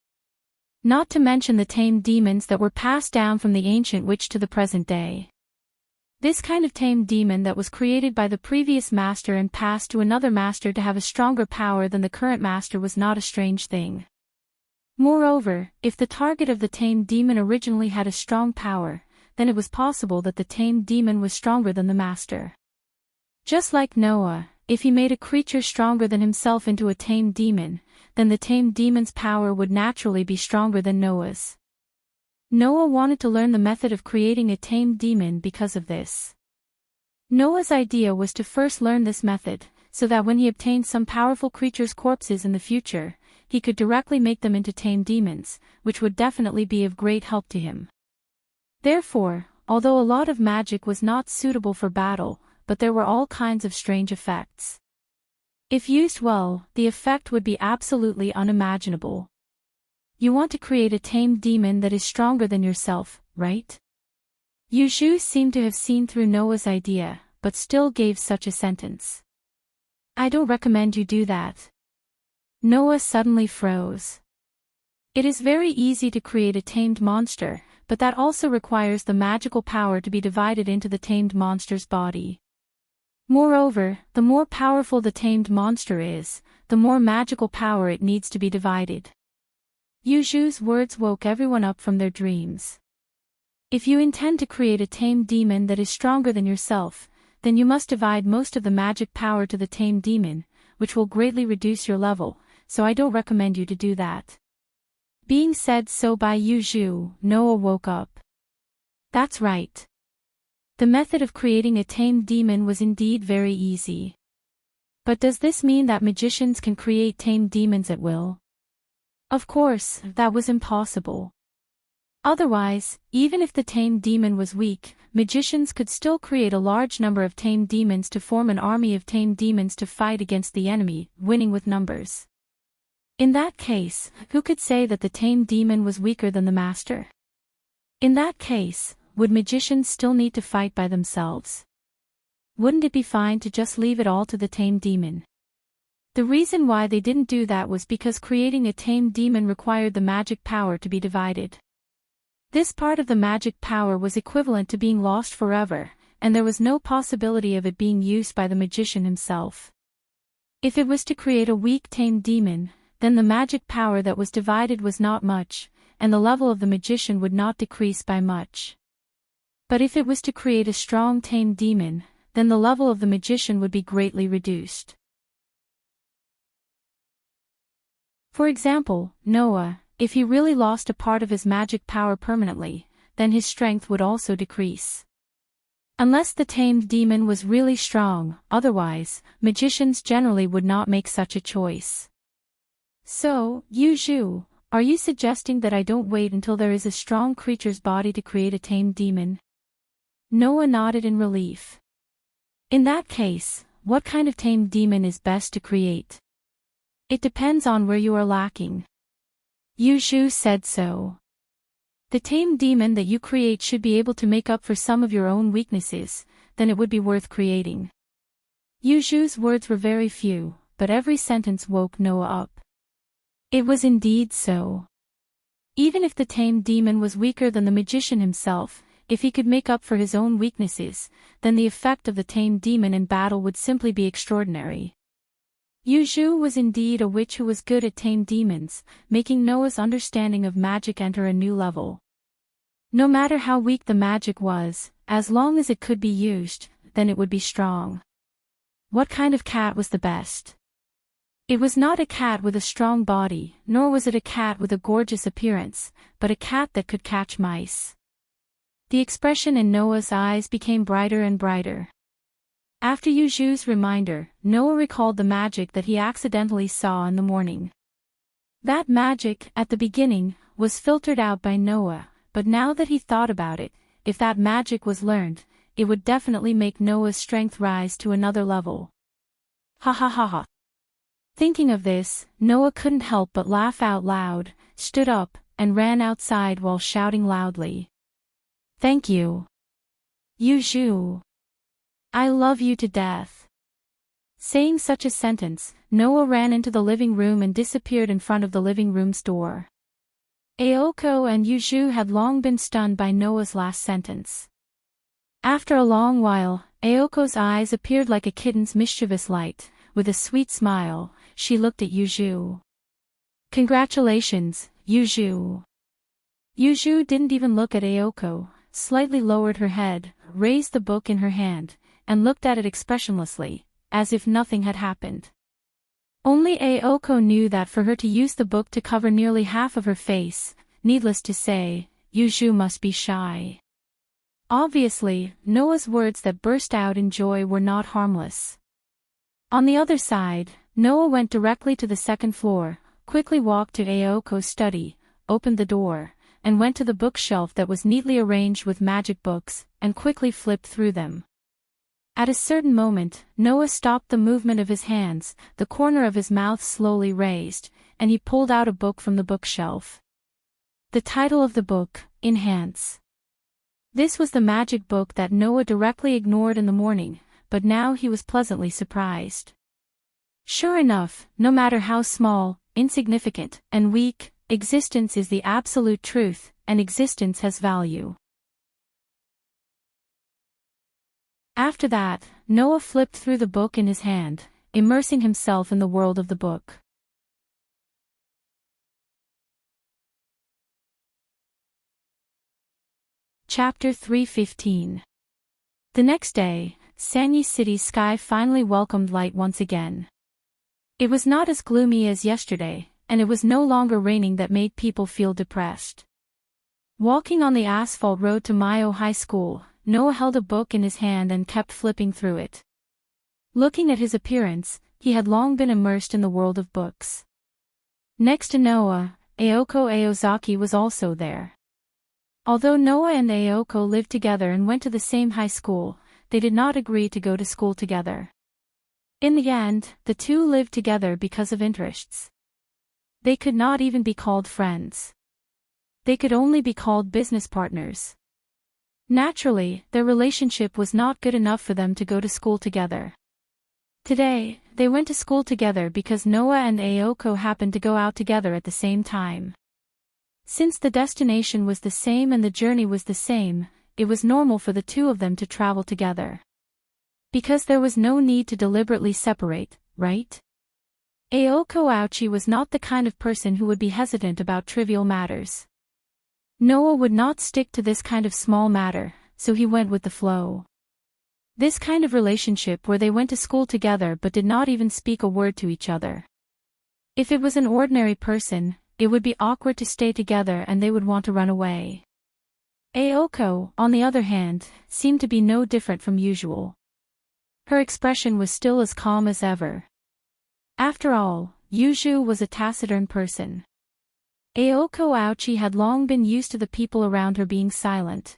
Not to mention the tamed demons that were passed down from the ancient witch to the present day. This kind of tamed demon that was created by the previous master and passed to another master to have a stronger power than the current master was not a strange thing. Moreover, if the target of the tamed demon originally had a strong power, then it was possible that the tamed demon was stronger than the master. Just like Noah, if he made a creature stronger than himself into a tamed demon, then the tamed demon's power would naturally be stronger than Noah's. Noah wanted to learn the method of creating a tamed demon because of this. Noah's idea was to first learn this method, so that when he obtained some powerful creature's corpses in the future, he could directly make them into tamed demons, which would definitely be of great help to him. Therefore, although a lot of magic was not suitable for battle, but there were all kinds of strange effects. If used well, the effect would be absolutely unimaginable. You want to create a tamed demon that is stronger than yourself, right? Yuju seemed to have seen through Noah's idea, but still gave such a sentence. I don't recommend you do that. Noah suddenly froze. It is very easy to create a tamed monster, but that also requires the magical power to be divided into the tamed monster's body. Moreover, the more powerful the tamed monster is, the more magical power it needs to be divided. Yuju's words woke everyone up from their dreams. If you intend to create a tamed demon that is stronger than yourself, then you must divide most of the magic power to the tamed demon, which will greatly reduce your level, so I don't recommend you to do that. Being said so by Yuju, Noah woke up. That's right. The method of creating a tamed demon was indeed very easy. But does this mean that magicians can create tamed demons at will? Of course, that was impossible. Otherwise, even if the tamed demon was weak, magicians could still create a large number of tamed demons to form an army of tamed demons to fight against the enemy, winning with numbers. In that case, who could say that the tamed demon was weaker than the master? In that case, would magicians still need to fight by themselves? Wouldn't it be fine to just leave it all to the tame demon? The reason why they didn't do that was because creating a tame demon required the magic power to be divided. This part of the magic power was equivalent to being lost forever, and there was no possibility of it being used by the magician himself. If it was to create a weak tame demon, then the magic power that was divided was not much, and the level of the magician would not decrease by much. But if it was to create a strong tame demon, then the level of the magician would be greatly reduced. For example, Noah, if he really lost a part of his magic power permanently, then his strength would also decrease. Unless the tamed demon was really strong, otherwise, magicians generally would not make such a choice. So, Yu Zhu, are you suggesting that I don't wait until there is a strong creature's body to create a tamed demon? Noah nodded in relief. In that case, what kind of tamed demon is best to create? It depends on where you are lacking. Yu Zhu said so. The tame demon that you create should be able to make up for some of your own weaknesses, then it would be worth creating. Yu Zhu's words were very few, but every sentence woke Noah up. It was indeed so. Even if the tame demon was weaker than the magician himself, if he could make up for his own weaknesses, then the effect of the tame demon in battle would simply be extraordinary. Yu Zhu was indeed a witch who was good at tame demons, making Noah's understanding of magic enter a new level. No matter how weak the magic was, as long as it could be used, then it would be strong. What kind of cat was the best? It was not a cat with a strong body, nor was it a cat with a gorgeous appearance, but a cat that could catch mice. The expression in Noah's eyes became brighter and brighter. After Yu Zhu's reminder, Noah recalled the magic that he accidentally saw in the morning. That magic, at the beginning, was filtered out by Noah, but now that he thought about it, if that magic was learned, it would definitely make Noah's strength rise to another level. Ha ha ha ha. Thinking of this, Noah couldn't help but laugh out loud, stood up, and ran outside while shouting loudly. Thank you, Yu Zhu. I love you to death. Saying such a sentence, Noah ran into the living room and disappeared in front of the living room's door. Aoko and Yu Zhu had long been stunned by Noah's last sentence. After a long while, Aoko's eyes appeared like a kitten's mischievous light. With a sweet smile, she looked at Yu Zhu. Congratulations, Yu Zhu. Yu Zhu didn't even look at Aoko, slightly lowered her head, raised the book in her hand, and looked at it expressionlessly, as if nothing had happened. Only Aoko knew that for her to use the book to cover nearly half of her face, needless to say, Yu Zhu must be shy. Obviously, Noah's words that burst out in joy were not harmless. On the other side, Noah went directly to the second floor, quickly walked to Aoko's study, opened the door, and went to the bookshelf that was neatly arranged with magic books, and quickly flipped through them. At a certain moment, Noah stopped the movement of his hands, the corner of his mouth slowly raised, and he pulled out a book from the bookshelf. The title of the book, Enhance. This was the magic book that Noah directly ignored in the morning, but now he was pleasantly surprised. Sure enough, no matter how small, insignificant, and weak, existence is the absolute truth, and existence has value. After that, Noah flipped through the book in his hand, immersing himself in the world of the book. Chapter 3:15. The next day, Sanyi City's sky finally welcomed light once again. It was not as gloomy as yesterday, and it was no longer raining that made people feel depressed. Walking on the asphalt road to Mayo High School, Noah held a book in his hand and kept flipping through it. Looking at his appearance, he had long been immersed in the world of books. Next to Noah, Aoko Aozaki was also there. Although Noah and Aoko lived together and went to the same high school, they did not agree to go to school together. In the end, the two lived together because of interests. They could not even be called friends. They could only be called business partners. Naturally, their relationship was not good enough for them to go to school together. Today, they went to school together because Noah and Aoko happened to go out together at the same time. Since the destination was the same and the journey was the same, it was normal for the two of them to travel together. Because there was no need to deliberately separate, right? Aoko Aochi was not the kind of person who would be hesitant about trivial matters. Noah would not stick to this kind of small matter, so he went with the flow. This kind of relationship where they went to school together but did not even speak a word to each other. If it was an ordinary person, it would be awkward to stay together and they would want to run away. Aoko, on the other hand, seemed to be no different from usual. Her expression was still as calm as ever. After all, Yuju was a taciturn person. Aoko Aochi had long been used to the people around her being silent.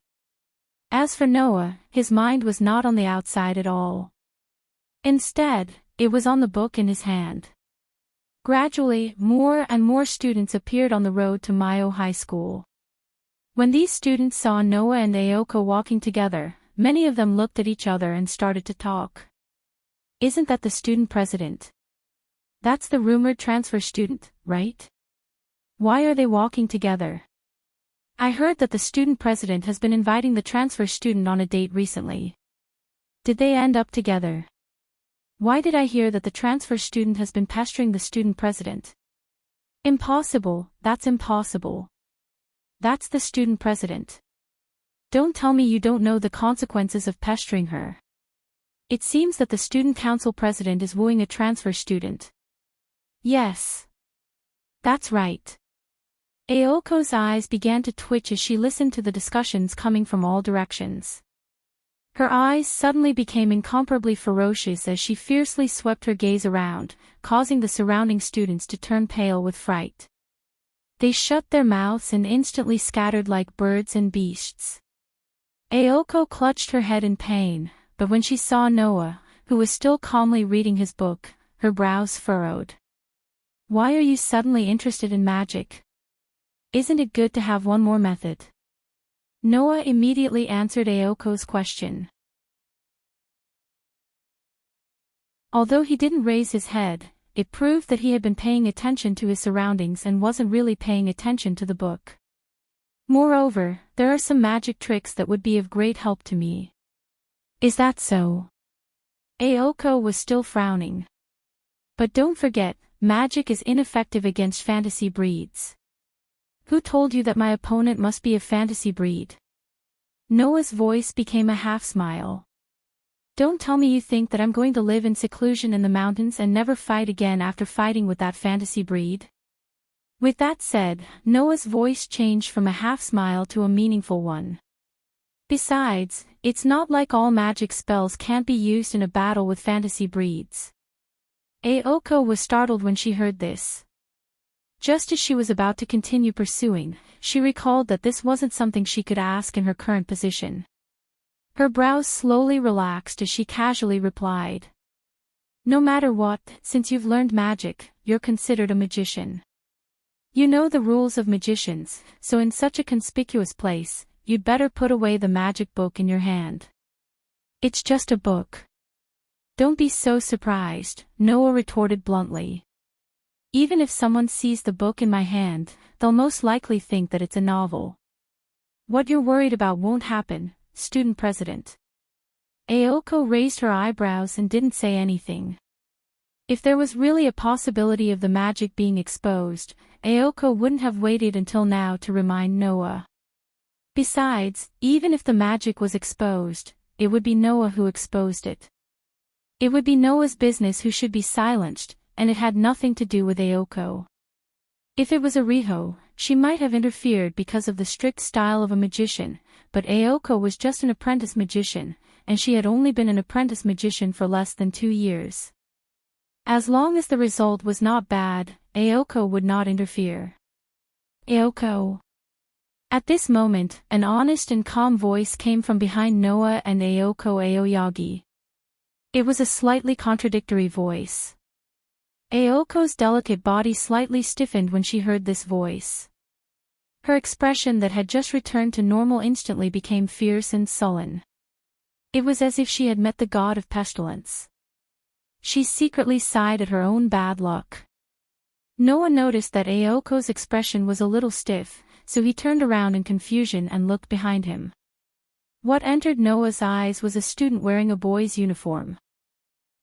As for Noah, his mind was not on the outside at all. Instead, it was on the book in his hand. Gradually, more and more students appeared on the road to Mayo High School. When these students saw Noah and Aoko walking together, many of them looked at each other and started to talk. Isn't that the student president? That's the rumored transfer student, right? Why are they walking together? I heard that the student president has been inviting the transfer student on a date recently. Did they end up together? Why did I hear that the transfer student has been pestering the student president? Impossible, that's impossible. That's the student president. Don't tell me you don't know the consequences of pestering her. It seems that the student council president is wooing a transfer student. Yes. That's right. Aoko's eyes began to twitch as she listened to the discussions coming from all directions. Her eyes suddenly became incomparably ferocious as she fiercely swept her gaze around, causing the surrounding students to turn pale with fright. They shut their mouths and instantly scattered like birds and beasts. Aoko clutched her head in pain, but when she saw Noah, who was still calmly reading his book, her brows furrowed. Why are you suddenly interested in magic? Isn't it good to have one more method? Noah immediately answered Aoko's question. Although he didn't raise his head, it proved that he had been paying attention to his surroundings and wasn't really paying attention to the book. Moreover, there are some magic tricks that would be of great help to me. Is that so? Aoko was still frowning. But don't forget, magic is ineffective against fantasy breeds. Who told you that my opponent must be a fantasy breed? Noah's voice became a half-smile. Don't tell me you think that I'm going to live in seclusion in the mountains and never fight again after fighting with that fantasy breed? With that said, Noah's voice changed from a half-smile to a meaningful one. Besides, it's not like all magic spells can't be used in a battle with fantasy breeds. Aoko was startled when she heard this. Just as she was about to continue pursuing, she recalled that this wasn't something she could ask in her current position. Her brows slowly relaxed as she casually replied. No matter what, since you've learned magic, you're considered a magician. You know the rules of magicians, so in such a conspicuous place, you'd better put away the magic book in your hand. It's just a book. Don't be so surprised, Noah retorted bluntly. Even if someone sees the book in my hand, they'll most likely think that it's a novel. What you're worried about won't happen, student president. Aoko raised her eyebrows and didn't say anything. If there was really a possibility of the magic being exposed, Aoko wouldn't have waited until now to remind Noah. Besides, even if the magic was exposed, it would be Noah who exposed it. It would be Noah's business who should be silenced, and it had nothing to do with Aoko. If it was Ariho, she might have interfered because of the strict style of a magician, but Aoko was just an apprentice magician, and she had only been an apprentice magician for less than 2 years. As long as the result was not bad, Aoko would not interfere. Aoko. At this moment, an honest and calm voice came from behind Noah and Aoko Aoyagi. It was a slightly contradictory voice. Aoko's delicate body slightly stiffened when she heard this voice. Her expression that had just returned to normal instantly became fierce and sullen. It was as if she had met the god of pestilence. She secretly sighed at her own bad luck. Noah noticed that Aoko's expression was a little stiff, so he turned around in confusion and looked behind him. What entered Noah's eyes was a student wearing a boy's uniform.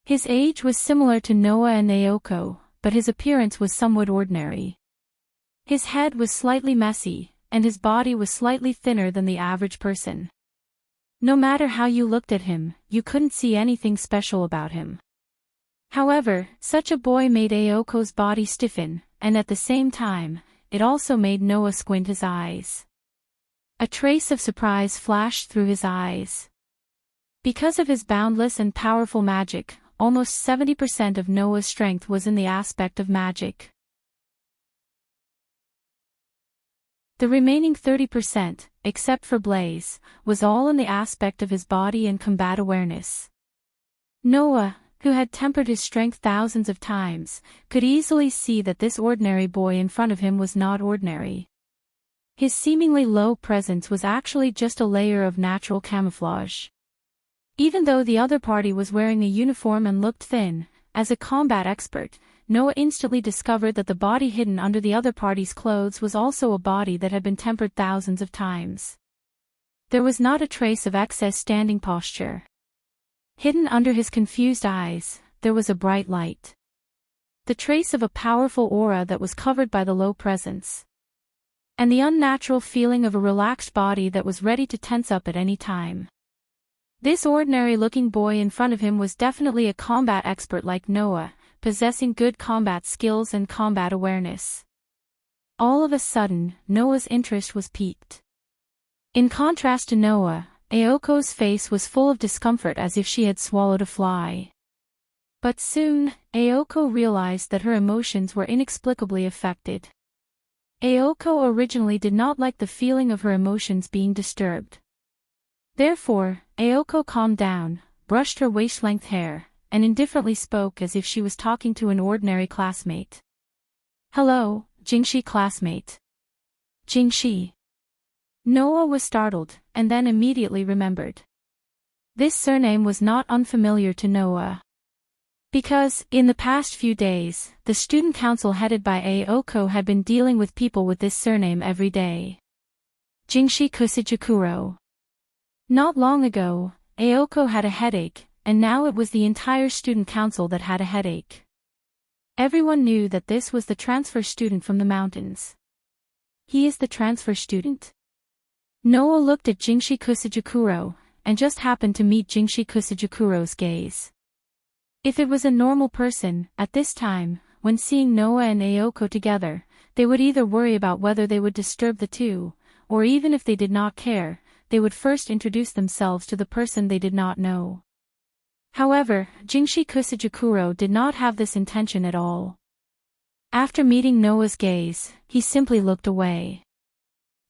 His age was similar to Noah and Aoko, but his appearance was somewhat ordinary. His head was slightly messy, and his body was slightly thinner than the average person. No matter how you looked at him, you couldn't see anything special about him. However, such a boy made Aoko's body stiffen, and at the same time, it also made Noah squint his eyes. A trace of surprise flashed through his eyes. Because of his boundless and powerful magic, almost 70% of Noah's strength was in the aspect of magic. The remaining 30%, except for Blaze, was all in the aspect of his body and combat awareness. Noah, who had tempered his strength thousands of times, could easily see that this ordinary boy in front of him was not ordinary. His seemingly low presence was actually just a layer of natural camouflage. Even though the other party was wearing a uniform and looked thin, as a combat expert, Noah instantly discovered that the body hidden under the other party's clothes was also a body that had been tempered thousands of times. There was not a trace of excess standing posture. Hidden under his confused eyes, there was a bright light. The trace of a powerful aura that was covered by the low presence. And the unnatural feeling of a relaxed body that was ready to tense up at any time. This ordinary-looking boy in front of him was definitely a combat expert like Noah, possessing good combat skills and combat awareness. All of a sudden, Noah's interest was piqued. In contrast to Noah, Aoko's face was full of discomfort as if she had swallowed a fly. But soon, Aoko realized that her emotions were inexplicably affected. Aoko originally did not like the feeling of her emotions being disturbed. Therefore, Aoko calmed down, brushed her waist-length hair, and indifferently spoke as if she was talking to an ordinary classmate. "Hello, Jingxi classmate." Jingxi. Noah was startled, and then immediately remembered. This surname was not unfamiliar to Noah. Because, in the past few days, the student council headed by Aoko had been dealing with people with this surname every day. Jingxi Kusijikuro. Not long ago, Aoko had a headache, and now it was the entire student council that had a headache. Everyone knew that this was the transfer student from the mountains. He is the transfer student? Noah looked at Jingxi Kusijikuro, and just happened to meet Jingxi Kusijikuro's gaze. If it was a normal person, at this time, when seeing Noah and Aoko together, they would either worry about whether they would disturb the two, or even if they did not care, they would first introduce themselves to the person they did not know. However, Jingxi Kusijikuro did not have this intention at all. After meeting Noah's gaze, he simply looked away.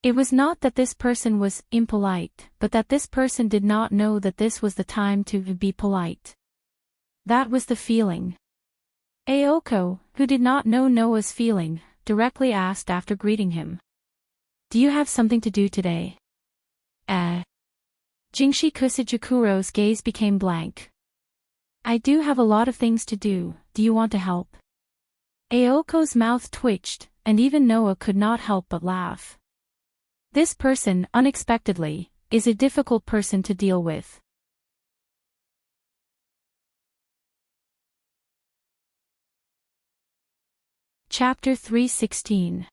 It was not that this person was impolite, but that this person did not know that this was the time to be polite. That was the feeling. Aoko, who did not know Noah's feeling, directly asked after greeting him. "Do you have something to do today?" Jingxi Kusijikuro's gaze became blank. "I do have a lot of things to do, do you want to help?" Aoko's mouth twitched, and even Noah could not help but laugh. This person, unexpectedly, is a difficult person to deal with. Chapter 316.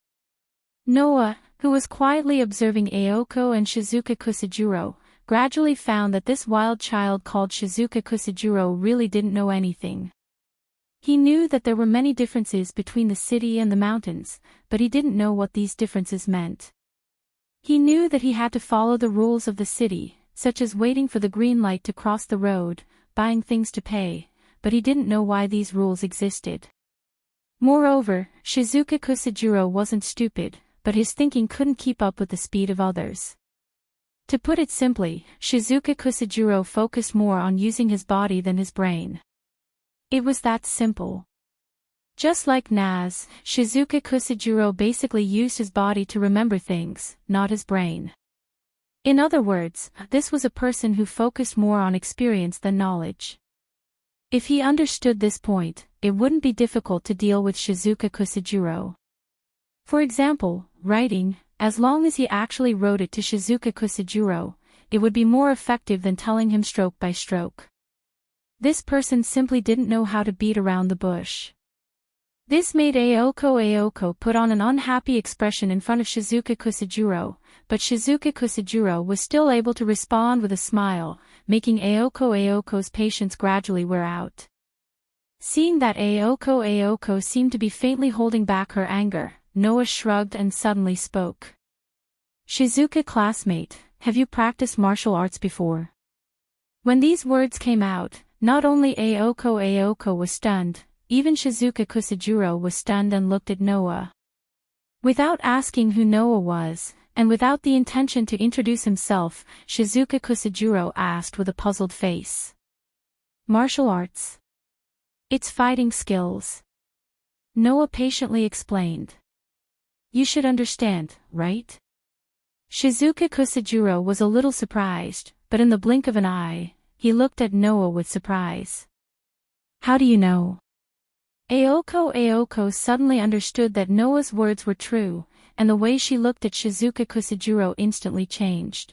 Noah, who was quietly observing Aoko and Shizuka Kusijiro, gradually found that this wild child called Shizuka Kusijiro really didn't know anything. He knew that there were many differences between the city and the mountains, but he didn't know what these differences meant. He knew that he had to follow the rules of the city, such as waiting for the green light to cross the road, buying things to pay, but he didn't know why these rules existed. Moreover, Shizuka Kusijiro wasn't stupid, but his thinking couldn't keep up with the speed of others. To put it simply, Shizuka Kusijiro focused more on using his body than his brain. It was that simple. Just like Naz, Shizuka Kusajiro basically used his body to remember things, not his brain. In other words, this was a person who focused more on experience than knowledge. If he understood this point, it wouldn't be difficult to deal with Shizuka Kusajiro. For example, writing, as long as he actually wrote it to Shizuka Kusajiro, it would be more effective than telling him stroke by stroke. This person simply didn't know how to beat around the bush. This made Ayoko put on an unhappy expression in front of Shizuka Kusajiro, but Shizuka Kusajiro was still able to respond with a smile, making Ayoko's patience gradually wear out. Seeing that Ayoko seemed to be faintly holding back her anger, Noah shrugged and suddenly spoke. "Shizuka classmate, have you practiced martial arts before?" When these words came out, not only Ayoko was stunned, even Shizuka Kusajiro was stunned and looked at Noah. Without asking who Noah was, and without the intention to introduce himself, Shizuka Kusajiro asked with a puzzled face. "Martial arts? It's fighting skills." Noah patiently explained. "You should understand, right?" Shizuka Kusajiro was a little surprised, but in the blink of an eye, he looked at Noah with surprise. "How do you know?" Ayoko suddenly understood that Noah's words were true, and the way she looked at Shizuka Kusajiro instantly changed.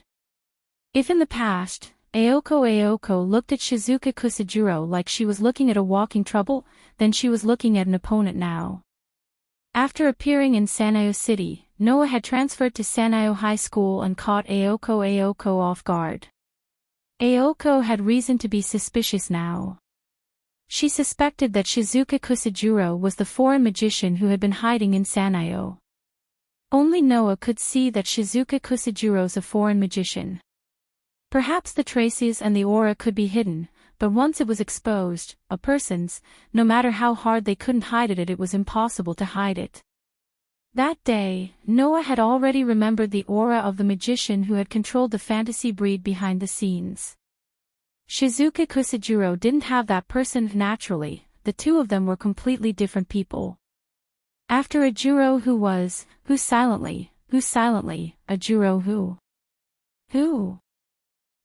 If in the past, Ayoko looked at Shizuka Kusajiro like she was looking at a walking trouble, then she was looking at an opponent now. After appearing in Sanyo City, Noah had transferred to Sanyo High School and caught Ayoko off guard. Ayoko had reason to be suspicious now. She suspected that Shizuka Kusajiro was the foreign magician who had been hiding in Sanyo. Only Noah could see that Shizuka Kusajiro's a foreign magician. Perhaps the traces and the aura could be hidden, but once it was exposed, a person's, no matter how hard they couldn't hide it, it was impossible to hide it. That day, Noah had already remembered the aura of the magician who had controlled the fantasy breed behind the scenes. Shizuka Kusajiro didn't have that person naturally, the two of them were completely different people. After a Juro who silently, a Juro who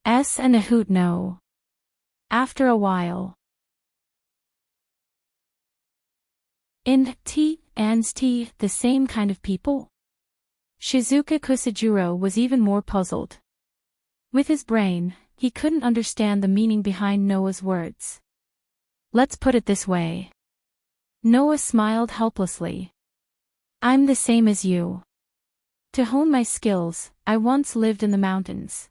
s and a hoot no. After a while. And the same kind of people? Shizuka Kusajiro was even more puzzled. With his brain, he couldn't understand the meaning behind Noah's words. "Let's put it this way." Noah smiled helplessly. "I'm the same as you. To hone my skills, I once lived in the mountains."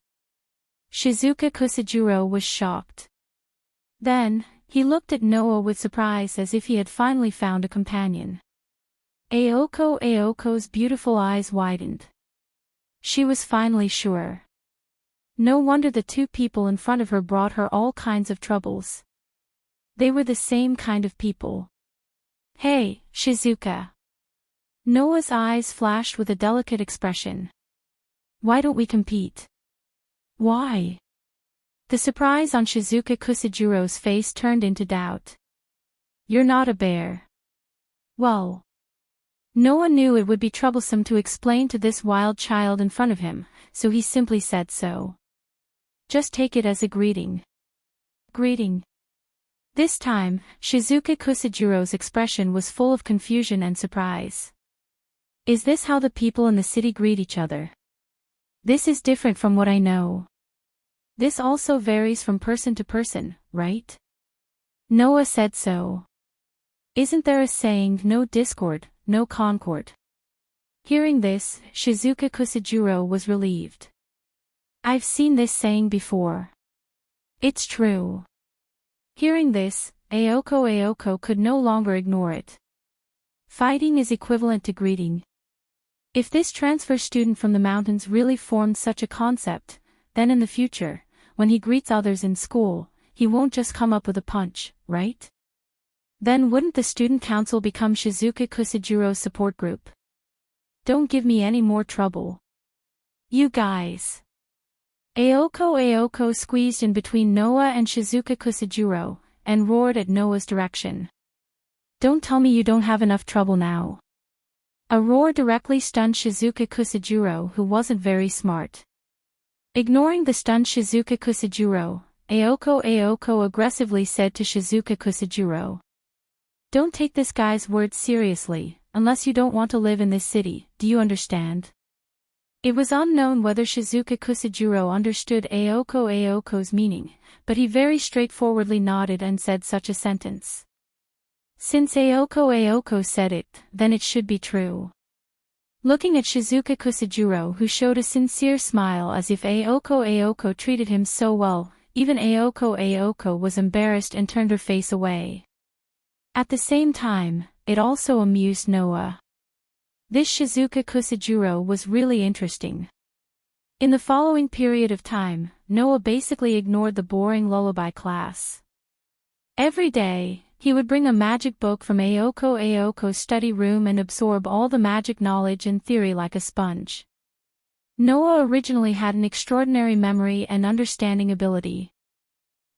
Shizuka Kusajiro was shocked. Then, he looked at Noah with surprise as if he had finally found a companion. Ayoko's beautiful eyes widened. She was finally sure. No wonder the two people in front of her brought her all kinds of troubles. They were the same kind of people. "Hey, Shizuka." Noah's eyes flashed with a delicate expression. "Why don't we compete?" "Why?" The surprise on Shizuka Kusajiro's face turned into doubt. "You're not a bear." Well. Noah knew it would be troublesome to explain to this wild child in front of him, so he simply said so. "Just take it as a greeting." Greeting. This time, Shizuka Kusajiro's expression was full of confusion and surprise. "Is this how the people in the city greet each other? This is different from what I know. This also varies from person to person, right?" Noah said so. "Isn't there a saying, no discord, no concord?" Hearing this, Shizuka Kusajiro was relieved. "I've seen this saying before. It's true." Hearing this, Ayoko could no longer ignore it. Fighting is equivalent to greeting. If this transfer student from the mountains really formed such a concept, then in the future, when he greets others in school, he won't just come up with a punch, right? Then wouldn't the student council become Shizuka Kusajiro's support group? Don't give me any more trouble. You guys. Ayoko squeezed in between Noah and Shizuka Kusajiro, and roared at Noah's direction. Don't tell me you don't have enough trouble now. A roar directly stunned Shizuka Kusajuro, who wasn't very smart. Ignoring the stunned Shizuka Kusajuro, Ayoko aggressively said to Shizuka Kusajuro. Don't take this guy's words seriously, unless you don't want to live in this city, do you understand? It was unknown whether Shizuka Kusajuro understood Ayoko's meaning, but he very straightforwardly nodded and said such a sentence. Since Ayoko said it, then it should be true. Looking at Shizuka Kusajuro, who showed a sincere smile as if Ayoko treated him so well, even Ayoko was embarrassed and turned her face away. At the same time, it also amused Noah. This Shizuka Kusajuro was really interesting. In the following period of time, Noah basically ignored the boring lullaby class. Every day, he would bring a magic book from Ayoko's study room and absorb all the magic knowledge and theory like a sponge. Noah originally had an extraordinary memory and understanding ability.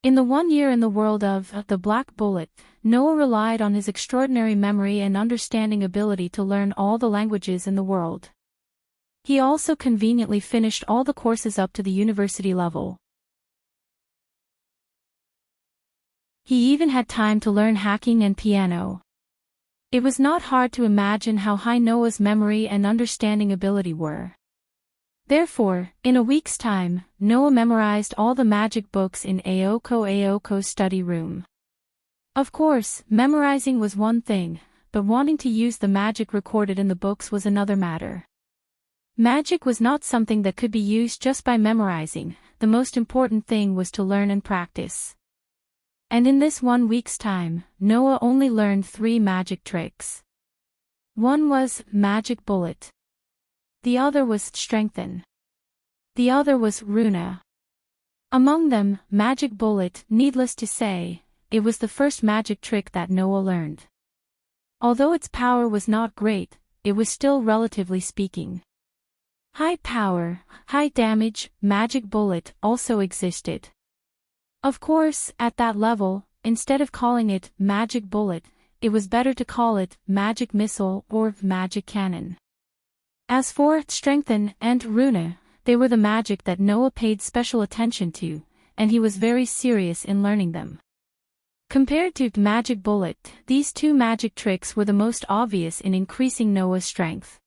In the 1 year in the world of The Black Bullet, Noah relied on his extraordinary memory and understanding ability to learn all the languages in the world. He also conveniently finished all the courses up to the university level. He even had time to learn hacking and piano. It was not hard to imagine how high Noah's memory and understanding ability were. Therefore, in a week's time, Noah memorized all the magic books in Ayoko's study room. Of course, memorizing was one thing, but wanting to use the magic recorded in the books was another matter. Magic was not something that could be used just by memorizing, the most important thing was to learn and practice. And in this 1 week's time, Noah only learned 3 magic tricks. One was Magic Bullet. The other was Strengthen. The other was Runa. Among them, Magic Bullet, needless to say, it was the first magic trick that Noah learned. Although its power was not great, it was still relatively speaking. High power, high damage, Magic Bullet also existed. Of course, at that level, instead of calling it Magic Bullet, it was better to call it Magic Missile or Magic Cannon. As for Strengthen and Runa, they were the magic that Noah paid special attention to, and he was very serious in learning them. Compared to Magic Bullet, these 2 magic tricks were the most obvious in increasing Noah's strength.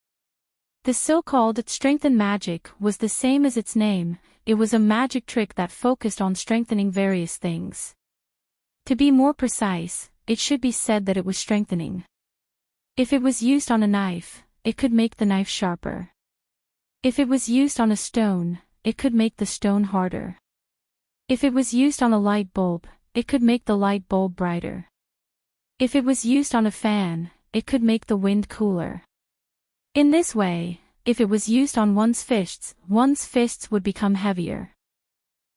The so-called Strengthen magic was the same as its name. It was a magic trick that focused on strengthening various things. To be more precise, it should be said that it was strengthening. If it was used on a knife, it could make the knife sharper. If it was used on a stone, it could make the stone harder. If it was used on a light bulb, it could make the light bulb brighter. If it was used on a fan, it could make the wind cooler. In this way, if it was used on one's fists would become heavier.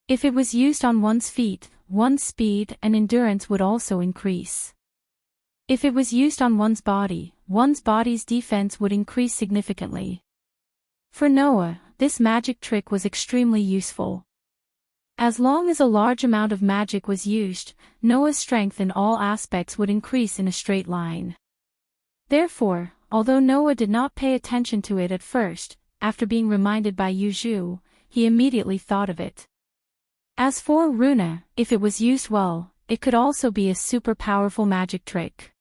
If it was used on one's feet, one's speed and endurance would also increase. If it was used on one's body's defense would increase significantly. For Noah, this magic trick was extremely useful. As long as a large amount of magic was used, Noah's strength in all aspects would increase in a straight line. Therefore, although Noah did not pay attention to it at first, after being reminded by Yuju, he immediately thought of it. As for Runa, if it was used well, it could also be a super powerful magic trick.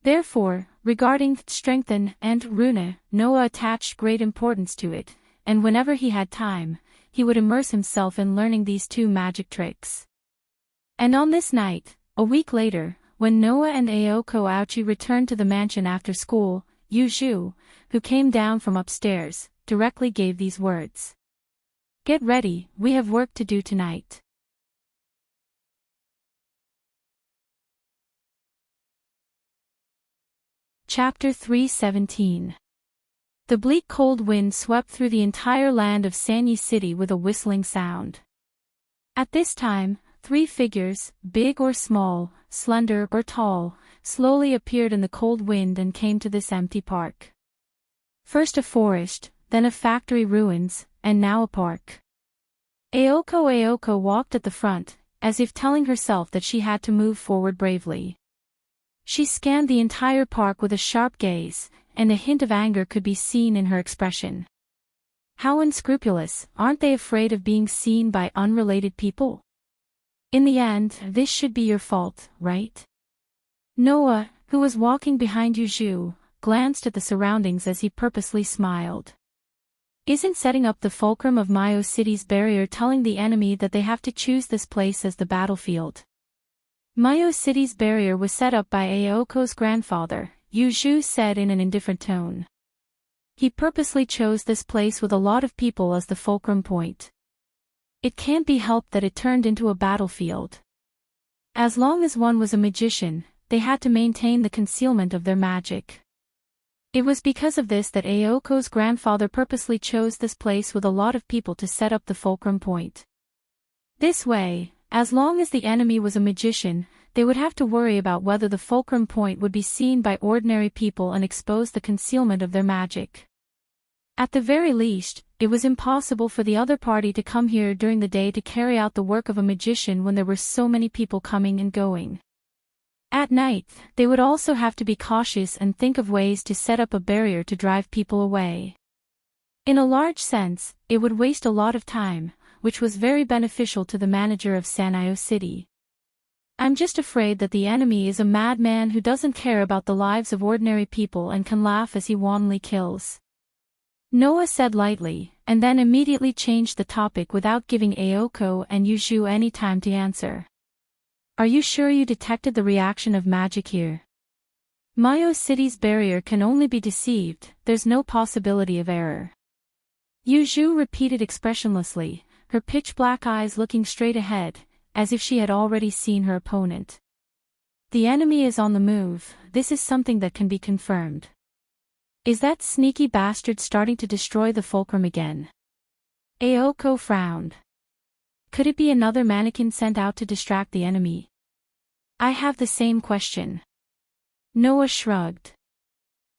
Therefore, regarding Strengthen and Runa, Noah attached great importance to it, and whenever he had time, he would immerse himself in learning these 2 magic tricks. And on this night, a week later, when Noah and Ayoko returned to the mansion after school, Yuju, who came down from upstairs, directly gave these words. Get ready, we have work to do tonight. Chapter 3:17. The bleak cold wind swept through the entire land of Sanyi City with a whistling sound. At this time, 3 figures, big or small, slender or tall, slowly appeared in the cold wind and came to this empty park. First a forest, then a factory ruins, and now a park. Ayoko walked at the front, as if telling herself that she had to move forward bravely. She scanned the entire park with a sharp gaze, and a hint of anger could be seen in her expression. How unscrupulous, aren't they afraid of being seen by unrelated people? In the end, this should be your fault, right? Noah, who was walking behind Yuju, glanced at the surroundings as he purposely smiled. Isn't setting up the fulcrum of Mayo City's barrier telling the enemy that they have to choose this place as the battlefield? Mayo City's barrier was set up by Aoko's grandfather, Yuju said in an indifferent tone. He purposely chose this place with a lot of people as the fulcrum point. It can't be helped that it turned into a battlefield. As long as one was a magician, they had to maintain the concealment of their magic. It was because of this that Aoko's grandfather purposely chose this place with a lot of people to set up the fulcrum point. This way, as long as the enemy was a magician, they would have to worry about whether the fulcrum point would be seen by ordinary people and expose the concealment of their magic. At the very least, it was impossible for the other party to come here during the day to carry out the work of a magician when there were so many people coming and going. At night, they would also have to be cautious and think of ways to set up a barrier to drive people away. In a large sense, it would waste a lot of time, which was very beneficial to the manager of Sanyo City. I'm just afraid that the enemy is a madman who doesn't care about the lives of ordinary people and can laugh as he wantonly kills. Noah said lightly, and then immediately changed the topic without giving Aoko and Yuju any time to answer. Are you sure you detected the reaction of magic here? Mayo City's barrier can only be deceived, there's no possibility of error. Yuju repeated expressionlessly, her pitch-black eyes looking straight ahead, as if she had already seen her opponent. The enemy is on the move, this is something that can be confirmed. Is that sneaky bastard starting to destroy the fulcrum again? Aoko frowned. Could it be another mannequin sent out to distract the enemy? I have the same question. Noah shrugged.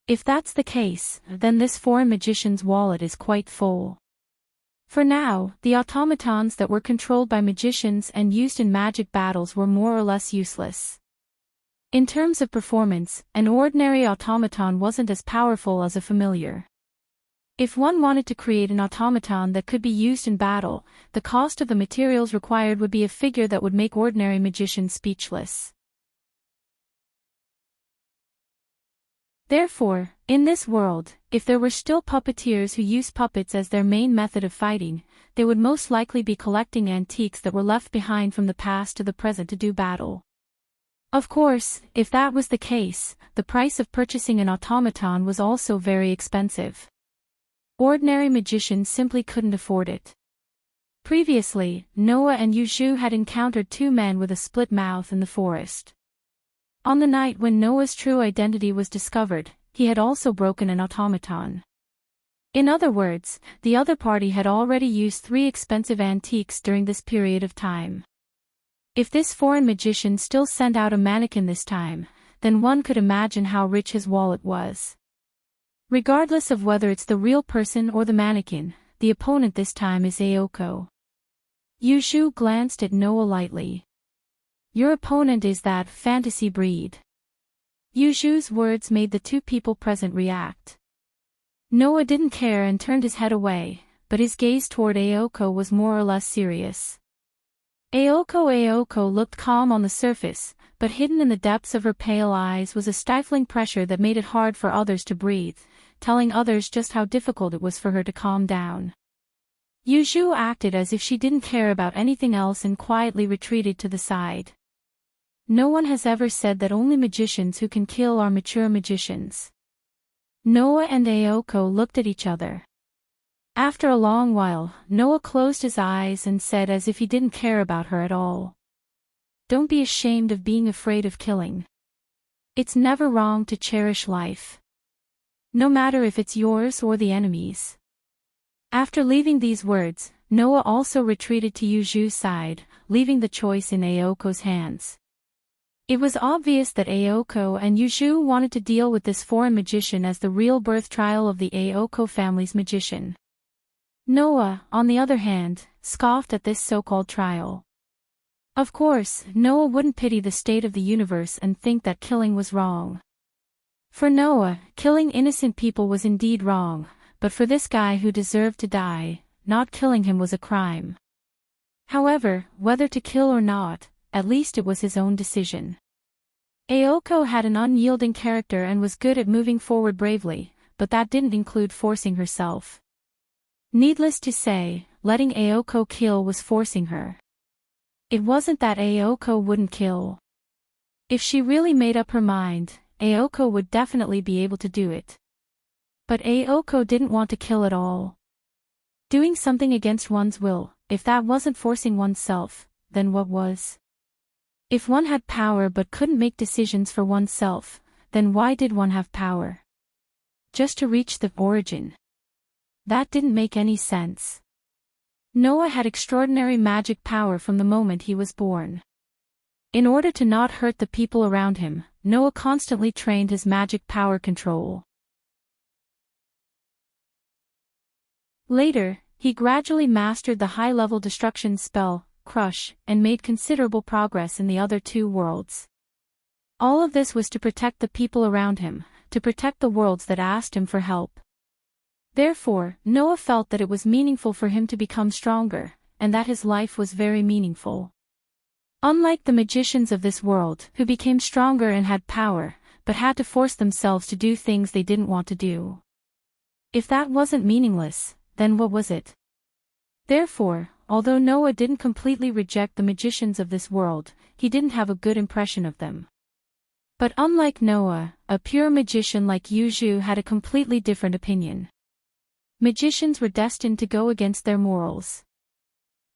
If that's the case, then this foreign magician's wallet is quite full. For now, the automatons that were controlled by magicians and used in magic battles were more or less useless. In terms of performance, an ordinary automaton wasn't as powerful as a familiar. If one wanted to create an automaton that could be used in battle, the cost of the materials required would be a figure that would make ordinary magicians speechless. Therefore, in this world, if there were still puppeteers who used puppets as their main method of fighting, they would most likely be collecting antiques that were left behind from the past to the present to do battle. Of course, if that was the case, the price of purchasing an automaton was also very expensive. Ordinary magicians simply couldn't afford it. Previously, Noah and Yuju had encountered two men with a split mouth in the forest. On the night when Noah's true identity was discovered, he had also broken an automaton. In other words, the other party had already used 3 expensive antiques during this period of time. If this foreign magician still sent out a mannequin this time, then one could imagine how rich his wallet was. Regardless of whether it's the real person or the mannequin, the opponent this time is Aoko. Yuju glanced at Noah lightly. Your opponent is that fantasy breed. Yuju's words made the two people present react. Noah didn't care and turned his head away, but his gaze toward Aoko was more or less serious. Aoko looked calm on the surface, but hidden in the depths of her pale eyes was a stifling pressure that made it hard for others to breathe, telling others just how difficult it was for her to calm down. Yuju acted as if she didn't care about anything else and quietly retreated to the side. No one has ever said that only magicians who can kill are mature magicians. Noah and Aoko looked at each other. After a long while, Noah closed his eyes and said as if he didn't care about her at all. Don't be ashamed of being afraid of killing. It's never wrong to cherish life. No matter if it's yours or the enemy's. After leaving these words, Noah also retreated to Yuju's side, leaving the choice in Aoko's hands. It was obvious that Aoko and Yuju wanted to deal with this foreign magician as the real birth trial of the Aoko family's magician. Noah, on the other hand, scoffed at this so-called trial. Of course, Noah wouldn't pity the state of the universe and think that killing was wrong. For Noah, killing innocent people was indeed wrong, but for this guy who deserved to die, not killing him was a crime. However, whether to kill or not, at least it was his own decision. Aoko had an unyielding character and was good at moving forward bravely, but that didn't include forcing herself. Needless to say, letting Aoko kill was forcing her. It wasn't that Aoko wouldn't kill. If she really made up her mind, Aoko would definitely be able to do it. But Aoko didn't want to kill at all. Doing something against one's will, if that wasn't forcing oneself, then what was? If one had power but couldn't make decisions for oneself, then why did one have power? Just to reach the origin. That didn't make any sense. Noah had extraordinary magic power from the moment he was born. In order to not hurt the people around him, Noah constantly trained his magic power control. Later, he gradually mastered the high-level destruction spell, Crush, and made considerable progress in the other two worlds. All of this was to protect the people around him, to protect the worlds that asked him for help. Therefore, Noah felt that it was meaningful for him to become stronger, and that his life was very meaningful. Unlike the magicians of this world, who became stronger and had power, but had to force themselves to do things they didn't want to do. If that wasn't meaningless, then what was it? Therefore, although Noah didn't completely reject the magicians of this world, he didn't have a good impression of them. But unlike Noah, a pure magician like Yuju had a completely different opinion. Magicians were destined to go against their morals.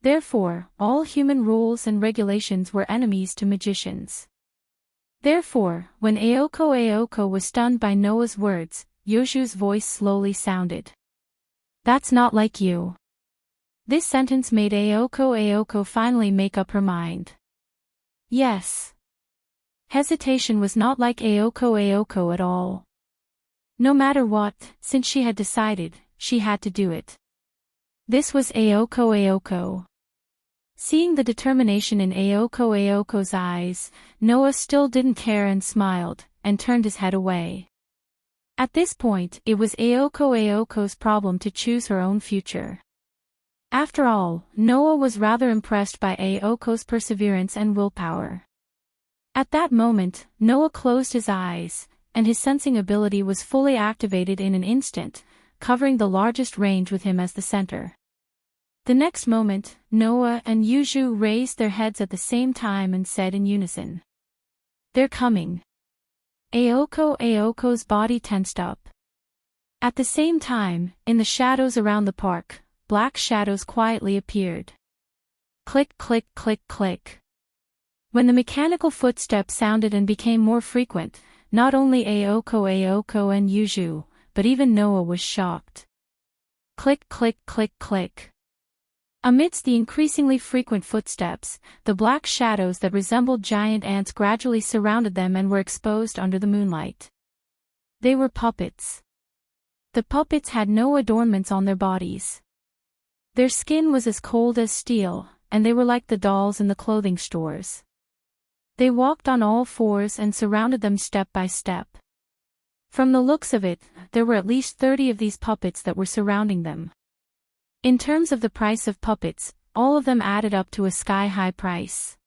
Therefore, all human rules and regulations were enemies to magicians. Therefore, when Aoko was stunned by Noah's words, Yuju's voice slowly sounded. "That's not like you." This sentence made Aoko finally make up her mind. Yes. Hesitation was not like Aoko at all. No matter what, since she had decided, she had to do it. This was Aoko. Seeing the determination in Aoko's eyes, Noah still didn't care and smiled, and turned his head away. At this point, it was Aoko's problem to choose her own future. After all, Noah was rather impressed by Aoko's perseverance and willpower. At that moment, Noah closed his eyes, and his sensing ability was fully activated in an instant, covering the largest range with him as the center. The next moment, Noah and Yuju raised their heads at the same time and said in unison, "They're coming." Aoko's body tensed up. At the same time, in the shadows around the park, black shadows quietly appeared. Click, click, click, click. When the mechanical footsteps sounded and became more frequent, not only Aoko and Yuju, but even Noah was shocked. Click, click, click, click. Amidst the increasingly frequent footsteps, the black shadows that resembled giant ants gradually surrounded them and were exposed under the moonlight. They were puppets. The puppets had no adornments on their bodies. Their skin was as cold as steel, and they were like the dolls in the clothing stores. They walked on all fours and surrounded them step by step. From the looks of it, there were at least 30 of these puppets that were surrounding them. In terms of the price of puppets, all of them added up to a sky-high price.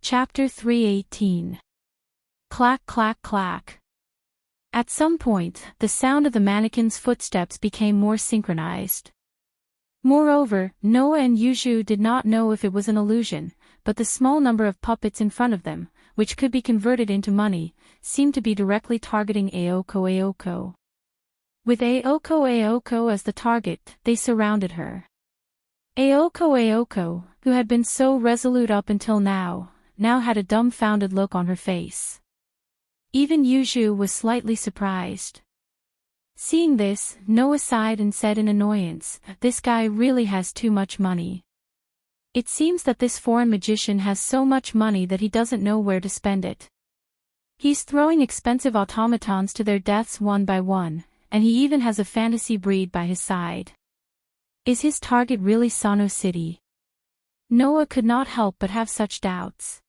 Chapter 318. Clack, clack, clack. At some point, the sound of the mannequin's footsteps became more synchronized. Moreover, Noah and Yuju did not know if it was an illusion, but the small number of puppets in front of them, which could be converted into money, seemed to be directly targeting Aoko. With Aoko as the target, they surrounded her. Aoko, who had been so resolute up until now had a dumbfounded look on her face. Even Yuju was slightly surprised. Seeing this, Noah sighed and said in annoyance, "This guy really has too much money. It seems that this foreign magician has so much money that he doesn't know where to spend it. He's throwing expensive automatons to their deaths one by one, and he even has a fantasy breed by his side. Is his target really Sano City? Noah could not help but have such doubts.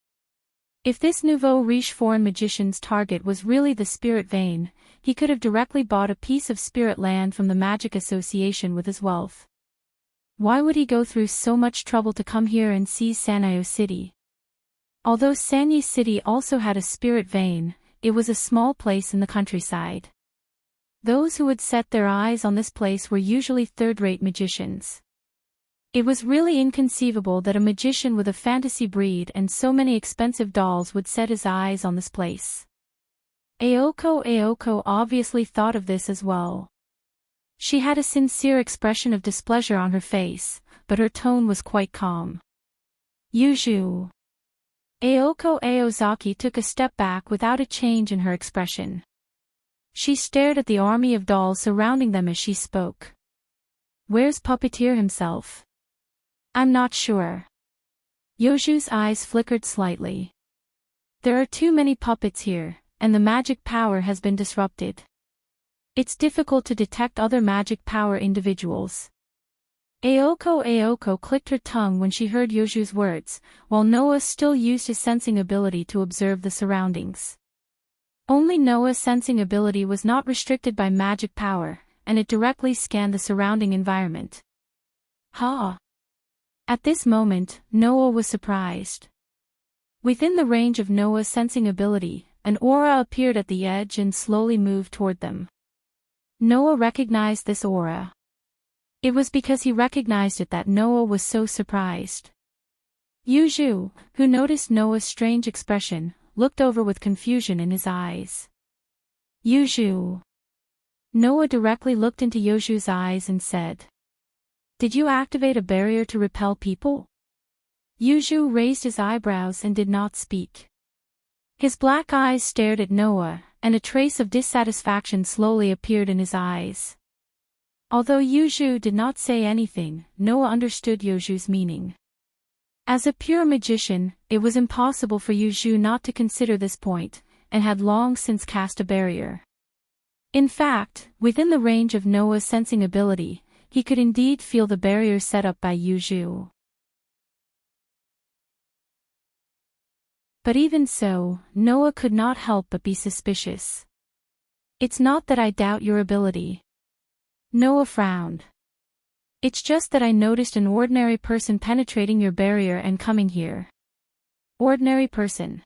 If this nouveau riche foreign magician's target was really the spirit vein, he could have directly bought a piece of spirit land from the magic association with his wealth. Why would he go through so much trouble to come here and seize Sanyo City? Although Sanyi City also had a spirit vein, it was a small place in the countryside. Those who would set their eyes on this place were usually third-rate magicians. It was really inconceivable that a magician with a fantasy breed and so many expensive dolls would set his eyes on this place. Ayoko obviously thought of this as well. She had a sincere expression of displeasure on her face, but her tone was quite calm. Yuju. Ayoko Aozaki took a step back without a change in her expression. She stared at the army of dolls surrounding them as she spoke. Where's Puppeteer himself? I'm not sure. Yoju's eyes flickered slightly. There are too many puppets here, and the magic power has been disrupted. It's difficult to detect other magic power individuals. Ayoko clicked her tongue when she heard Yoju's words, while Noah still used his sensing ability to observe the surroundings. Only Noah's sensing ability was not restricted by magic power, and it directly scanned the surrounding environment. Ha! At this moment, Noah was surprised. Within the range of Noah's sensing ability, an aura appeared at the edge and slowly moved toward them. Noah recognized this aura. It was because he recognized it that Noah was so surprised. Yuju, who noticed Noah's strange expression, looked over with confusion in his eyes. Yuju. Noah directly looked into Yoju's eyes and said, "Did you activate a barrier to repel people?" Yuju raised his eyebrows and did not speak. His black eyes stared at Noah, and a trace of dissatisfaction slowly appeared in his eyes. Although Yuju did not say anything, Noah understood Yoju's meaning. As a pure magician, it was impossible for Yuju not to consider this point, and had long since cast a barrier. In fact, within the range of Noah's sensing ability, he could indeed feel the barrier set up by Yuju. But even so, Noah could not help but be suspicious. "It's not that I doubt your ability." Noah frowned. "It's just that I noticed an ordinary person penetrating your barrier and coming here." Ordinary person.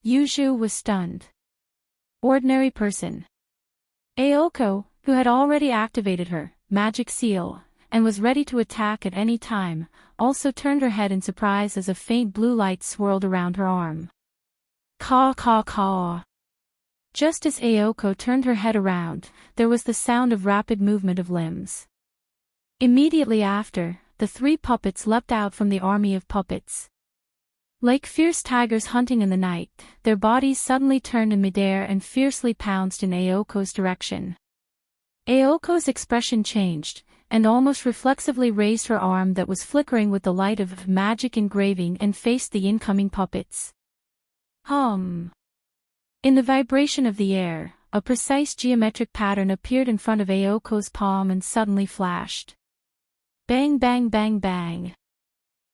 Yuju was stunned. Ordinary person. Ayoko, who had already activated her magic seal, and was ready to attack at any time, also turned her head in surprise as a faint blue light swirled around her arm. Caw caw caw. Just as Ayoko turned her head around, there was the sound of rapid movement of limbs. Immediately after, the three puppets leapt out from the army of puppets. Like fierce tigers hunting in the night, their bodies suddenly turned in midair and fiercely pounced in Ayoko's direction. Ayoko's expression changed, and almost reflexively raised her arm that was flickering with the light of magic engraving and faced the incoming puppets. Hum. In the vibration of the air, a precise geometric pattern appeared in front of Ayoko's palm and suddenly flashed. Bang bang bang bang.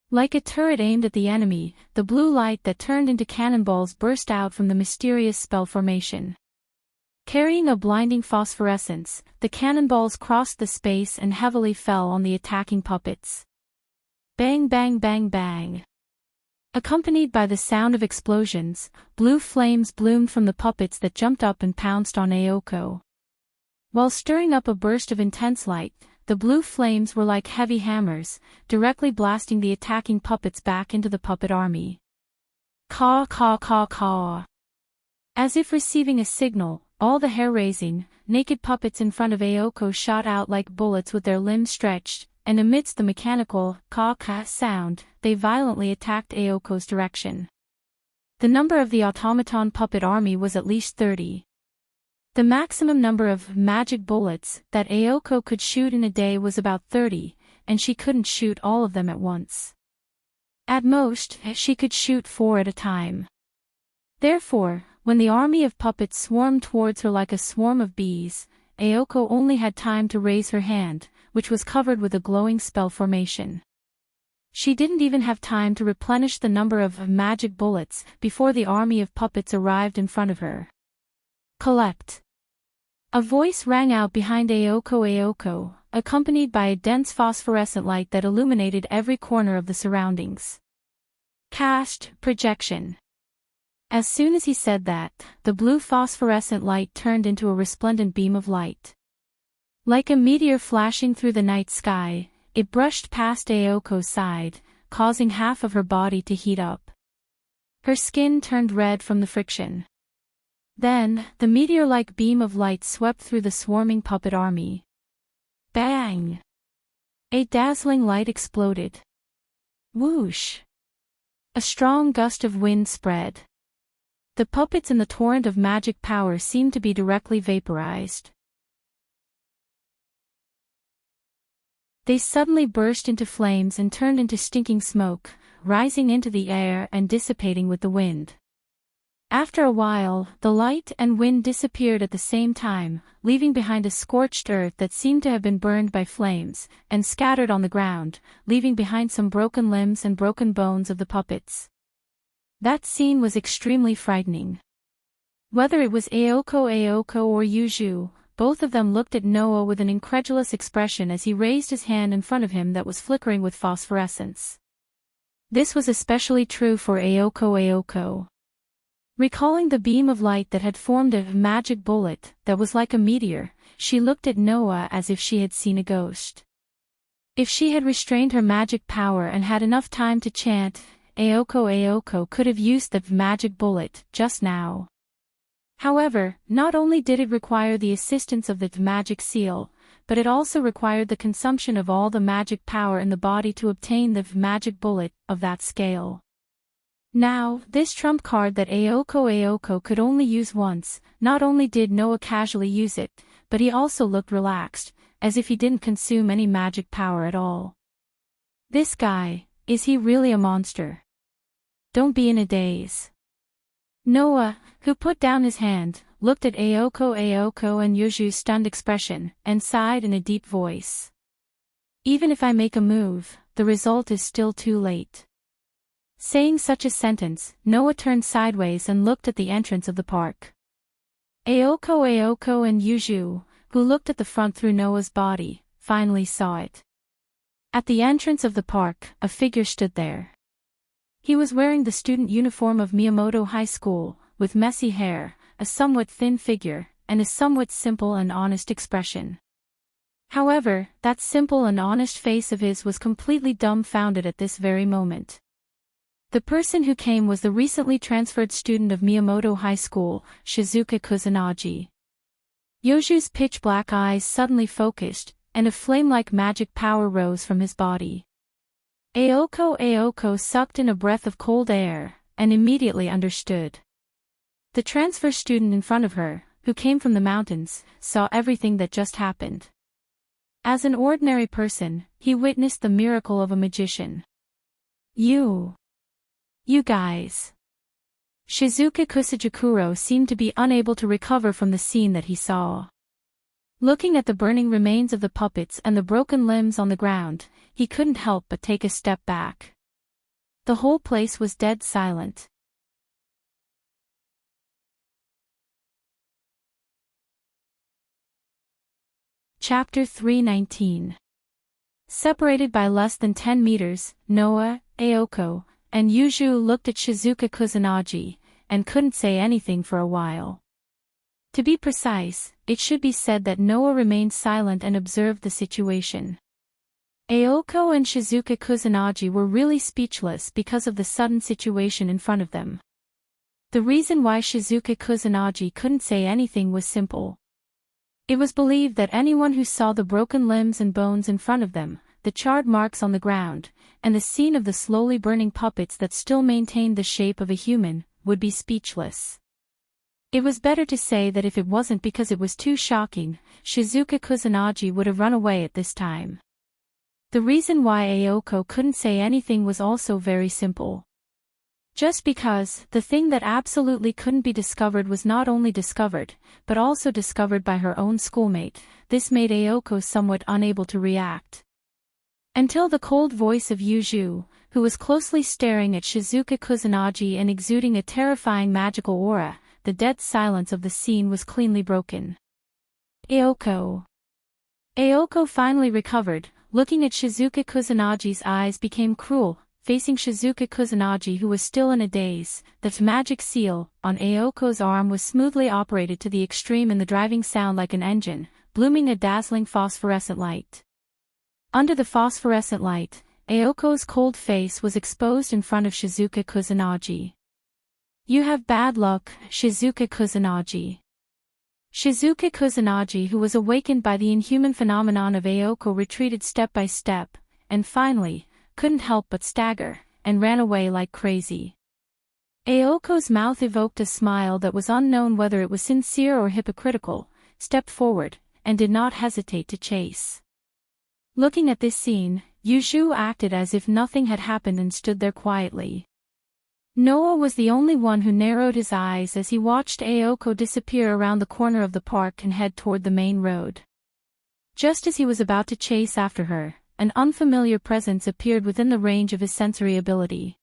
Like a turret aimed at the enemy, the blue light that turned into cannonballs burst out from the mysterious spell formation. Carrying a blinding phosphorescence, the cannonballs crossed the space and heavily fell on the attacking puppets. Bang bang bang bang. Accompanied by the sound of explosions, blue flames bloomed from the puppets that jumped up and pounced on Ayoko. While stirring up a burst of intense light, the blue flames were like heavy hammers, directly blasting the attacking puppets back into the puppet army. Caw caw caw caw. As if receiving a signal, all the hair-raising, naked puppets in front of Ayoko shot out like bullets with their limbs stretched, and amidst the mechanical caw-caw sound, they violently attacked Ayoko's direction. The number of the automaton puppet army was at least 30. The maximum number of magic bullets that Ayoko could shoot in a day was about 30, and she couldn't shoot all of them at once. At most, she could shoot 4 at a time. Therefore, when the army of puppets swarmed towards her like a swarm of bees, Aoko only had time to raise her hand, which was covered with a glowing spell formation. She didn't even have time to replenish the number of magic bullets before the army of puppets arrived in front of her. Collect! A voice rang out behind Aoko, accompanied by a dense phosphorescent light that illuminated every corner of the surroundings. Cast projection. As soon as he said that, the blue phosphorescent light turned into a resplendent beam of light. Like a meteor flashing through the night sky, it brushed past Aoko's side, causing half of her body to heat up. Her skin turned red from the friction. Then, the meteor-like beam of light swept through the swarming puppet army. Bang! A dazzling light exploded. Whoosh! A strong gust of wind spread. The puppets in the torrent of magic power seemed to be directly vaporized. They suddenly burst into flames and turned into stinking smoke, rising into the air and dissipating with the wind. After a while, the light and wind disappeared at the same time, leaving behind a scorched earth that seemed to have been burned by flames, and scattered on the ground, leaving behind some broken limbs and broken bones of the puppets. That scene was extremely frightening. Whether it was Aoko or Yuju, both of them looked at Noah with an incredulous expression as he raised his hand in front of him that was flickering with phosphorescence. This was especially true for Aoko. Recalling the beam of light that had formed a magic bullet that was like a meteor, she looked at Noah as if she had seen a ghost. If she had restrained her magic power and had enough time to chant, Aoko could have used the magic bullet just now. However, not only did it require the assistance of the magic seal, but it also required the consumption of all the magic power in the body to obtain the magic bullet of that scale. Now, this trump card that Aoko could only use once, not only did Noah casually use it, but he also looked relaxed, as if he didn't consume any magic power at all. This guy, is he really a monster? Don't be in a daze. Noah, who put down his hand, looked at Aoko and Yuju's stunned expression, and sighed in a deep voice. Even if I make a move, the result is still too late. Saying such a sentence, Noah turned sideways and looked at the entrance of the park. Aoko and Yuju, who looked at the front through Noah's body, finally saw it. At the entrance of the park, a figure stood there. He was wearing the student uniform of Miyamoto High School, with messy hair, a somewhat thin figure, and a somewhat simple and honest expression. However, that simple and honest face of his was completely dumbfounded at this very moment. The person who came was the recently transferred student of Miyamoto High School, Shizuka Kusanagi. Yoju's pitch-black eyes suddenly focused, and a flame-like magic power rose from his body. Aoko sucked in a breath of cold air, and immediately understood. The transfer student in front of her, who came from the mountains, saw everything that just happened. As an ordinary person, he witnessed the miracle of a magician. You guys. Shizuka Kusajikuro seemed to be unable to recover from the scene that he saw. Looking at the burning remains of the puppets and the broken limbs on the ground, he couldn't help but take a step back. The whole place was dead silent. Chapter 319. Separated by less than 10 meters, Noah, Aoko, and Yuju looked at Shizuka Kusanagi, and couldn't say anything for a while. To be precise, it should be said that Noah remained silent and observed the situation. Aoko and Shizuka Kusanagi were really speechless because of the sudden situation in front of them. The reason why Shizuka Kusanagi couldn't say anything was simple. It was believed that anyone who saw the broken limbs and bones in front of them, the charred marks on the ground, and the scene of the slowly burning puppets that still maintained the shape of a human, would be speechless. It was better to say that if it wasn't because it was too shocking, Shizuka Kusanagi would have run away at this time. The reason why Aoko couldn't say anything was also very simple. Just because the thing that absolutely couldn't be discovered was not only discovered, but also discovered by her own schoolmate, this made Ayako somewhat unable to react. Until the cold voice of Yuju, who was closely staring at Shizuka Kusanagi and exuding a terrifying magical aura, the dead silence of the scene was cleanly broken. Ayako. Ayako finally recovered. Looking at Shizuka Kusanagi's eyes became cruel. Facing Shizuka Kusanagi, who was still in a daze, the magic seal on Aoko's arm was smoothly operated to the extreme, and the driving sound like an engine, blooming a dazzling phosphorescent light. Under the phosphorescent light, Aoko's cold face was exposed in front of Shizuka Kusanagi. "You have bad luck, Shizuka Kusanagi." Shizuka Kusanagi, who was awakened by the inhuman phenomenon of Aoko, retreated step by step, and finally, couldn't help but stagger, and ran away like crazy. Aoko's mouth evoked a smile that was unknown whether it was sincere or hypocritical, stepped forward, and did not hesitate to chase. Looking at this scene, Yuju acted as if nothing had happened and stood there quietly. Noah was the only one who narrowed his eyes as he watched Aoko disappear around the corner of the park and head toward the main road. Just as he was about to chase after her, an unfamiliar presence appeared within the range of his sensory ability.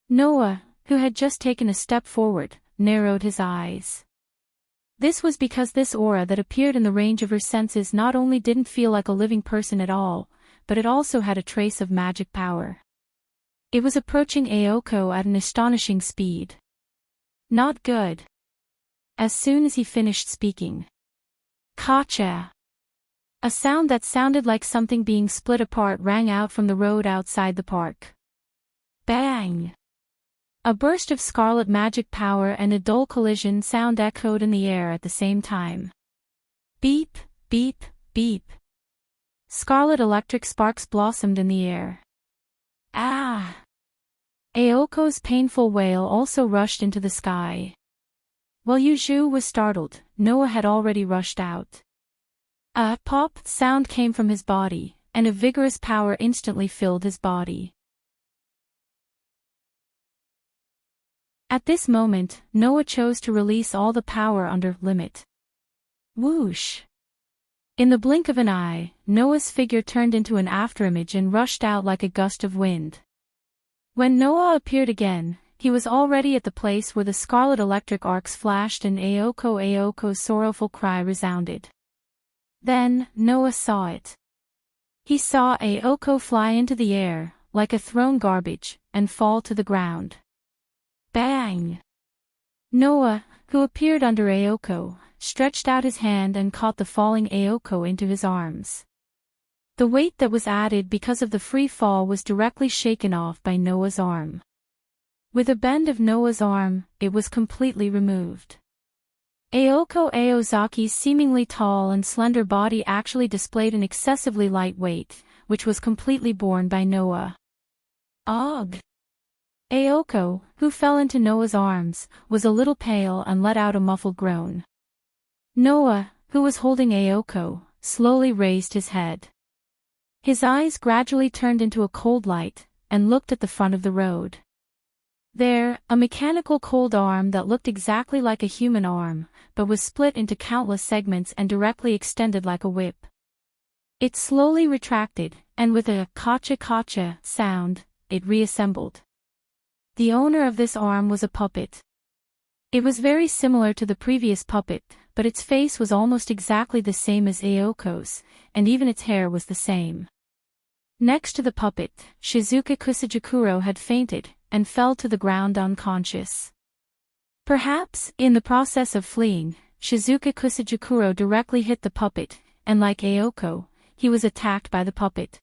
Noah, who had just taken a step forward, narrowed his eyes. This was because this aura that appeared in the range of her senses not only didn't feel like a living person at all, but it also had a trace of magic power. It was approaching Aoko at an astonishing speed. Not good. As soon as he finished speaking, "Kacha!" A sound that sounded like something being split apart rang out from the road outside the park. Bang! A burst of scarlet magic power and a dull collision sound echoed in the air at the same time. Beep, beep, beep. Scarlet electric sparks blossomed in the air. Ah! Aoko's painful wail also rushed into the sky. While Yuju was startled, Noah had already rushed out. A pop sound came from his body, and a vigorous power instantly filled his body. At this moment, Noah chose to release all the power under limit. Whoosh! In the blink of an eye, Noah's figure turned into an afterimage and rushed out like a gust of wind. When Noah appeared again, he was already at the place where the scarlet electric arcs flashed and Aoko's sorrowful cry resounded. Then, Noah saw it. He saw Aoko fly into the air, like a thrown garbage, and fall to the ground. Bang! Noah, who appeared under Aoko, stretched out his hand and caught the falling Aoko into his arms. The weight that was added because of the free fall was directly shaken off by Noah's arm. With a bend of Noah's arm, it was completely removed. Aoko Aozaki's seemingly tall and slender body actually displayed an excessively light weight, which was completely borne by Noah. Ugh! Aoko, who fell into Noah's arms, was a little pale and let out a muffled groan. Noah, who was holding Aoko, slowly raised his head. His eyes gradually turned into a cold light, and looked at the front of the road. There, a mechanical cold arm that looked exactly like a human arm, but was split into countless segments and directly extended like a whip. It slowly retracted, and with a kacha-kacha sound, it reassembled. The owner of this arm was a puppet. It was very similar to the previous puppet, but its face was almost exactly the same as Aoko's, and even its hair was the same. Next to the puppet, Shizuka Kusajikuro had fainted, and fell to the ground unconscious. Perhaps, in the process of fleeing, Shizuka Kusajikuro directly hit the puppet, and like Aoko, he was attacked by the puppet.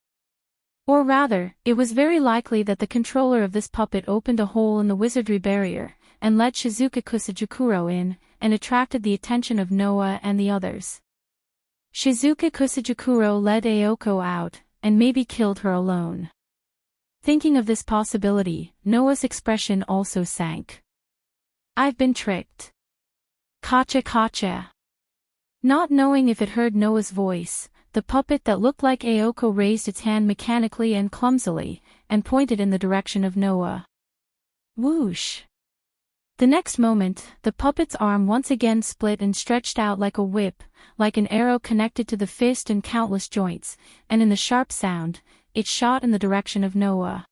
Or rather, it was very likely that the controller of this puppet opened a hole in the wizardry barrier, and let Shizuka Kusajikuro in, and attracted the attention of Noah and the others. Shizuka Kusajikuro led Aoko out, and maybe killed her alone. Thinking of this possibility, Noah's expression also sank. I've been tricked. Kacha-kacha. Not knowing if it heard Noah's voice, the puppet that looked like Aoko raised its hand mechanically and clumsily, and pointed in the direction of Noah. Whoosh! The next moment, the puppet's arm once again split and stretched out like a whip, like an arrow connected to the fist and countless joints, and in the sharp sound, it shot in the direction of Noah.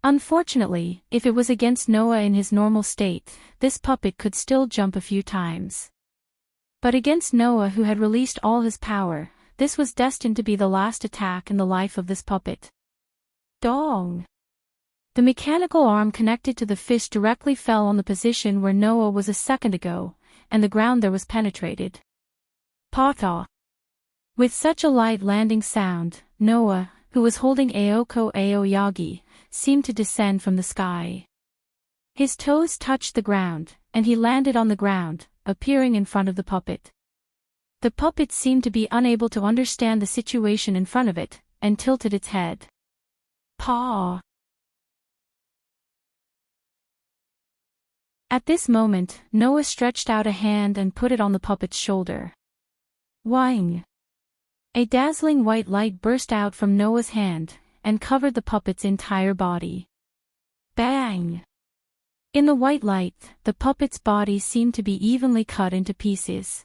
Unfortunately, if it was against Noah in his normal state, this puppet could still jump a few times. But against Noah, who had released all his power, this was destined to be the last attack in the life of this puppet. Dong! The mechanical arm connected to the fist directly fell on the position where Noah was a second ago, and the ground there was penetrated. Pata! With such a light landing sound, Noah, who was holding Aoko Aoyagi, seemed to descend from the sky. His toes touched the ground, and he landed on the ground, appearing in front of the puppet. The puppet seemed to be unable to understand the situation in front of it, and tilted its head. Paw! At this moment, Noah stretched out a hand and put it on the puppet's shoulder. Whang! A dazzling white light burst out from Noah's hand, and covered the puppet's entire body. Bang! In the white light, the puppet's body seemed to be evenly cut into pieces.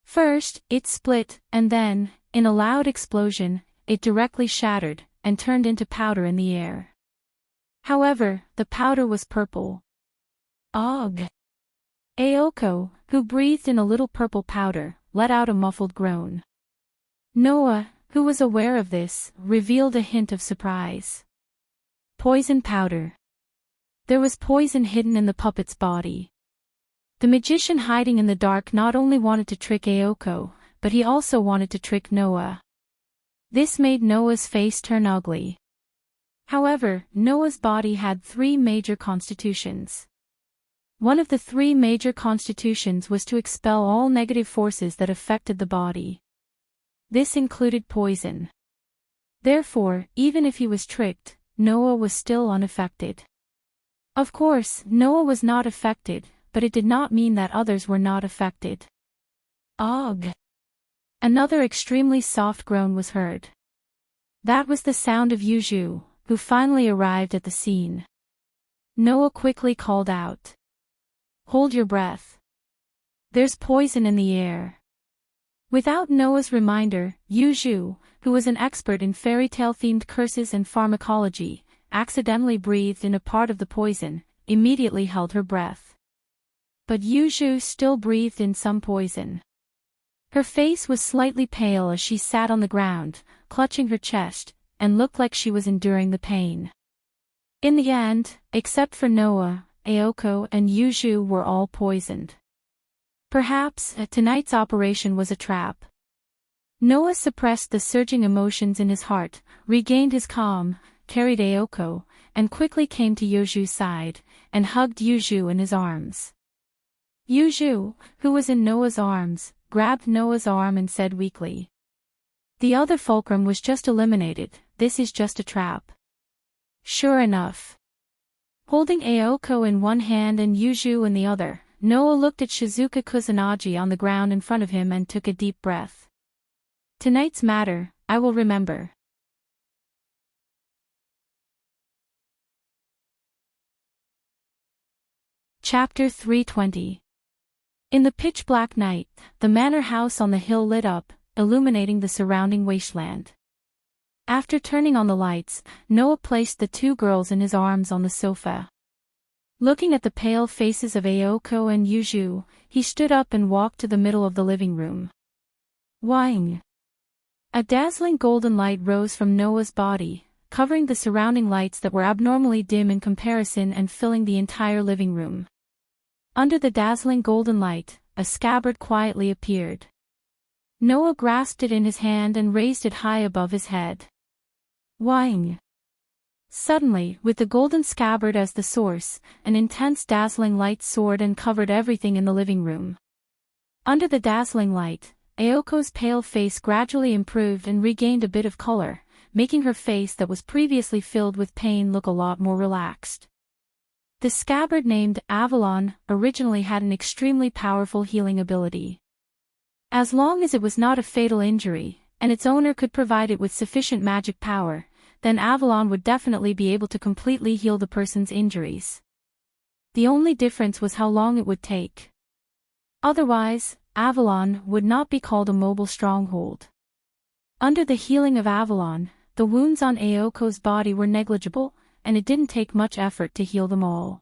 First, it split, and then, in a loud explosion, it directly shattered, and turned into powder in the air. However, the powder was purple. Ugh! Aoko, who breathed in a little purple powder, let out a muffled groan. Noah, who was aware of this, revealed a hint of surprise. Poison powder. There was poison hidden in the puppet's body. The magician hiding in the dark not only wanted to trick Aoko, but he also wanted to trick Noah. This made Noah's face turn ugly. However, Noah's body had 3 major constitutions. One of the 3 major constitutions was to expel all negative forces that affected the body. This included poison. Therefore, even if he was tricked, Noah was still unaffected. Of course, Noah was not affected, but it did not mean that others were not affected. Ugh! Another extremely soft groan was heard. That was the sound of Yuju, who finally arrived at the scene. Noah quickly called out. Hold your breath. There's poison in the air. Without Noah's reminder, Yuju, who was an expert in fairy tale-themed curses and pharmacology, accidentally breathed in a part of the poison, immediately held her breath. But Yuju still breathed in some poison. Her face was slightly pale as she sat on the ground, clutching her chest, and looked like she was enduring the pain. In the end, except for Noah, Aoko and Yuju were all poisoned. Perhaps, tonight's operation was a trap. Noah suppressed the surging emotions in his heart, regained his calm, carried Aoko, and quickly came to Yuju's side, and hugged Yuju in his arms. Yuju, who was in Noah's arms, grabbed Noah's arm and said weakly. The other fulcrum was just eliminated, this is just a trap. Sure enough. Holding Aoko in one hand and Yuju in the other, Noah looked at Shizuka Kusanagi on the ground in front of him and took a deep breath. Tonight's matter, I will remember. Chapter 320. In the pitch-black night, the manor house on the hill lit up, illuminating the surrounding wasteland. After turning on the lights, Noah placed the 2 girls in his arms on the sofa. Looking at the pale faces of Aoko and Yuju, he stood up and walked to the middle of the living room. Whang! A dazzling golden light rose from Noah's body, covering the surrounding lights that were abnormally dim in comparison and filling the entire living room. Under the dazzling golden light, a scabbard quietly appeared. Noah grasped it in his hand and raised it high above his head. Whang! Suddenly, with the golden scabbard as the source, an intense dazzling light soared and covered everything in the living room. Under the dazzling light, Aoko's pale face gradually improved and regained a bit of color, making her face that was previously filled with pain look a lot more relaxed. The scabbard named Avalon originally had an extremely powerful healing ability. As long as it was not a fatal injury, and its owner could provide it with sufficient magic power, then Avalon would definitely be able to completely heal the person's injuries. The only difference was how long it would take. Otherwise, Avalon would not be called a mobile stronghold. Under the healing of Avalon, the wounds on Aoko's body were negligible, and it didn't take much effort to heal them all.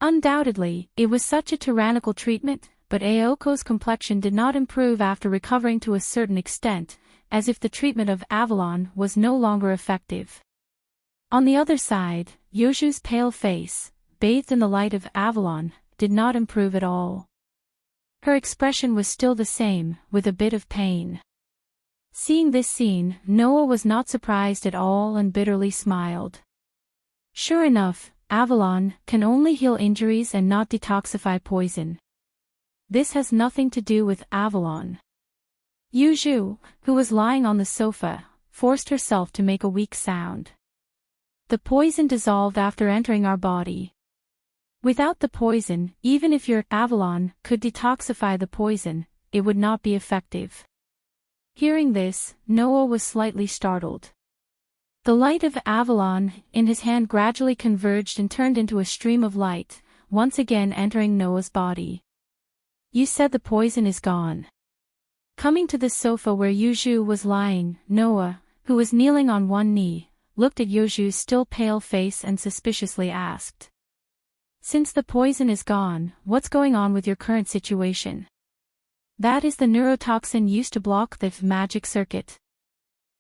Undoubtedly, it was such a tyrannical treatment, but Aoko's complexion did not improve after recovering to a certain extent, as if the treatment of Avalon was no longer effective. On the other side, Yoju's pale face, bathed in the light of Avalon, did not improve at all. Her expression was still the same, with a bit of pain. Seeing this scene, Noah was not surprised at all and bitterly smiled. Sure enough, Avalon can only heal injuries and not detoxify poison. This has nothing to do with Avalon. Yuju, who was lying on the sofa, forced herself to make a weak sound. The poison dissolved after entering our body. Without the poison, even if your Avalon could detoxify the poison, it would not be effective. Hearing this, Noah was slightly startled. The light of Avalon in his hand gradually converged and turned into a stream of light, once again entering Noah's body. You said the poison is gone. Coming to the sofa where Yuju was lying, Noah, who was kneeling on one knee, looked at Yuju's still pale face and suspiciously asked. Since the poison is gone, what's going on with your current situation? That is the neurotoxin used to block the magic circuit.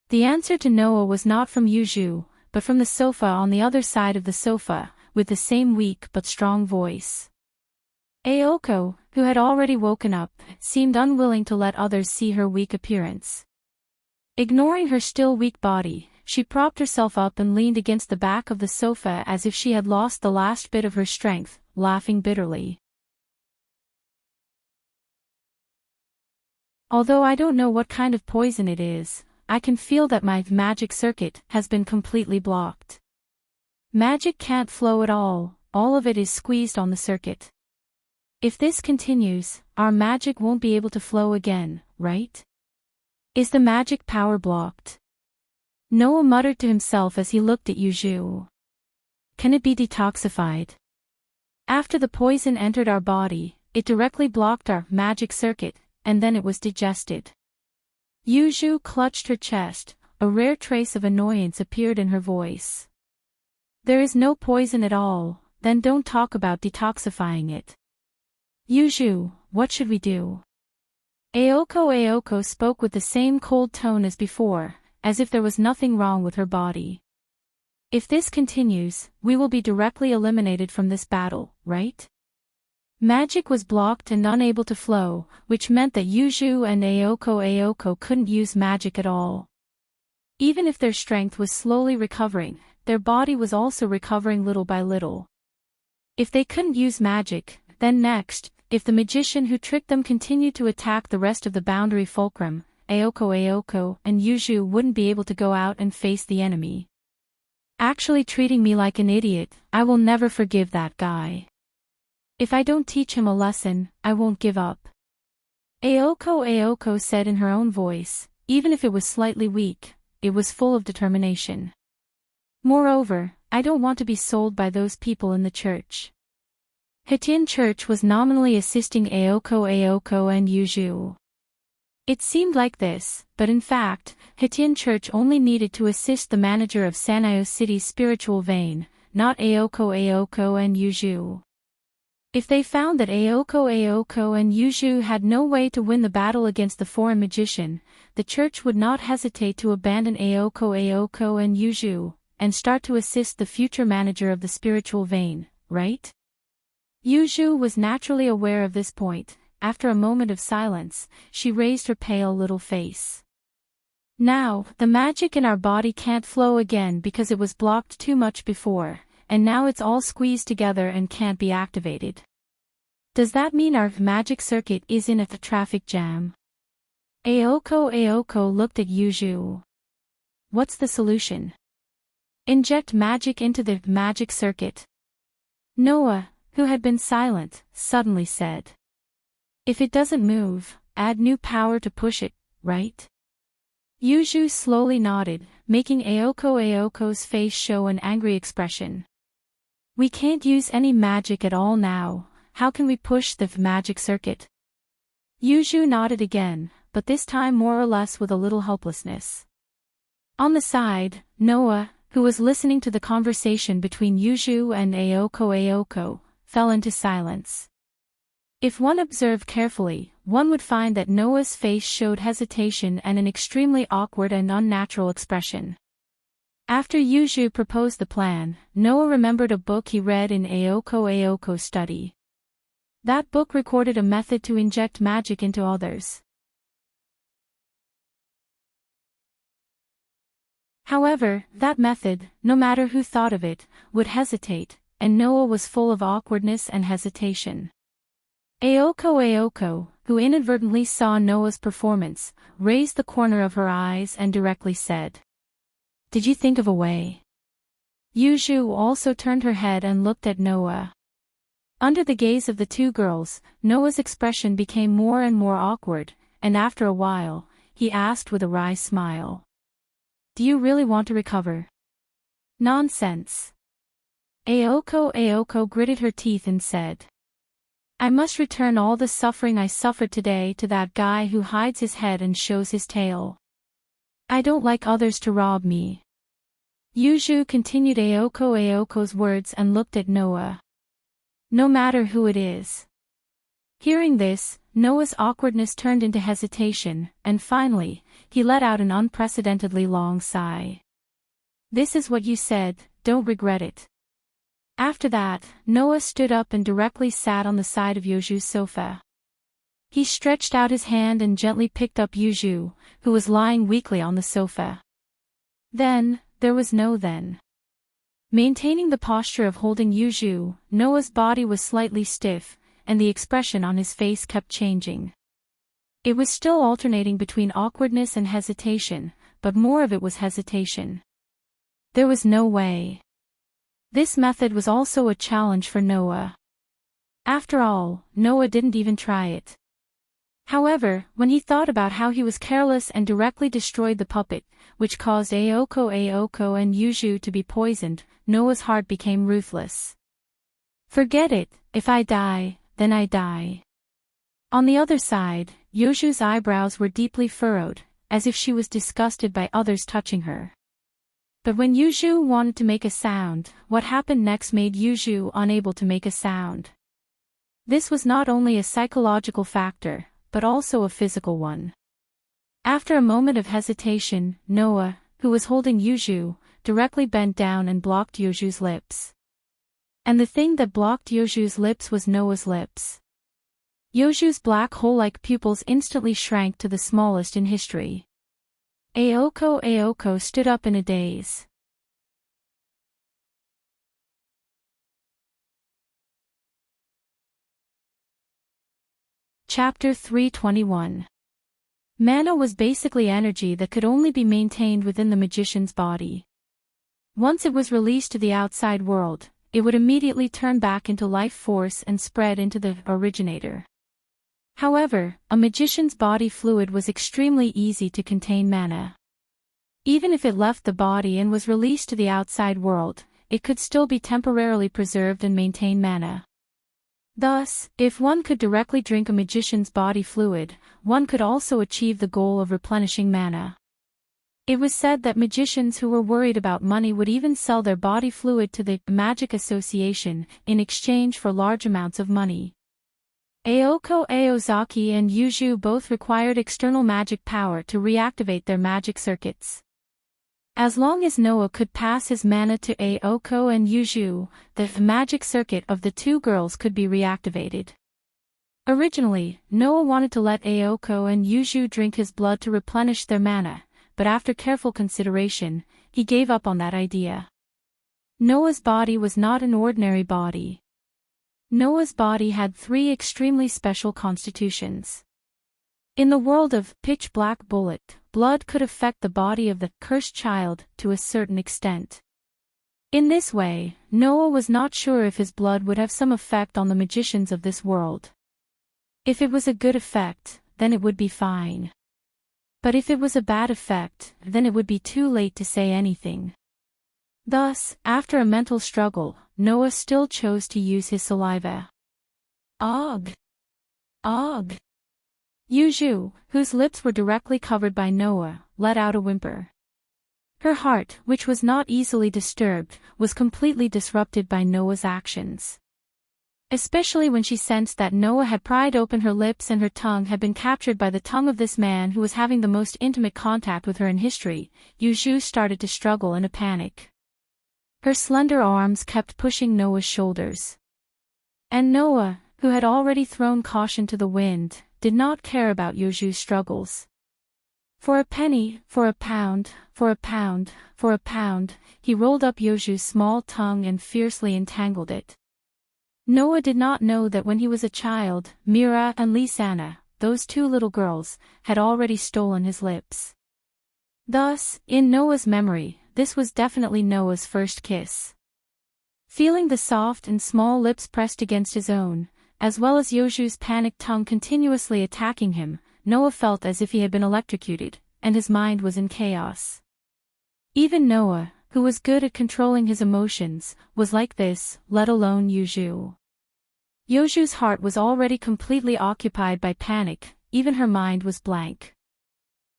The answer to Noah was not from Yuju, but from the sofa on the other side of the sofa, with the same weak but strong voice. Aoko, who had already woken up, seemed unwilling to let others see her weak appearance. Ignoring her still weak body, she propped herself up and leaned against the back of the sofa as if she had lost the last bit of her strength, laughing bitterly. Although I don't know what kind of poison it is, I can feel that my magic circuit has been completely blocked. Magic can't flow at all of it is squeezed on the circuit. If this continues, our magic won't be able to flow again, right? Is the magic power blocked? Noah muttered to himself as he looked at Yuju. Can it be detoxified? After the poison entered our body, it directly blocked our magic circuit, and then it was digested. Yuju clutched her chest, a rare trace of annoyance appeared in her voice. There is no poison at all, then don't talk about detoxifying it. Yuju, what should we do? Aoko spoke with the same cold tone as before, as if there was nothing wrong with her body. If this continues, we will be directly eliminated from this battle, right? Magic was blocked and unable to flow, which meant that Yuju and Aoko couldn't use magic at all. Even if their strength was slowly recovering, their body was also recovering little by little. If they couldn't use magic, then next, if the magician who tricked them continued to attack the rest of the boundary fulcrum, Aoko and Yuju wouldn't be able to go out and face the enemy. Actually treating me like an idiot, I will never forgive that guy. If I don't teach him a lesson, I won't give up. Aoko said in her own voice, even if it was slightly weak, it was full of determination. Moreover, I don't want to be sold by those people in the church. Hetian Church was nominally assisting Aoko and Yuju. It seemed like this, but in fact, Hetian Church only needed to assist the manager of Sanayo City's spiritual vein, not Aoko and Yuju. If they found that Aoko and Yuju had no way to win the battle against the foreign magician, the church would not hesitate to abandon Aoko and Yuju, and start to assist the future manager of the spiritual vein, right? Yuju was naturally aware of this point. After a moment of silence, she raised her pale little face. Now, the magic in our body can't flow again because it was blocked too much before, and now it's all squeezed together and can't be activated. Does that mean our magic circuit is in a traffic jam? Aoko looked at Yuju. What's the solution? Inject magic into the magic circuit. Noah, who had been silent, suddenly said. If it doesn't move, add new power to push it, right? Yuju slowly nodded, making Aoko's face show an angry expression. We can't use any magic at all now. How can we push the magic circuit? Yuju nodded again, but this time more or less with a little helplessness. On the side, Noah, who was listening to the conversation between Yuju and Aoko, fell into silence. If one observed carefully, one would find that Noah's face showed hesitation and an extremely awkward and unnatural expression. After Yuju proposed the plan, Noah remembered a book he read in Aoko's study. That book recorded a method to inject magic into others. However, that method, no matter who thought of it, would hesitate, and Noah was full of awkwardness and hesitation. Aoko, who inadvertently saw Noah's performance, raised the corner of her eyes and directly said, "Did you think of a way?" Yuju also turned her head and looked at Noah. Under the gaze of the two girls, Noah's expression became more and more awkward, and after a while, he asked with a wry smile, "Do you really want to recover?" "Nonsense." Aoko gritted her teeth and said, "I must return all the suffering I suffered today to that guy who hides his head and shows his tail. I don't like others to rob me." Yuju continued Aoko's words and looked at Noah. "No matter who it is." Hearing this, Noah's awkwardness turned into hesitation, and finally, he let out an unprecedentedly long sigh. "This is what you said, don't regret it." After that, Noah stood up and directly sat on the side of Yuju's sofa. He stretched out his hand and gently picked up Yuju, who was lying weakly on the sofa. Then, there was no then. Maintaining the posture of holding Yuju, Noah's body was slightly stiff, and the expression on his face kept changing. It was still alternating between awkwardness and hesitation, but more of it was hesitation. There was no way. This method was also a challenge for Noah. After all, Noah didn't even try it. However, when he thought about how he was careless and directly destroyed the puppet, which caused Aoko and Yuju to be poisoned, Noah's heart became ruthless. "Forget it, if I die, then I die." On the other side, Yuju's eyebrows were deeply furrowed, as if she was disgusted by others touching her. But when Yuju wanted to make a sound, what happened next made Yuju unable to make a sound. This was not only a psychological factor, but also a physical one. After a moment of hesitation, Noah, who was holding Yuju, directly bent down and blocked Yuju's lips. And the thing that blocked Yuju's lips was Noah's lips. Yuju's black hole-like pupils instantly shrank to the smallest in history. Aoko stood up in a daze. Chapter 321. Mana was basically energy that could only be maintained within the magician's body. Once it was released to the outside world, it would immediately turn back into life force and spread into the originator. However, a magician's body fluid was extremely easy to contain mana. Even if it left the body and was released to the outside world, it could still be temporarily preserved and maintain mana. Thus, if one could directly drink a magician's body fluid, one could also achieve the goal of replenishing mana. It was said that magicians who were worried about money would even sell their body fluid to the Magic Association in exchange for large amounts of money. Aoko Aozaki and Yuju both required external magic power to reactivate their magic circuits. As long as Noah could pass his mana to Aoko and Yuju, the magic circuit of the two girls could be reactivated. Originally, Noah wanted to let Aoko and Yuju drink his blood to replenish their mana, but after careful consideration, he gave up on that idea. Noah's body was not an ordinary body. Noah's body had 3 extremely special constitutions. In the world of Pitch Black Bullet, blood could affect the body of the cursed child to a certain extent. In this way, Noah was not sure if his blood would have some effect on the magicians of this world. If it was a good effect, then it would be fine. But if it was a bad effect, then it would be too late to say anything. Thus, after a mental struggle, Noah still chose to use his saliva. Ugh! Ugh! Yuju, whose lips were directly covered by Noah, let out a whimper. Her heart, which was not easily disturbed, was completely disrupted by Noah's actions. Especially when she sensed that Noah had pried open her lips and her tongue had been captured by the tongue of this man who was having the most intimate contact with her in history, Yuju started to struggle in a panic. Her slender arms kept pushing Noah's shoulders. And Noah, who had already thrown caution to the wind, did not care about Yuju's struggles. For a penny, for a pound, for a pound, for a pound, he rolled up Yuju's small tongue and fiercely entangled it. Noah did not know that when he was a child, Mira and Lisanna, those two little girls, had already stolen his lips. Thus, in Noah's memory, this was definitely Noah's first kiss. Feeling the soft and small lips pressed against his own, as well as Yuju's panicked tongue continuously attacking him, Noah felt as if he had been electrocuted, and his mind was in chaos. Even Noah, who was good at controlling his emotions, was like this, let alone Yuju. Yuju's heart was already completely occupied by panic, even her mind was blank.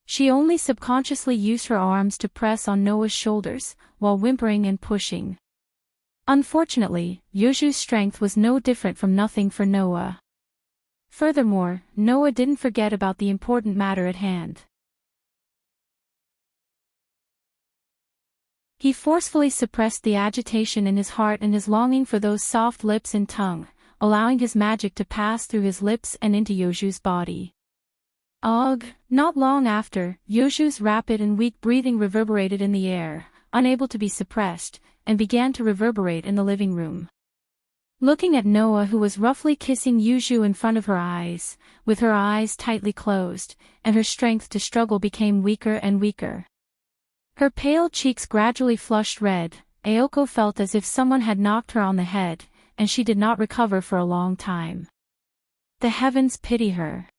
She only subconsciously used her arms to press on Noah's shoulders, while whimpering and pushing. Unfortunately, Yuju's strength was no different from nothing for Noah. Furthermore, Noah didn't forget about the important matter at hand. He forcefully suppressed the agitation in his heart and his longing for those soft lips and tongue, allowing his magic to pass through his lips and into Yuju's body. Ugh! Not long after, Yuju's rapid and weak breathing reverberated in the air, unable to be suppressed, and began to reverberate in the living room. Looking at Noah, who was roughly kissing Yuju in front of her eyes, with her eyes tightly closed, and her strength to struggle became weaker and weaker. Her pale cheeks gradually flushed red, Ayako felt as if someone had knocked her on the head, and she did not recover for a long time. The heavens pity her.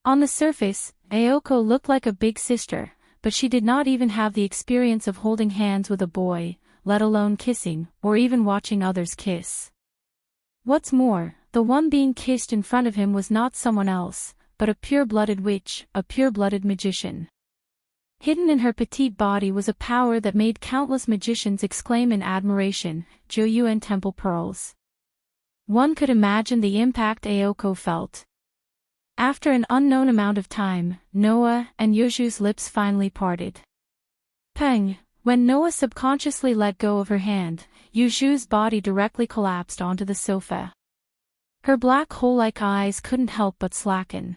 On the surface, Ayako looked like a big sister, but she did not even have the experience of holding hands with a boy, let alone kissing, or even watching others kiss. What's more, the one being kissed in front of him was not someone else, but a pure-blooded witch, a pure-blooded magician. Hidden in her petite body was a power that made countless magicians exclaim in admiration, Joyuan Temple Pearls. One could imagine the impact Ayako felt. After an unknown amount of time, Noah and Yuju's lips finally parted. Pang! When Noah subconsciously let go of her hand, Yuju's body directly collapsed onto the sofa. Her black hole-like eyes couldn't help but slacken.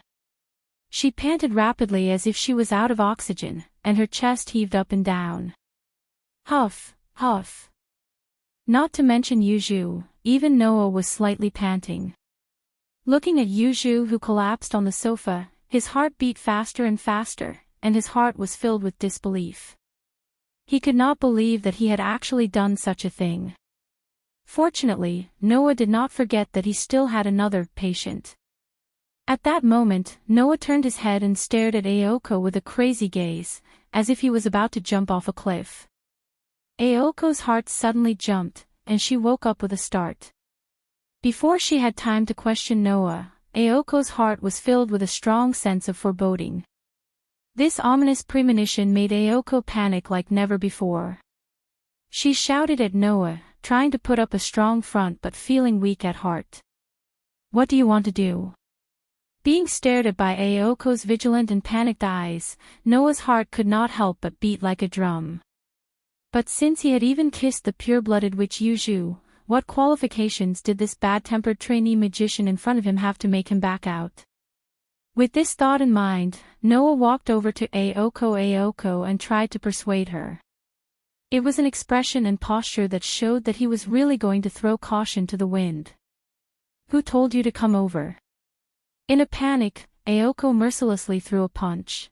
She panted rapidly as if she was out of oxygen, and her chest heaved up and down. Huff, huff. Not to mention Yuju, even Noah was slightly panting. Looking at Yuju, who collapsed on the sofa, his heart beat faster and faster, and his heart was filled with disbelief. He could not believe that he had actually done such a thing. Fortunately, Noah did not forget that he still had another patient. At that moment, Noah turned his head and stared at Ayako with a crazy gaze, as if he was about to jump off a cliff. Ayoko's heart suddenly jumped, and she woke up with a start. Before she had time to question Noah, Ayoko's heart was filled with a strong sense of foreboding. This ominous premonition made Ayako panic like never before. She shouted at Noah, trying to put up a strong front but feeling weak at heart. "What do you want to do?" Being stared at by Ayoko's vigilant and panicked eyes, Noah's heart could not help but beat like a drum. But since he had even kissed the pure-blooded witch Yuju, what qualifications did this bad-tempered trainee magician in front of him have to make him back out? With this thought in mind, Noah walked over to Ayako and tried to persuade her. It was an expression and posture that showed that he was really going to throw caution to the wind. "Who told you to come over?" In a panic, Ayako mercilessly threw a punch.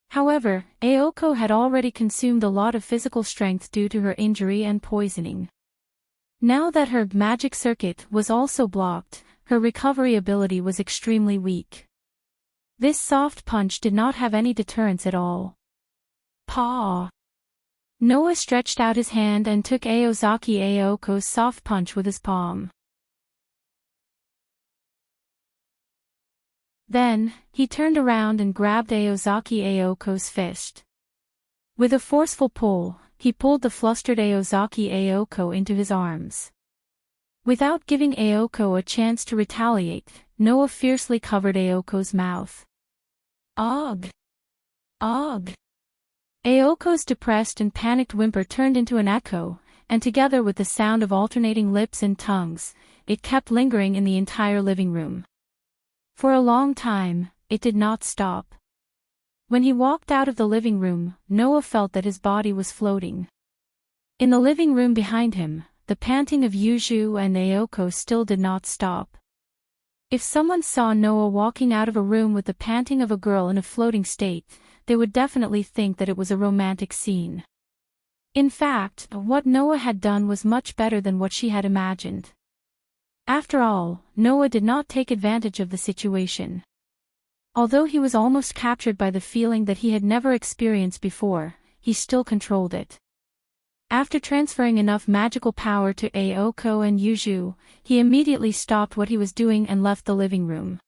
However, Ayako had already consumed a lot of physical strength due to her injury and poisoning. Now that her magic circuit was also blocked, her recovery ability was extremely weak. This soft punch did not have any deterrence at all. Paw! Noah stretched out his hand and took Aozaki Aoko's soft punch with his palm. Then, he turned around and grabbed Aozaki Aoko's fist. With a forceful pull, he pulled the flustered Aozaki Aoko into his arms. Without giving Aoko a chance to retaliate, Noah fiercely covered Aoko's mouth. Ugh! Ugh! Aoko's depressed and panicked whimper turned into an echo, and together with the sound of alternating lips and tongues, it kept lingering in the entire living room. For a long time, it did not stop. When he walked out of the living room, Noah felt that his body was floating. In the living room behind him, the panting of Yuju and Aoko still did not stop. If someone saw Noah walking out of a room with the panting of a girl in a floating state, they would definitely think that it was a romantic scene. In fact, what Noah had done was much better than what she had imagined. After all, Noah did not take advantage of the situation. Although he was almost captured by the feeling that he had never experienced before, he still controlled it. After transferring enough magical power to Aoko and Yuju, he immediately stopped what he was doing and left the living room.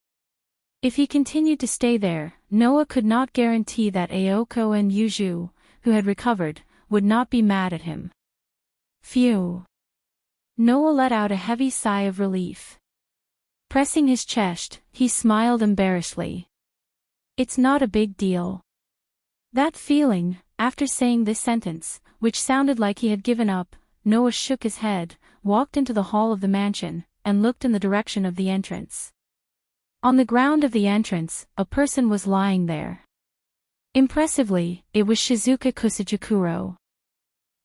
If he continued to stay there, Noah could not guarantee that Aoko and Yuju, who had recovered, would not be mad at him. Phew! Noah let out a heavy sigh of relief. Pressing his chest, he smiled embarrassedly. It's not a big deal. That feeling, after saying this sentence, which sounded like he had given up, Noah shook his head, walked into the hall of the mansion, and looked in the direction of the entrance. On the ground of the entrance, a person was lying there. Impressively, it was Shizuka Kusajikuro.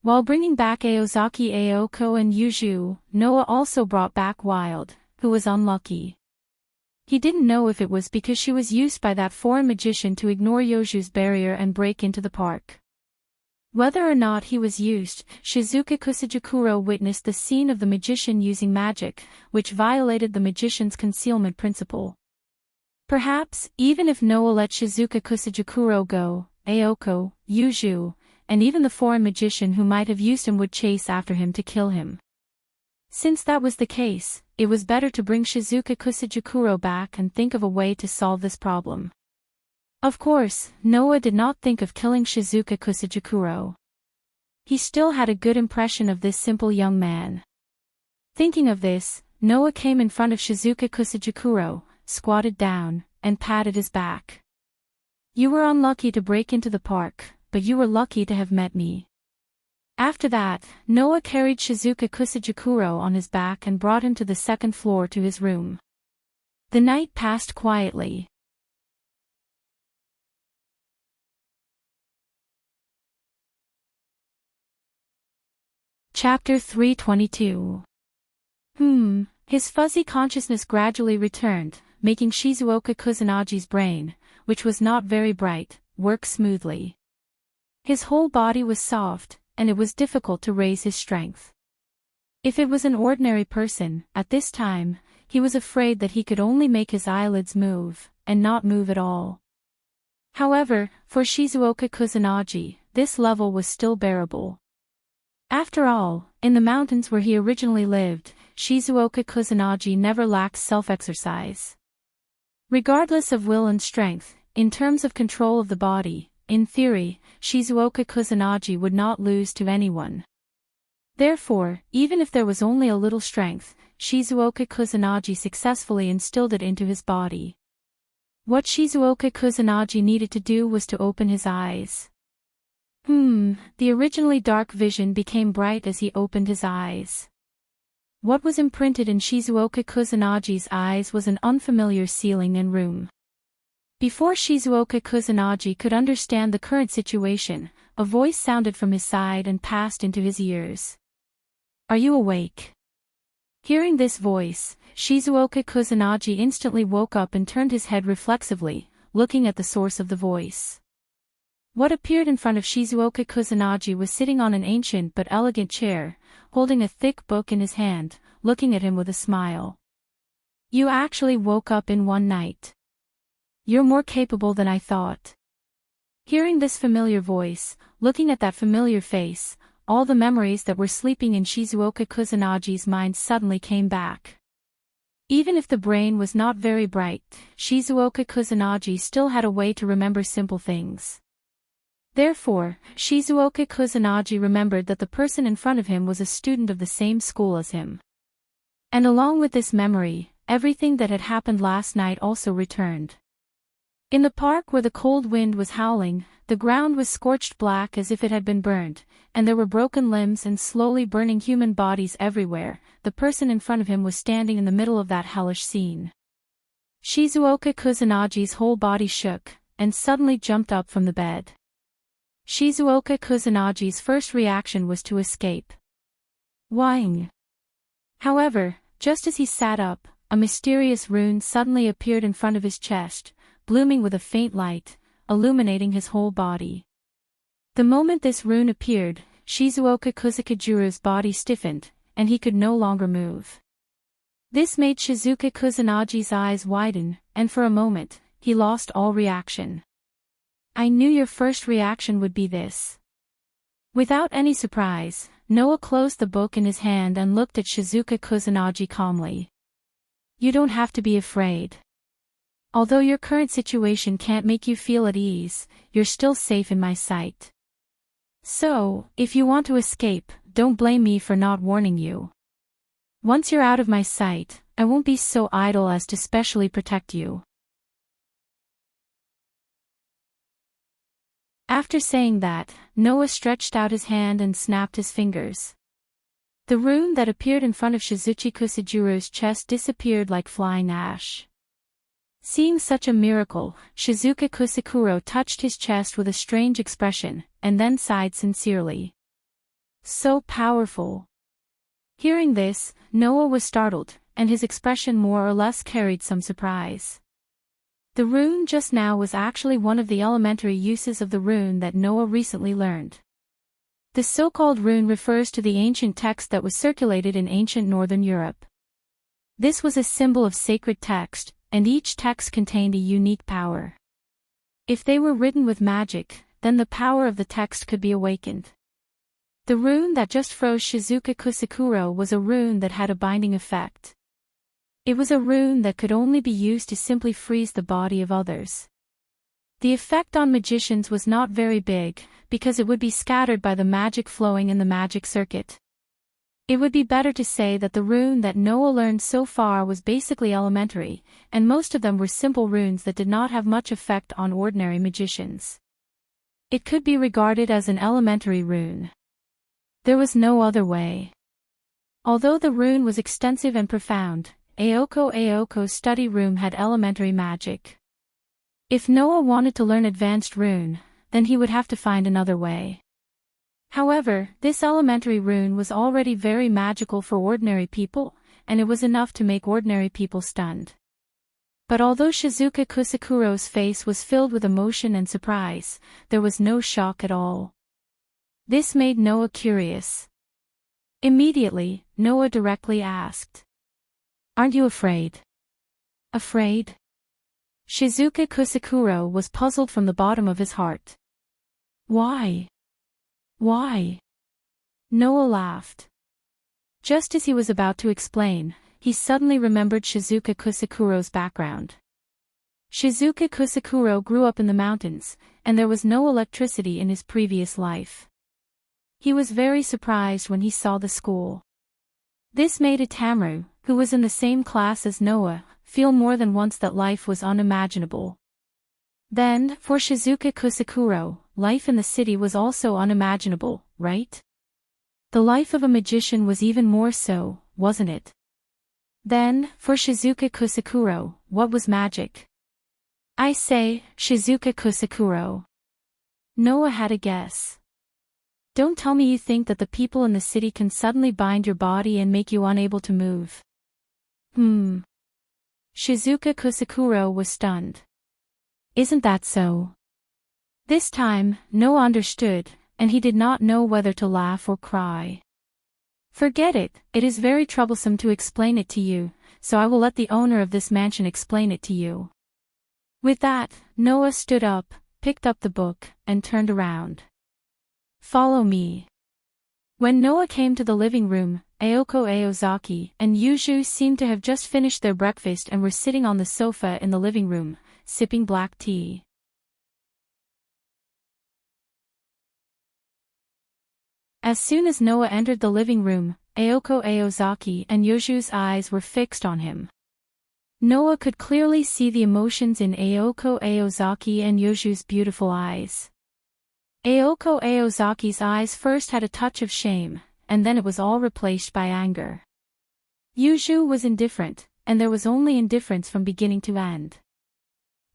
While bringing back Aozaki Aoko and Yuju, Noah also brought back Wild, who was unlucky. He didn't know if it was because she was used by that foreign magician to ignore Yoju's barrier and break into the park. Whether or not he was used, Shizuka Kusajikuro witnessed the scene of the magician using magic, which violated the magician's concealment principle. Perhaps, even if Noah let Shizuka Kusajikuro go, Aoko, Yuju, and even the foreign magician who might have used him would chase after him to kill him. Since that was the case, it was better to bring Shizuka Kusajikuro back and think of a way to solve this problem. Of course, Noah did not think of killing Shizuka Kusajikuro. He still had a good impression of this simple young man. Thinking of this, Noah came in front of Shizuka Kusajikuro, squatted down, and patted his back. You were unlucky to break into the park, but you were lucky to have met me. After that, Noah carried Shizuka Kusajikuro on his back and brought him to the second floor to his room. The night passed quietly. Chapter 322. His fuzzy consciousness gradually returned, making Shizuoka Kusunagi's brain, which was not very bright, work smoothly. His whole body was soft, and it was difficult to raise his strength. If it was an ordinary person, at this time, he was afraid that he could only make his eyelids move, and not move at all. However, for Shizuoka Kusunagi, this level was still bearable. After all, in the mountains where he originally lived, Shizuoka Kusunagi never lacked self-exercise. Regardless of will and strength, in terms of control of the body, in theory, Shizuoka Kusunagi would not lose to anyone. Therefore, even if there was only a little strength, Shizuoka Kusunagi successfully instilled it into his body. What Shizuoka Kusunagi needed to do was to open his eyes. The originally dark vision became bright as he opened his eyes. What was imprinted in Shizuoka Kusunagi's eyes was an unfamiliar ceiling and room. Before Shizuoka Kusunagi could understand the current situation, a voice sounded from his side and passed into his ears. Are you awake? Hearing this voice, Shizuoka Kusunagi instantly woke up and turned his head reflexively, looking at the source of the voice. What appeared in front of Shizuoka Kusunagi was sitting on an ancient but elegant chair, holding a thick book in his hand, looking at him with a smile. You actually woke up in one night. You're more capable than I thought." Hearing this familiar voice, looking at that familiar face, all the memories that were sleeping in Shizuoka Kusunagi's mind suddenly came back. Even if the brain was not very bright, Shizuoka Kusunagi still had a way to remember simple things. Therefore, Shizuoka Kusunagi remembered that the person in front of him was a student of the same school as him. And along with this memory, everything that had happened last night also returned. In the park where the cold wind was howling, the ground was scorched black as if it had been burned, and there were broken limbs and slowly burning human bodies everywhere. The person in front of him was standing in the middle of that hellish scene. Shizuoka Kusunagi's whole body shook, and suddenly jumped up from the bed. Shizuoka Kusunagi's first reaction was to escape. Whing. However, just as he sat up, a mysterious rune suddenly appeared in front of his chest, blooming with a faint light, illuminating his whole body. The moment this rune appeared, Shizuoka Kusakajuru's body stiffened, and he could no longer move. This made Shizuoka Kusunagi's eyes widen, and for a moment, he lost all reaction. "I knew your first reaction would be this." Without any surprise, Noah closed the book in his hand and looked at Shizuoka Kusunagi calmly. "You don't have to be afraid. Although your current situation can't make you feel at ease, you're still safe in my sight. So, if you want to escape, don't blame me for not warning you. Once you're out of my sight, I won't be so idle as to specially protect you." After saying that, Noah stretched out his hand and snapped his fingers. The rune that appeared in front of Shizuchi Kusajuru's chest disappeared like flying ash. Seeing such a miracle, Shizuka Kusakuro touched his chest with a strange expression, and then sighed sincerely. "So powerful." Hearing this, Noah was startled, and his expression more or less carried some surprise. The rune just now was actually one of the elementary uses of the rune that Noah recently learned. The so-called rune refers to the ancient text that was circulated in ancient Northern Europe. This was a symbol of sacred text, and each text contained a unique power. If they were written with magic, then the power of the text could be awakened. The rune that just froze Shizuka Kusakuro was a rune that had a binding effect. It was a rune that could only be used to simply freeze the body of others. The effect on magicians was not very big, because it would be scattered by the magic flowing in the magic circuit. It would be better to say that the rune that Noah learned so far was basically elementary, and most of them were simple runes that did not have much effect on ordinary magicians. It could be regarded as an elementary rune. There was no other way. Although the rune was extensive and profound, Aoko's study room had elementary magic. If Noah wanted to learn advanced rune, then he would have to find another way. However, this elementary rune was already very magical for ordinary people, and it was enough to make ordinary people stunned. But although Shizuka Kusakuro's face was filled with emotion and surprise, there was no shock at all. This made Noah curious. Immediately, Noah directly asked, "Aren't you afraid?" "Afraid?" Shizuka Kusakuro was puzzled from the bottom of his heart. "Why? Why?" Noah laughed. Just as he was about to explain, he suddenly remembered Shizuka Kusakuro's background. Shizuka Kusakuro grew up in the mountains, and there was no electricity in his previous life. He was very surprised when he saw the school. This made Itamu, who was in the same class as Noah, feel more than once that life was unimaginable. Then, for Shizuka Kusakuro, life in the city was also unimaginable, right? The life of a magician was even more so, wasn't it? Then, for Shizuka Kusakuro, what was magic? I say, Shizuka Kusakuro. Noah had a guess. Don't tell me you think that the people in the city can suddenly bind your body and make you unable to move. Shizuka Kusakuro was stunned. Isn't that so? This time, Noah understood, and he did not know whether to laugh or cry. Forget it, it is very troublesome to explain it to you, so I will let the owner of this mansion explain it to you. With that, Noah stood up, picked up the book, and turned around. Follow me. When Noah came to the living room, Ayako Aozaki and Yuju seemed to have just finished their breakfast and were sitting on the sofa in the living room, sipping black tea. As soon as Noah entered the living room, Ayako Aozaki and Yuju's eyes were fixed on him. Noah could clearly see the emotions in Ayako Aozaki and Yuju's beautiful eyes. Ayako Aozaki's eyes first had a touch of shame, and then it was all replaced by anger. Yuju was indifferent, and there was only indifference from beginning to end.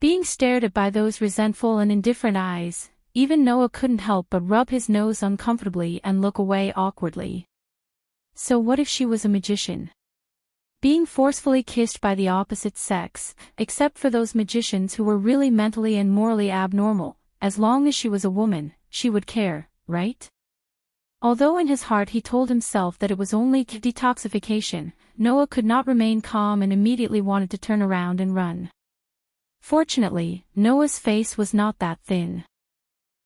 Being stared at by those resentful and indifferent eyes, even Noah couldn't help but rub his nose uncomfortably and look away awkwardly. So what if she was a magician? Being forcefully kissed by the opposite sex, except for those magicians who were really mentally and morally abnormal, as long as she was a woman, she would care, right? Although in his heart he told himself that it was only detoxification, Noah could not remain calm and immediately wanted to turn around and run. Fortunately, Noah's face was not that thin.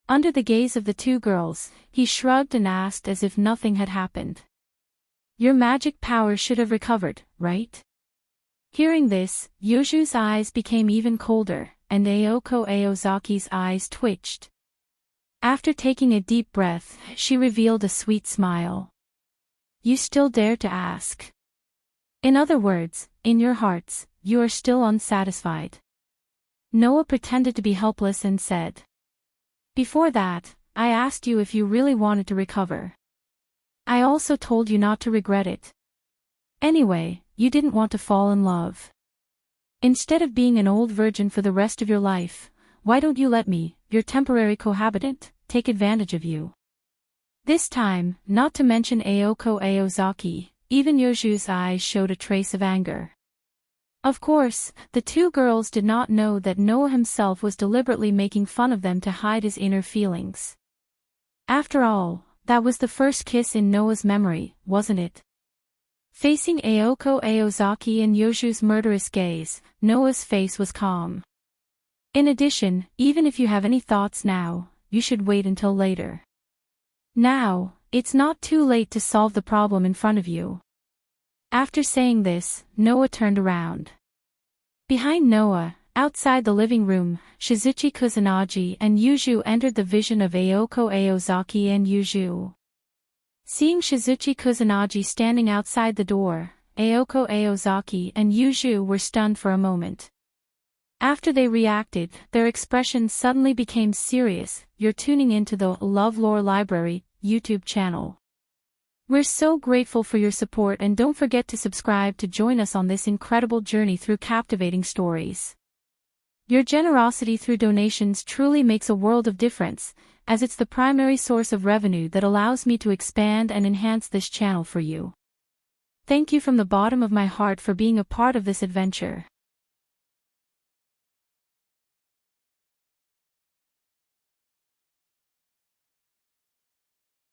Under the gaze of the two girls, he shrugged and asked as if nothing had happened. Your magic power should have recovered, right? Hearing this, Yuju's eyes became even colder, and Ayako Aozaki's eyes twitched. After taking a deep breath, she revealed a sweet smile. You still dare to ask? In other words, in your hearts, you are still unsatisfied. Noah pretended to be helpless and said. Before that, I asked you if you really wanted to recover. I also told you not to regret it. Anyway, you didn't want to fall in love. Instead of being an old virgin for the rest of your life, why don't you let me, your temporary cohabitant, take advantage of you? This time, not to mention Ayako Aozaki, even Yuju's eyes showed a trace of anger. Of course, the two girls did not know that Noah himself was deliberately making fun of them to hide his inner feelings. After all, that was the first kiss in Noah's memory, wasn't it? Facing Ayako Aozaki and Yuju's murderous gaze, Noah's face was calm. In addition, even if you have any thoughts now, you should wait until later. Now, it's not too late to solve the problem in front of you. After saying this, Noah turned around. Behind Noah, outside the living room, Shizuchi Kusanagi and Yuju entered the vision of Ayako Aozaki and Yuju. Seeing Shizuchi Kusanagi standing outside the door, Ayako Aozaki and Yuju were stunned for a moment. After they reacted, their expressions suddenly became serious. You're tuning into the LoveLore Library YouTube channel. We're so grateful for your support, and don't forget to subscribe to join us on this incredible journey through captivating stories. Your generosity through donations truly makes a world of difference, as it's the primary source of revenue that allows me to expand and enhance this channel for you. Thank you from the bottom of my heart for being a part of this adventure.